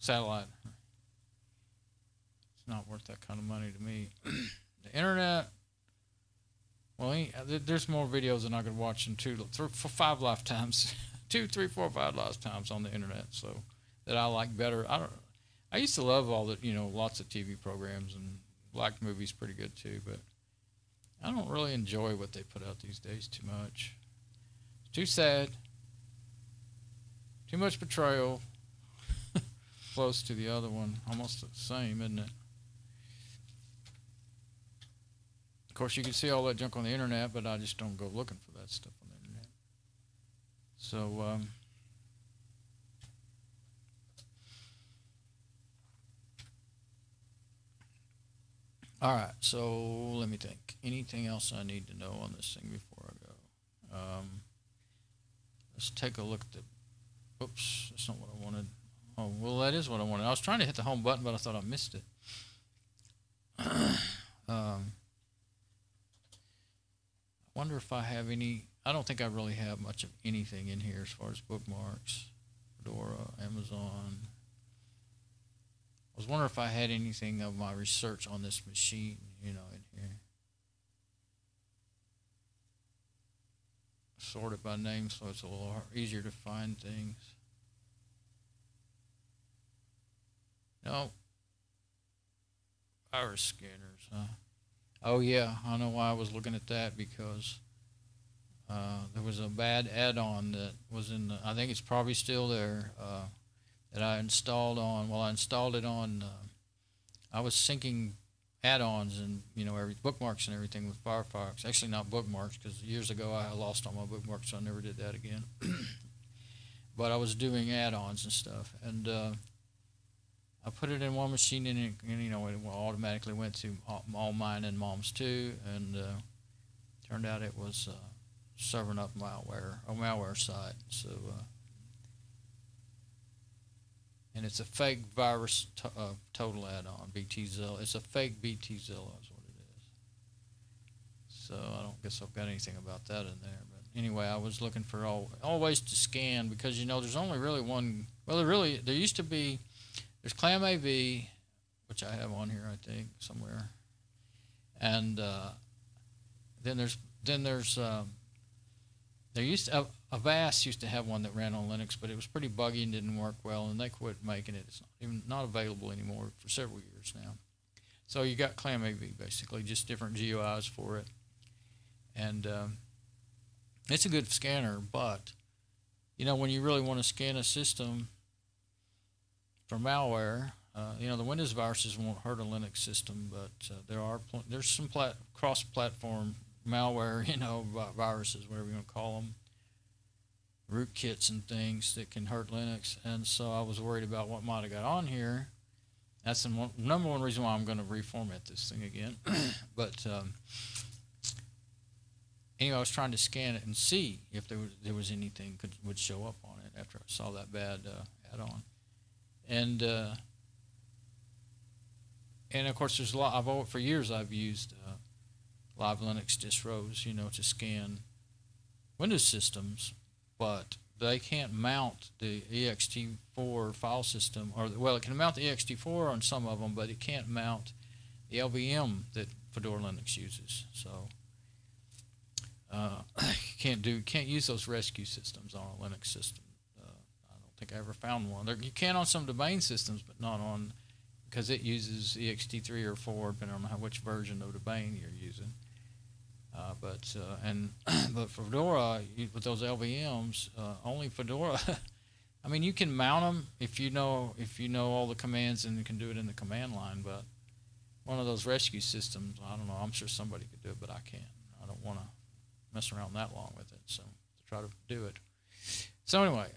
A: satellite. It's not worth that kind of money to me. The internet, well, there's more videos than I could watch in 5 lifetimes, 2, 3, 4, 5 lifetimes on the internet. So that I like better. I used to love all the, lots of TV programs and liked movies pretty good too, but I don't really enjoy what they put out these days too much. It's too sad. Too much betrayal. Close to the other one. Almost the same, isn't it? Of course, you can see all that junk on the internet, but I just don't go looking for that stuff on the internet. So, all right, so let me think. Anything else I need to know on this thing before I go? Let's take a look at the... Oops, that's not what I wanted. Oh, well, that is what I wanted. I was trying to hit the home button, but I thought I missed it. I wonder if I have any... I don't think I really have much of anything in here as far as bookmarks. Fedora, Amazon... I was wondering if I had anything of my research on this machine, in here. Sorted by name, so it's a little easier to find things. No. Virus scanners, huh? Oh, yeah, I know why I was looking at that, because there was a bad add-on that was in the... I think it's probably still there, that I installed on, well, I installed it on, I was syncing add-ons and, every bookmarks and everything with Firefox. Actually, not bookmarks, because years ago I lost all my bookmarks, so I never did that again. But I was doing add-ons and stuff, and I put it in one machine, and it automatically went to all mine and Mom's too, and turned out it was serving up malware, a malware site, so... and it's a fake virus total add-on, BTZilla. It's a fake BTZilla is what it is. So I don't guess I've got anything about that in there. But anyway, I was looking for all ways to scan, because, there's only really one. Well, there used to be, there's ClamAV, which I have on here, I think, somewhere. And then there's there used to, Avast used to have one that ran on Linux, but it was pretty buggy and didn't work well, and they quit making it. It's not available anymore for several years now. So you got ClamAV, basically, just different GUIs for it. And it's a good scanner, but, when you really want to scan a system for malware, the Windows viruses won't hurt a Linux system, but there's some cross-platform malware, viruses, whatever you want to call them, rootkits and things that can hurt Linux. And so I was worried about what might have got on here. That's the number one reason why I'm going to reformat this thing again. But anyway, I was trying to scan it and see if there was anything would show up on it after I saw that bad add-on. And of course, there's a lot. For years I've used Live Linux distros, to scan Windows systems, but they can't mount the ext4 file system, it can mount the ext4 on some of them, but it can't mount the LVM that Fedora Linux uses. So you can't use those rescue systems on a Linux system. I don't think I ever found one. You can on some domain systems, but not on, because it uses ext3 or 4, depending on which version of domain you're using. But for Fedora, with those LVMs, only Fedora. I mean, you can mount them if you know all the commands, and you can do it in the command line. But one of those rescue systems, I don't know. I'm sure somebody could do it, but I can't. I don't want to mess around that long with it. So to try to do it. So anyway,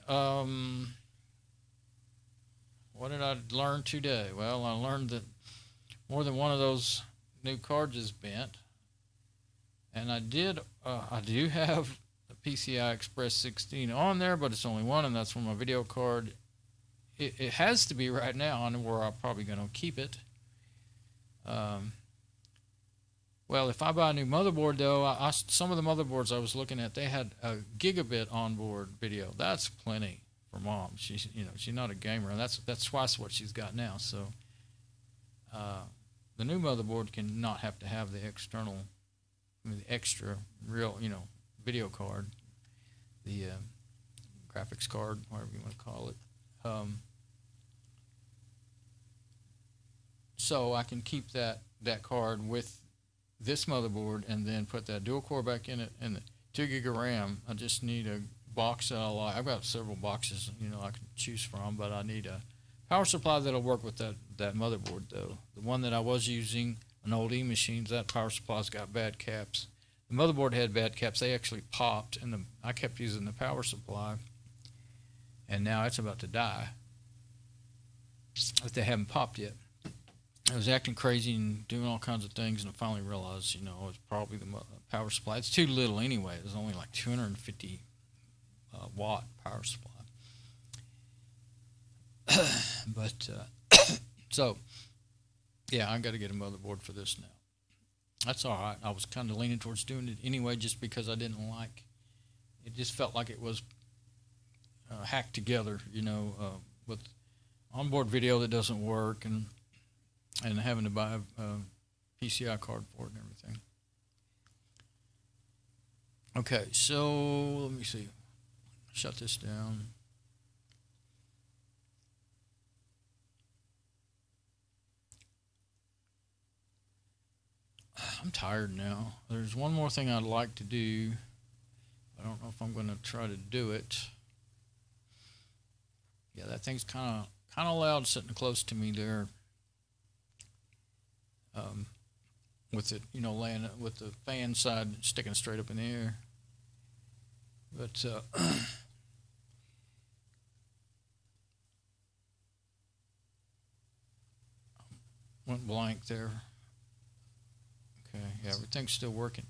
A: what did I learn today? Well, I learned that more than one of those new cards is bent. And I do have the PCI Express 16 on there, but it's only one, and that's for my video card. It has to be right now, and where I'm probably going to keep it. Well, if I buy a new motherboard, though, some of the motherboards I was looking at, they had a gigabit onboard video. That's plenty her mom. She's she's not a gamer, and that's twice what she's got now. So the new motherboard can not have to have the external, the extra real video card, the graphics card, whatever you want to call it. So I can keep that card with this motherboard and then put that dual core back in it and the 2 gig of RAM. I just need a box that I like. I've got several boxes I can choose from, but I need a power supply that'll work with that motherboard though. The one that I was using, an old E-machines, that power supply's got bad caps. The motherboard had bad caps. They actually popped, and I kept using the power supply, and now it's about to die. But they haven't popped yet. I was acting crazy and doing all kinds of things, and I finally realized, it was probably the power supply. It's too little anyway. It was only like 250 watt power supply. But so yeah, I got to get a motherboard for this now. That's all right. I was kind of leaning towards doing it anyway, just because I didn't like it. Just felt like it was hacked together, with onboard video that doesn't work, and having to buy a PCI card for it and everything. Okay, so let me see. Shut this down. I'm tired now. There's one more thing I'd like to do. I don't know if I'm going to try to do it. Yeah, that thing's kind of loud sitting close to me there. With it, laying with the fan side sticking straight up in the air. But went blank there. Okay, yeah, everything's still working.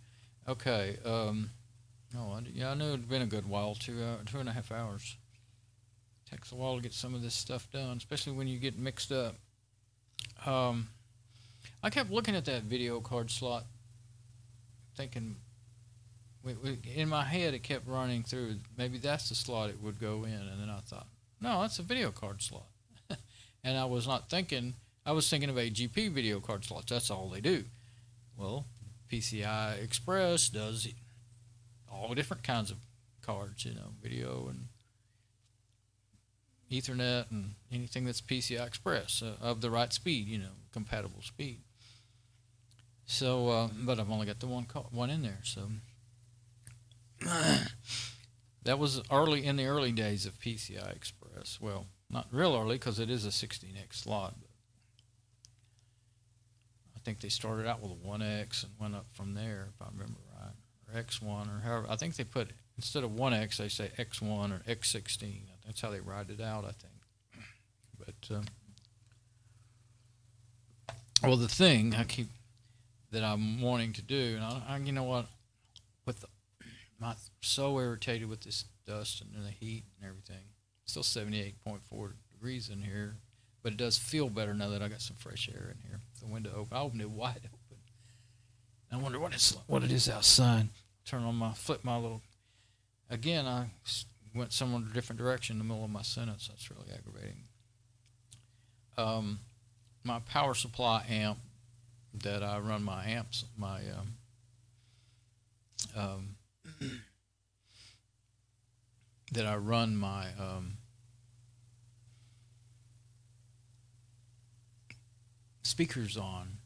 A: Okay, yeah, I knew it'd been a good while, 2.5 hours. Takes a while to get some of this stuff done, especially when you get mixed up. I kept looking at that video card slot, thinking, in my head it kept running through, maybe that's the slot it would go in, and then I thought, no, that's a video card slot. And I was not thinking, I was thinking of AGP video card slots, that's all they do. Well, PCI Express does all different kinds of cards, video and Ethernet and anything that's PCI Express of the right speed, compatible speed. So, but I've only got the one in there. So that was in the early days of PCI Express. Well, not real early because it is a 16X slot. But I think they started out with a 1X and went up from there, if I remember right, or X1 or however. I think they put, instead of 1X, they say X1 or X16. That's how they write it out, I think. But well, the thing that I'm wanting to do, and I you know what, I'm so irritated with this dust and the heat and everything. It's still 78.4 degrees in here, but it does feel better now that I got some fresh air in here. The window open. I opened it wide open. I wonder what it is outside. Flip my little. Again, I went somewhere in a different direction in the middle of my sentence. That's really aggravating. My power supply amp that I run my amps, that I run my speakers on.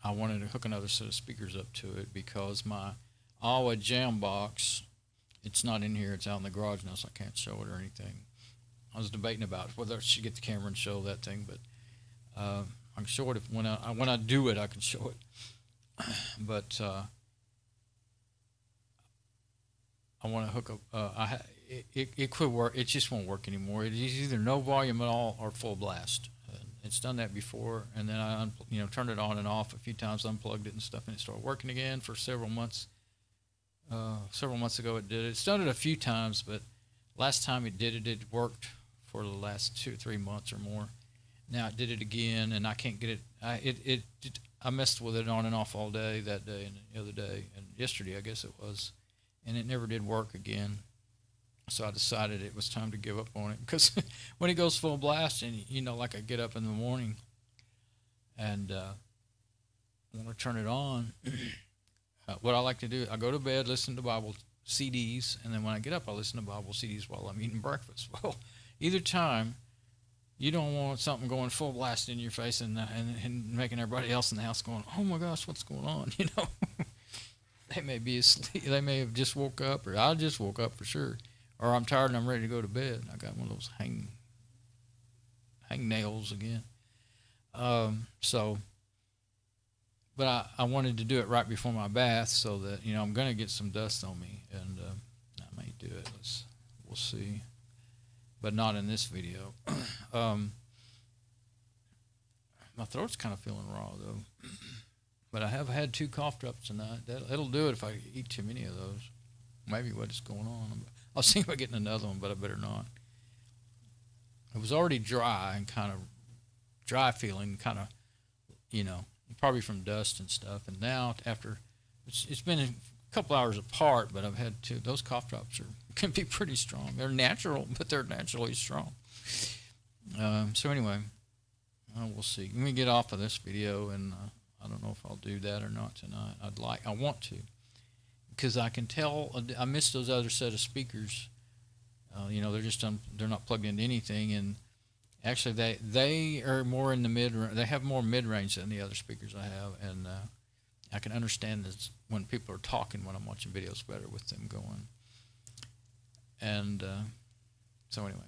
A: I wanted to hook another set of speakers up to it because my AWA jam box, it's not in here, it's out in the garage now, so I can't show it or anything. I was debating about whether I should get the camera and show that thing, but I can show it when I do it, I can show it. But I want to hook up. It could work. It just won't work anymore. It is either no volume at all or full blast. It's done that before, and then I turned it on and off a few times, unplugged it and stuff, and it started working again for several months. Several months ago it did it. It's done it a few times, but last time it did it, it worked for the last 2 or 3 months or more. Now it did it again, and I can't get it. I messed with it on and off all day that day and the other day and yesterday, I guess it was, and it never did work again. So I decided it was time to give up on it, because when it goes full blast, and you know, like I get up in the morning and want to turn it on, what I like to do, I go to bed, listen to Bible CDs, and then when I get up, I listen to Bible CDs while I'm eating breakfast. Well, either time, you don't want something going full blast in your face and making everybody else in the house going, "Oh my gosh, what's going on?" You know, they may be asleep, they may have just woke up, or I just woke up for sure, or I'm tired and I'm ready to go to bed. I got one of those hang nails again. But I wanted to do it right before my bath, so that, you know, I'm going to get some dust on me, and I may do it. We'll see, but not in this video. My throat's kind of feeling raw though, but I have had 2 cough drops tonight. It'll do it if I eat too many of those. Maybe what's going on. I was thinking about getting another one, but I better not. It was already dry and kind of dry feeling, kind of, you know, probably from dust and stuff. And now after, it's been a couple hours apart, but I've had 2. Those cough drops can be pretty strong. They're natural, but they're naturally strong. So anyway, we'll see. Let me get off of this video, and I don't know if I'll do that or not tonight. I want to, because I can tell I missed those other set of speakers. You know, they're not plugged into anything, and actually they are more in the they have more mid-range than the other speakers I have, and I can understand this when people are talking when I'm watching videos better with them going. And so anyway,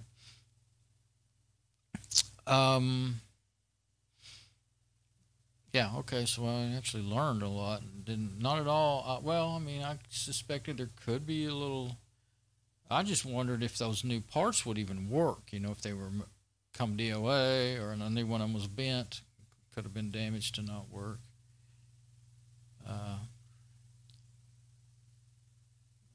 A: yeah, okay, so I actually learned a lot. Not at all, well, I mean, I suspected there could be a little. I just wondered if those new parts would even work, you know, if they were come DOA, or I knew one of them was bent, could have been damaged to not work.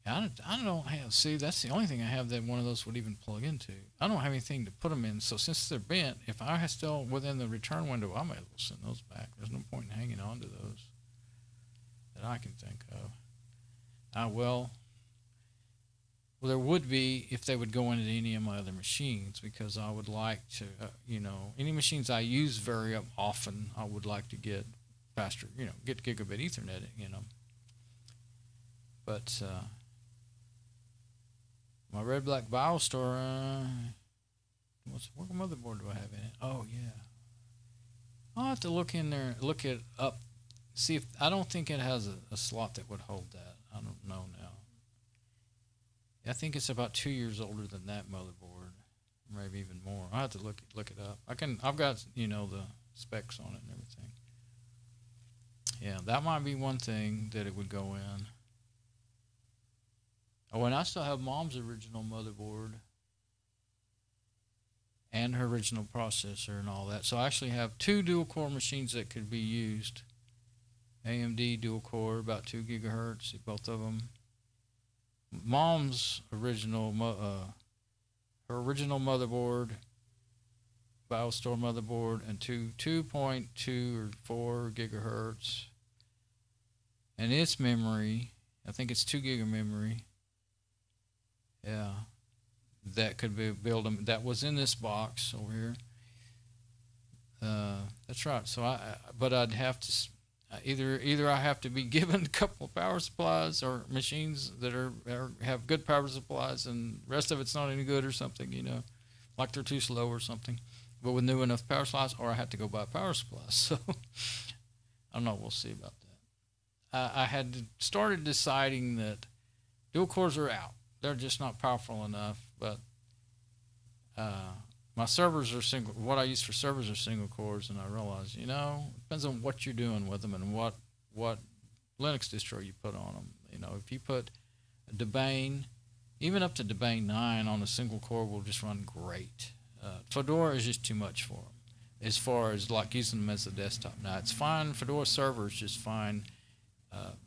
A: I don't have, see, that's the only thing I have that one of those would even plug into. I don't have anything to put them in, so since they're bent, if I still within the return window, I may as well send those back. There's no point in hanging on to those that I can think of. Well, there would be if they would go into any of my other machines, because I would like to, you know, any machines I use very often, I would like to get faster, you know, get gigabit Ethernet, you know. But my Red Black BioStore, what motherboard do I have in it? Oh yeah, I'll have to look in there, look it up, see if, I don't think it has a slot that would hold that. I don't know now. I think it's about 2 years older than that motherboard, maybe even more. I have to look it up. I've got, you know, the specs on it and everything. Yeah, that might be one thing that it would go in. Oh, and I still have Mom's original motherboard and her original processor and all that. So I actually have 2 dual core machines that could be used. AMD dual core, about 2 gigahertz, both of them. Mom's original, her original motherboard, BioStore motherboard, and 2.2 or 4 gigahertz, and its memory, I think it's 2 gig of memory. Yeah, that could be built. That was in this box over here. That's right. So but I'd have to. Either I have to be given a couple of power supplies, or machines that have good power supplies, and the rest of it's not any good or something, you know, like they're too slow or something, but with new enough power supplies, or I have to go buy power supplies. So I don't know, we'll see about that. I had started deciding that dual cores are out. They're just not powerful enough, but my servers are single. What I use for servers are single cores, and I realized, you know, it depends on what you're doing with them and what Linux distro you put on them. You know, if you put a Debian, even up to Debian 9 on a single core will just run great. Fedora is just too much for them, as far as like using them as a desktop. Now it's fine. Fedora server is just fine,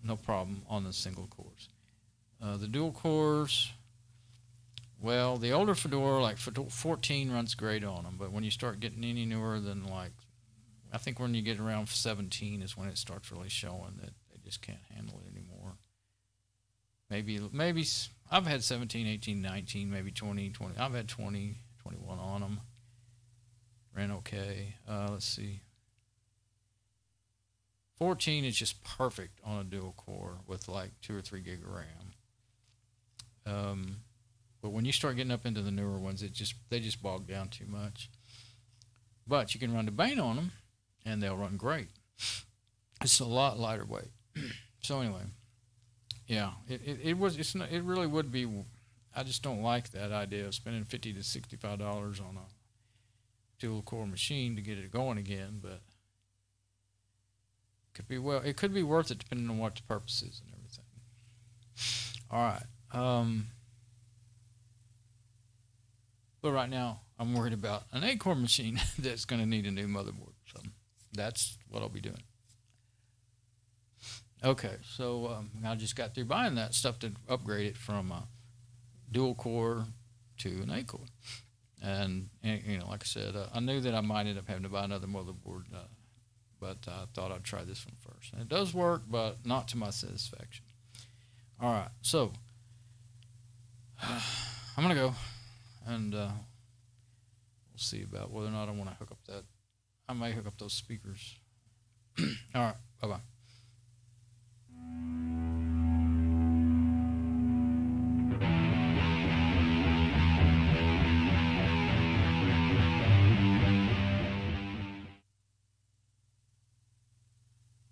A: no problem on the single cores. The dual cores. Well, the older Fedora, like Fedora 14, runs great on them, but when you start getting any newer than, like, I think when you get around 17 is when it starts really showing that they just can't handle it anymore. Maybe I've had 17, 18, 19, maybe 20, 20. I've had 20, 21 on them. Ran okay. Let's see. 14 is just perfect on a dual core with like 2 or 3 gig of RAM. But when you start getting up into the newer ones, they just bog down too much. But you can run the Bane on them, and they'll run great. It's a lot lighter weight. So anyway, yeah, it really would be. I just don't like that idea of spending $50 to $65 on a dual core machine to get it going again. But it could be worth it depending on what the purpose is and everything. All right. But right now, I'm worried about an 8-core machine that's going to need a new motherboard. So that's what I'll be doing. Okay, so I just got through buying that stuff to upgrade it from a dual core to an 8-core. And you know, like I said, I knew that I might end up having to buy another motherboard, but I thought I'd try this one first. And it does work, but not to my satisfaction. All right, so I'm going to go, and we'll see about whether or not I want to hook up that. I may hook up those speakers. All right, bye-bye.